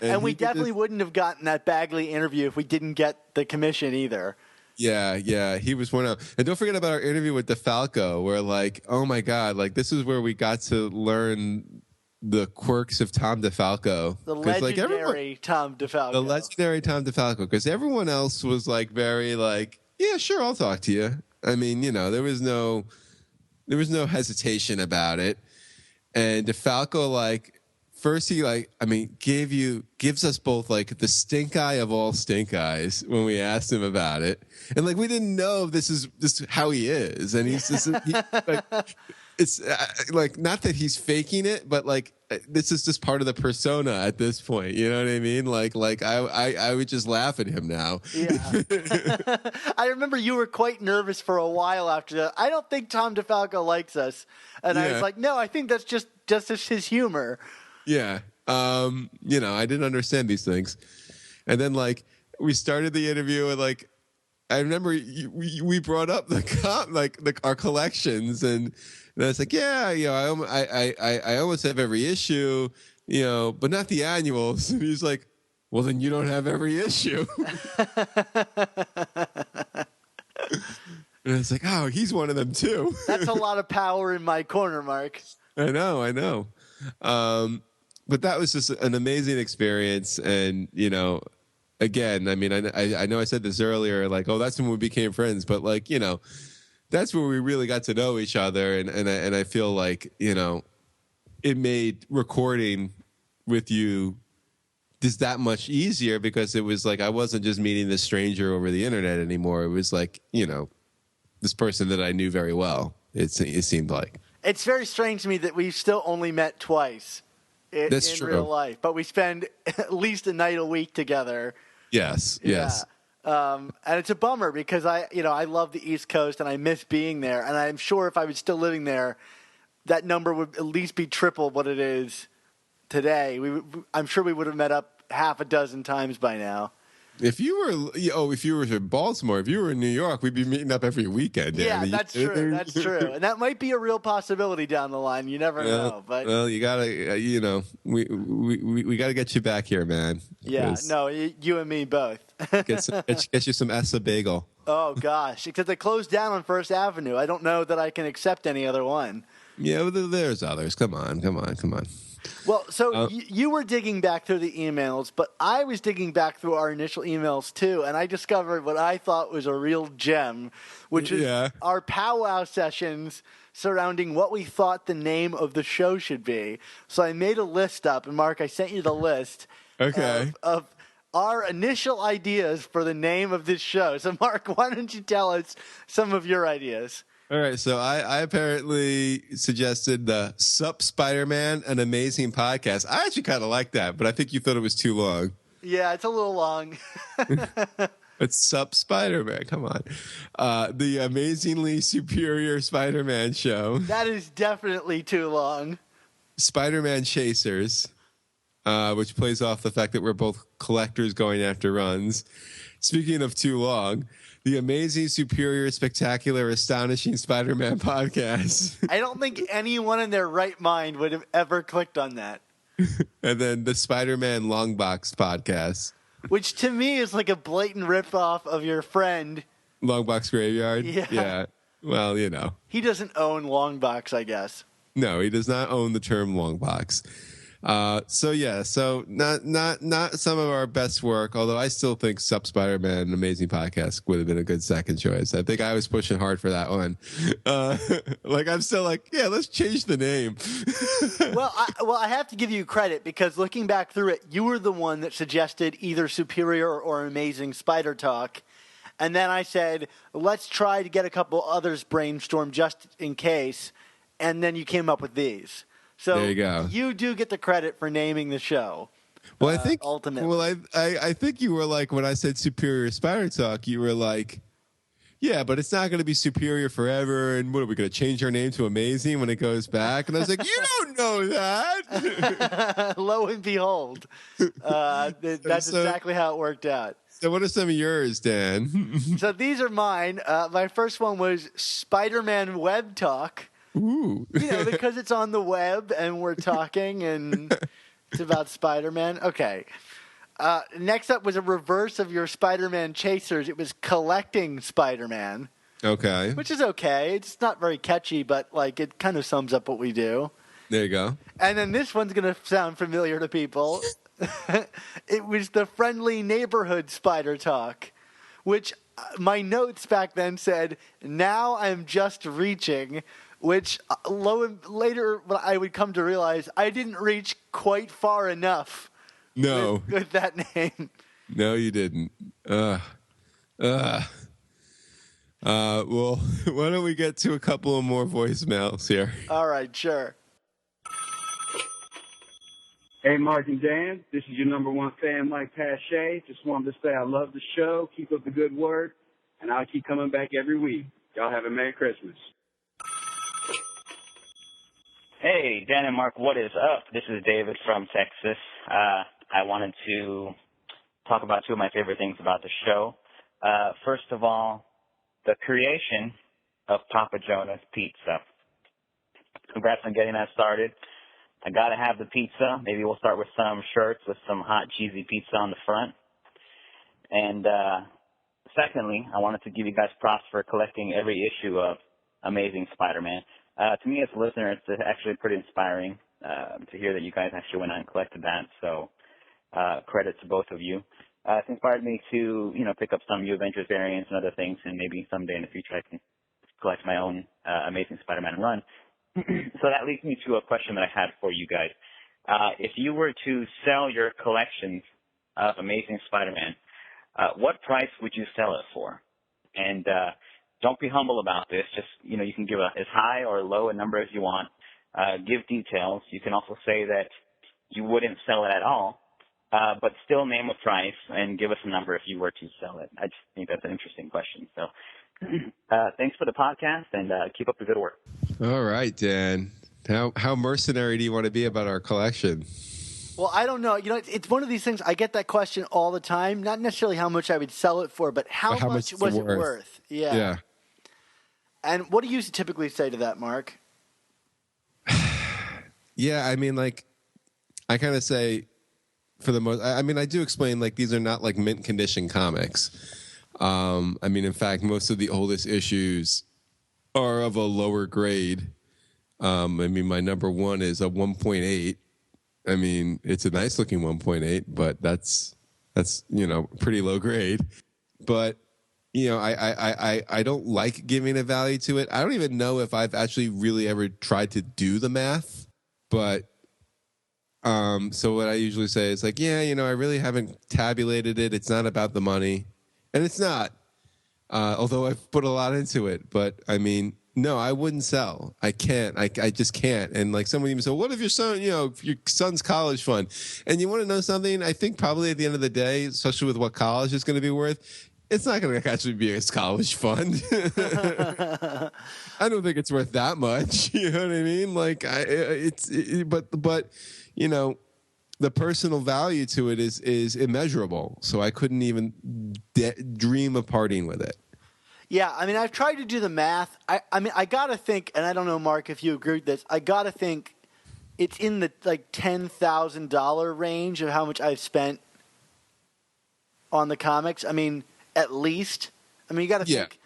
and we definitely wouldn't have gotten that Bagley interview if we didn't get the commission either. Yeah, he was one of. And don't forget about our interview with DeFalco, where like, oh my God, like this is where we got to learn the quirks of Tom DeFalco. The 'Cause, like, legendary Tom DeFalco. the legendary Tom DeFalco, because everyone else was like very like, yeah, sure, I'll talk to you. I mean, there was no hesitation about it. And DeFalco, like, first he gives us both like the stink eye of all stink eyes when we asked him about it, and like we didn't know this is how he is, and he's just it's like not that he's faking it, but like this is just part of the persona at this point. You know what I mean? Like I would just laugh at him now. Yeah. I remember you were quite nervous for a while after that. I don't think Tom DeFalco likes us, and I was like, no, I think that's just his humor. Yeah. I didn't understand these things. And then like we started the interview and like I remember we brought up our collections and I was like, yeah, I almost have every issue, but not the annuals. And he's like, well, then you don't have every issue. And it's like, oh, he's one of them too. That's a lot of power in my corner, Mark. I know. But that was just an amazing experience. And, again, I mean, I know I said this earlier, like, oh, that's when we became friends. But, like, that's where we really got to know each other. And I feel like, it made recording with you just that much easier because it was like I wasn't just meeting this stranger over the internet anymore. It was like, this person that I knew very well, it seemed like. It's very strange to me that we've still only met twice in real life, but we spend at least a night a week together. Yes. And it's a bummer because I love the East Coast and I miss being there. And I'm sure if I was still living there, that number would at least be triple what it is today. I'm sure we would have met up half a dozen times by now. If you were in Baltimore, if you were in New York, we'd be meeting up every weekend. Yeah, that's true. That's true, and that might be a real possibility down the line. You never know. But you gotta, we gotta get you back here, man. Yeah, no, you and me both. get you some Essa bagel. Oh gosh, because they closed down on First Avenue. I don't know that I can accept any other one. Yeah, well, there's others. Come on. Well, so you were digging back through the emails, but I was digging back through our initial emails too, and I discovered what I thought was a real gem, which is our powwow sessions surrounding what we thought the name of the show should be. So I made a list up, and Mark, I sent you the list of our initial ideas for the name of this show. So Mark, why don't you tell us some of your ideas? All right, so I apparently suggested the Sup Spider-Man, an amazing podcast. I actually kind of like that, but I think you thought it was too long. Yeah, it's a little long. It's Sup Spider-Man, come on. The amazingly superior Spider-Man show. That is definitely too long. Spider-Man Chasers, which plays off the fact that we're both collectors going after runs. Speaking of too long, the amazing, superior, spectacular, astonishing Spider-Man podcast. I don't think anyone in their right mind would have ever clicked on that. And then the Spider-Man Longbox podcast. Which to me is like a blatant ripoff of your friend. Longbox Graveyard? Yeah. Well, He doesn't own Longbox, I guess. No, he does not own the term Longbox. So not some of our best work, although I still think Sup Spider-Man, an amazing podcast, would have been a good second choice. I think I was pushing hard for that one. I'm still like, yeah, let's change the name. Well, I have to give you credit because looking back through it, you were the one that suggested either Superior or Amazing Spider Talk. And then I said, let's try to get a couple others brainstormed just in case. And then you came up with these. So there you go. You do get the credit for naming the show. Well, I think ultimately. Well, I think you were like, when I said Superior Spider Talk, you were like, yeah, but it's not going to be Superior forever. And what are we going to change our name to Amazing when it goes back? And I was like, you don't know that. Lo and behold, that's exactly how it worked out. So what are some of yours, Dan? So these are mine. My first one was Spider-Man Web Talk. Ooh. Because it's on the web and we're talking and it's about Spider-Man. Okay. Next up was a reverse of your Spider-Man chasers. It was collecting Spider-Man, Okay. which is okay. It's not very catchy, but like it kind of sums up what we do. There you go. And then this one's going to sound familiar to people. It was the friendly neighborhood spider talk, which my notes back then said, now I'm just reaching, which later I would come to realize I didn't reach quite far enough. No. With that name. No, you didn't. Well, why don't we get to a couple of more voicemails here? All right, sure. Hey, Mark and Dan, this is your number one fan, Mike Pache. Just wanted to say I love the show. Keep up the good work, and I'll keep coming back every week. Y'all have a Merry Christmas. Hey, Dan and Mark, what is up? This is David from Texas. I wanted to talk about two of my favorite things about the show. First of all, the creation of Papa John's pizza. Congrats on getting that started. I gotta have the pizza. Maybe we'll start with some shirts with some hot, cheesy pizza on the front. And secondly, I wanted to give you guys props for collecting every issue of Amazing Spider-Man. To me, as a listener, it's actually pretty inspiring to hear that you guys actually went out and collected that. So credit to both of you. It's inspired me to, pick up some New Avengers variants and other things, and maybe someday in the future I can collect my own Amazing Spider-Man run. So that leads me to a question that I had for you guys. If you were to sell your collections of Amazing Spider-Man, what price would you sell it for? And don't be humble about this. Just, you can give as high or low a number as you want. Give details. You can also say that you wouldn't sell it at all, but still name a price and give us a number if you were to sell it. I just think that's an interesting question. So thanks for the podcast, and keep up the good work. All right, Dan. How mercenary do you want to be about our collection? Well, I don't know. It's one of these things. I get that question all the time. Not necessarily how much I would sell it for, but how much was it worth? Yeah. And what do you typically say to that, Mark? Yeah, I mean, I kind of say, for the most, I do explain, these are not mint condition comics. In fact, most of the oldest issues are of a lower grade. My number one is a 1.8. It's a nice looking 1.8, but that's pretty low grade. But I don't like giving a value to it. I don't even know if I've actually really ever tried to do the math. But so what I usually say is I really haven't tabulated it. It's not about the money, and it's not. Although I've put a lot into it, but no, I wouldn't sell. I can't. I just can't. And someone even said, "What if your son, if your son's college fund?" And you want to know something? I think probably at the end of the day, especially with what college is going to be worth, it's not going to actually be a college fund. I don't think it's worth that much. You know what I mean? But the personal value to it is immeasurable. So I couldn't even dream of parting with it. Yeah, I've tried to do the math. I got to think, and I don't know, Mark, if you agree with this, I got to think it's in the $10,000 range of how much I've spent on the comics. At least. You got to think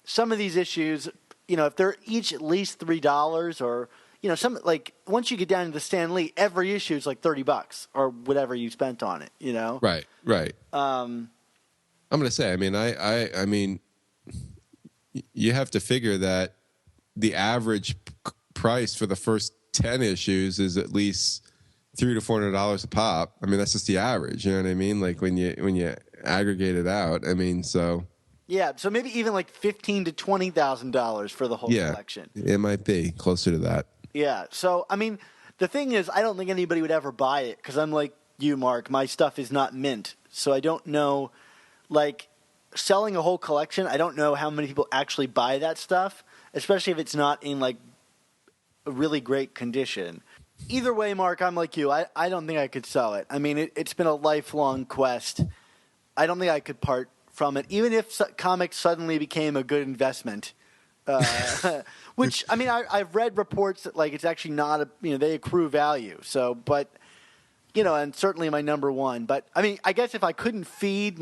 some of these issues, if they're each at least $3 or, some once you get down to the Stan Lee, every issue is $30 or whatever you spent on it, Right. I'm going to say, you have to figure that the average price for the first 10 issues is at least $300 to $400 a pop. That's just the average. You know what I mean? When you aggregate it out. So yeah. So maybe even $15,000 to $20,000 for the whole collection. It might be closer to that. Yeah. So the thing is, I don't think anybody would ever buy it because I'm like you, Mark. My stuff is not mint, so I don't know. Selling a whole collection, I don't know how many people actually buy that stuff, especially if it's not in a really great condition. Either way, Mark, I'm like you. I don't think I could sell it. It's been a lifelong quest. I don't think I could part from it, even if comics suddenly became a good investment. Which I've read reports that it's actually not they accrue value. So, but and certainly my number one. But I mean, I guess if I couldn't feed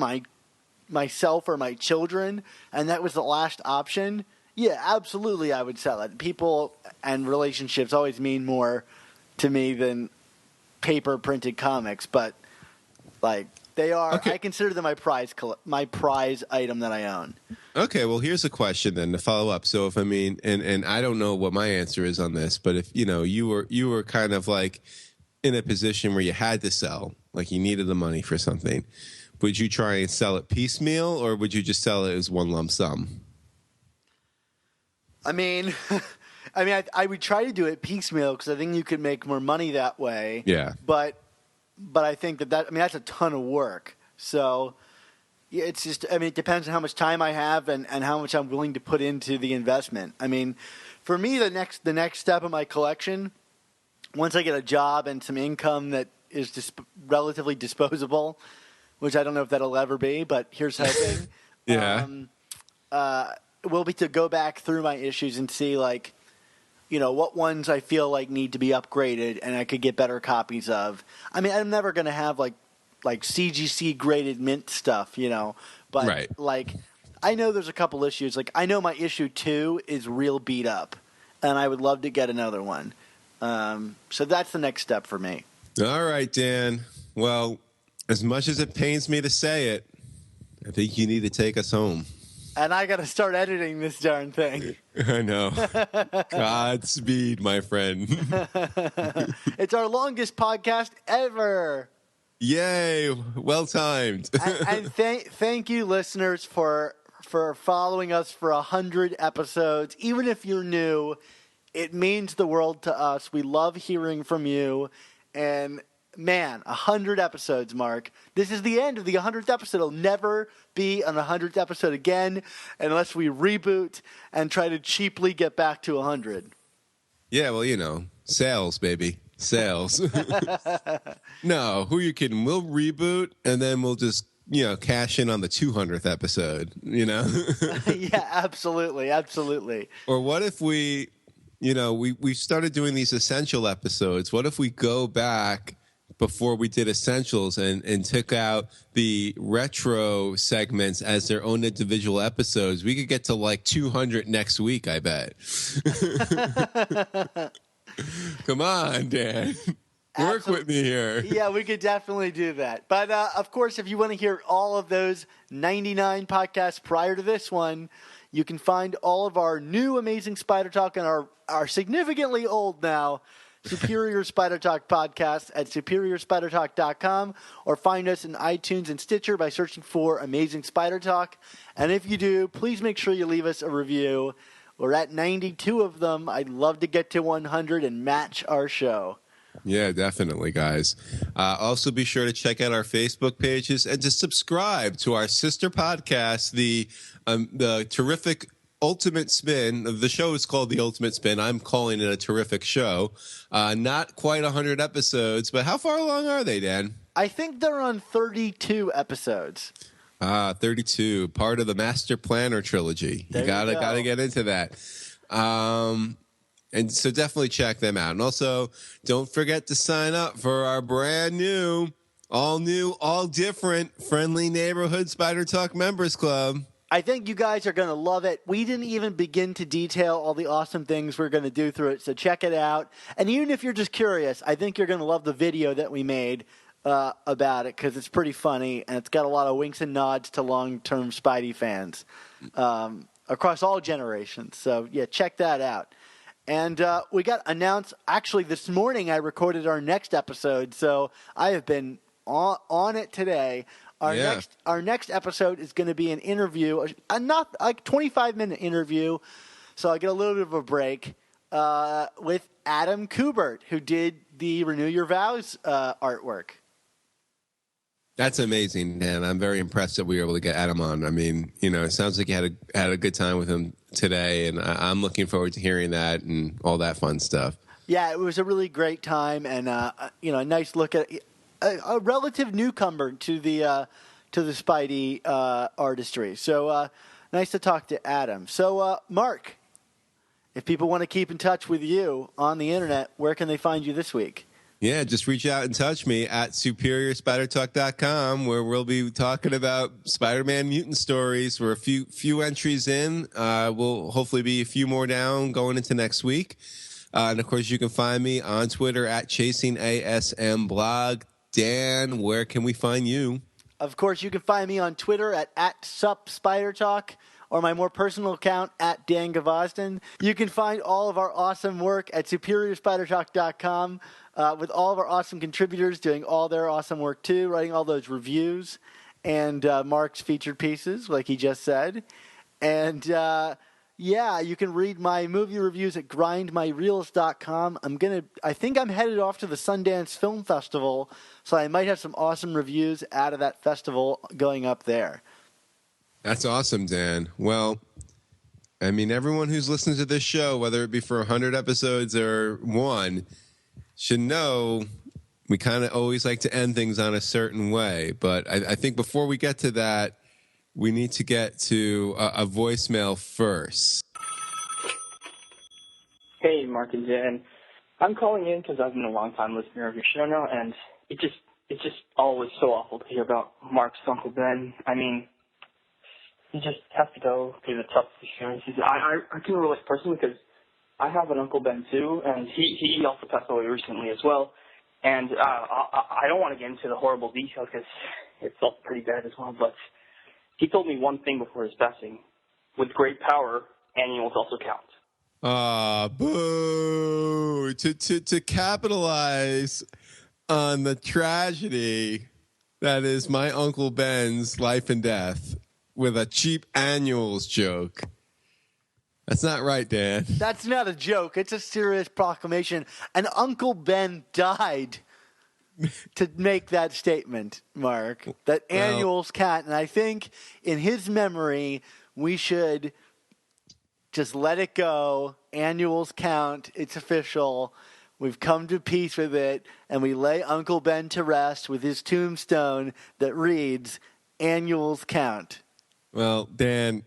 myself or my children, and that was the last option, yeah, absolutely, I would sell it. People and relationships always mean more to me than paper printed comics, but like they are. Okay. I consider them my prize item that I own. Okay, well, here's a question then to follow up. So if and I don't know what my answer is on this, but if you were kind of like in a position where you had to sell, like you needed the money for something, would you try and sell it piecemeal, or would you just sell it as one lump sum? I mean, I would try to do it piecemeal because I think you could make more money that way. Yeah. But I think that's a ton of work. So yeah, it's just, it depends on how much time I have and how much I'm willing to put into the investment. I mean, for me, the next step of my collection, once I get a job and some income that is relatively disposable, which I don't know if that'll ever be, but here's hoping. Yeah. Will be to go back through my issues and see what ones I feel like need to be upgraded and I could get better copies of. I mean, I'm never going to have like CGC graded mint stuff, but right. I know there's a couple issues. Like I know my issue 2 is real beat up, and I would love to get another one. So that's the next step for me. All right, Dan. Well, as much as it pains me to say it, I think you need to take us home. And I got to start editing this darn thing. I know. Godspeed, my friend. It's our longest podcast ever. Yay! Well timed. and thank you, listeners, for following us for 100 episodes. Even if you're new, it means the world to us. We love hearing from you. And man, 100 episodes, Mark. This is the end of the 100th episode. It'll never be an 100th episode again unless we reboot and try to cheaply get back to 100. Yeah, well, sales, baby. Sales. No, who are you kidding? We'll reboot and then we'll just, cash in on the 200th episode, Yeah, absolutely. Absolutely. Or what if we started doing these essential episodes. What if we go back before we did essentials and took out the retro segments as their own individual episodes? We could get to like 200 next week, I bet. Come on, Dan. Work with me here. Yeah, we could definitely do that. But, of course, if you want to hear all of those 99 podcasts prior to this one, you can find all of our new Amazing Spider Talk and our significantly old now Superior Spider Talk podcast at superiorspidertalk.com, or find us in iTunes and Stitcher by searching for Amazing Spider Talk. And if you do, please make sure you leave us a review. We're at 92 of them. I'd love to get to 100 and match our show. Yeah, definitely, guys. Also, be sure to check out our Facebook pages and to subscribe to our sister podcast, the terrific Ultimate Spin. The show is called The Ultimate Spin. I'm calling it a terrific show. Not quite 100 episodes, but how far along are they, Dan? I think they're on 32 episodes. 32, part of the Master Planner trilogy. You gotta get into that. And so definitely check them out. And also, don't forget to sign up for our brand new, all different, friendly neighborhood Spider Talk Members Club. I think you guys are going to love it. We didn't even begin to detail all the awesome things we're going to do through it, so check it out. And even if you're just curious, I think you're going to love the video that we made about it, because it's pretty funny, and it's got a lot of winks and nods to long-term Spidey fans across all generations. So, yeah, check that out. And we got announced, actually this morning I recorded our next episode, so I have been on it today. Our next episode is going to be an interview, not like 25-minute interview, so I get a little bit of a break with Adam Kubert, who did the Renew Your Vows artwork. That's amazing, Dan. I'm very impressed that we were able to get Adam on. I mean, it sounds like you had a good time with him today, and I'm looking forward to hearing that and all that fun stuff. Yeah, it was a really great time, and a nice look at a relative newcomer to the Spidey artistry. So nice to talk to Adam. So Mark, if people want to keep in touch with you on the internet, where can they find you this week? Yeah, just reach out and touch me at superiorspidertalk.com, where we'll be talking about Spider-Man mutant stories. We're a few entries in. We'll hopefully be a few more down going into next week. And, of course, you can find me on Twitter at ChasingASMblog. Dan, where can we find you? Of course, you can find me on Twitter at @SupSpiderTalk, or my more personal account at Dan Gvozden. You can find all of our awesome work at SuperiorSpiderTalk.com with all of our awesome contributors doing all their awesome work too, writing all those reviews and Mark's featured pieces, like he just said. And yeah, you can read my movie reviews at grindmyreels.com. I think I'm headed off to the Sundance Film Festival, so I might have some awesome reviews out of that festival going up there. That's awesome, Dan. Well, I mean, everyone who's listening to this show, whether it be for 100 episodes or one, should know we kind of always like to end things on a certain way. But I think before we get to that, we need to get to a voicemail first. Hey, Mark and Dan. I'm calling in because I've been a long-time listener of your show now, and it's just always so awful to hear about Mark's Uncle Ben. I mean, he just has to go through the toughest experiences. I can relate personally because I have an Uncle Ben too, and he also passed away recently as well. And I don't want to get into the horrible details because it's all pretty bad as well, but he told me one thing before his passing. With great power, annuals also count. Boo! To capitalize on the tragedy that is my Uncle Ben's life and death with a cheap annuals joke. That's not right, Dan. That's not a joke. It's a serious proclamation. And Uncle Ben died to make that statement, Mark, that annuals count. And I think in his memory, we should just let it go. Annuals count. It's official. We've come to peace with it. And we lay Uncle Ben to rest with his tombstone that reads, annuals count. Well, Dan,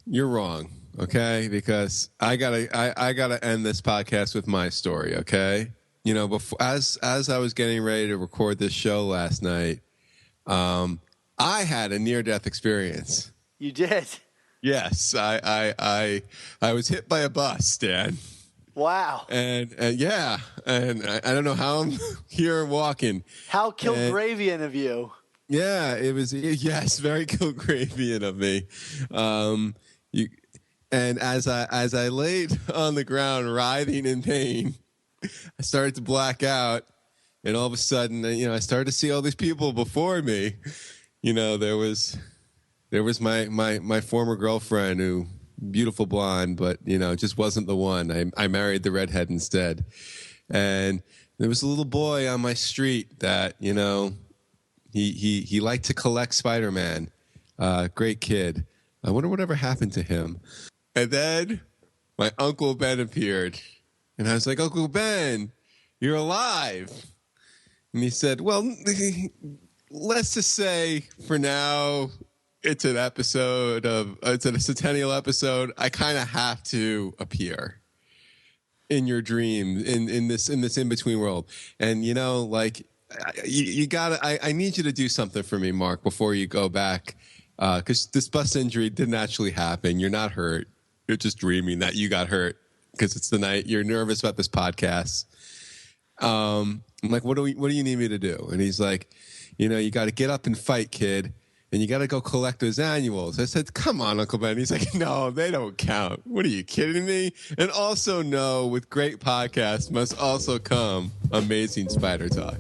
you're wrong, okay? Because I gotta end this podcast with my story, okay? You know, before as I was getting ready to record this show last night, I had a near-death experience. You did? Yes, I was hit by a bus, Dan. Wow. And yeah, and I don't know how I'm here walking. How Kilgravian of you. Yeah, it was, yes, very Kilgravian of me. And as I laid on the ground writhing in pain, I started to black out, and all of a sudden, I started to see all these people before me. There was my former girlfriend, who beautiful blonde, but just wasn't the one. I married the redhead instead. And there was a little boy on my street that he liked to collect Spider-Man. Great kid. I wonder whatever happened to him. And then my Uncle Ben appeared. And I was like, Uncle Ben, you're alive. And he said, well, let's just say for now it's a centennial episode. I kind of have to appear in your dream, in this in-between world. And, you gotta, I need you to do something for me, Mark, before you go back. Because this bus injury didn't actually happen. You're not hurt. You're just dreaming that you got hurt because it's the night. You're nervous about this podcast. I'm like, what do you need me to do? And he's like, you got to get up and fight, kid. And you got to go collect those annuals. I said, come on, Uncle Ben. He's like, no, they don't count. What are you kidding me? And also, no, with great podcasts must also come amazing Spider Talk.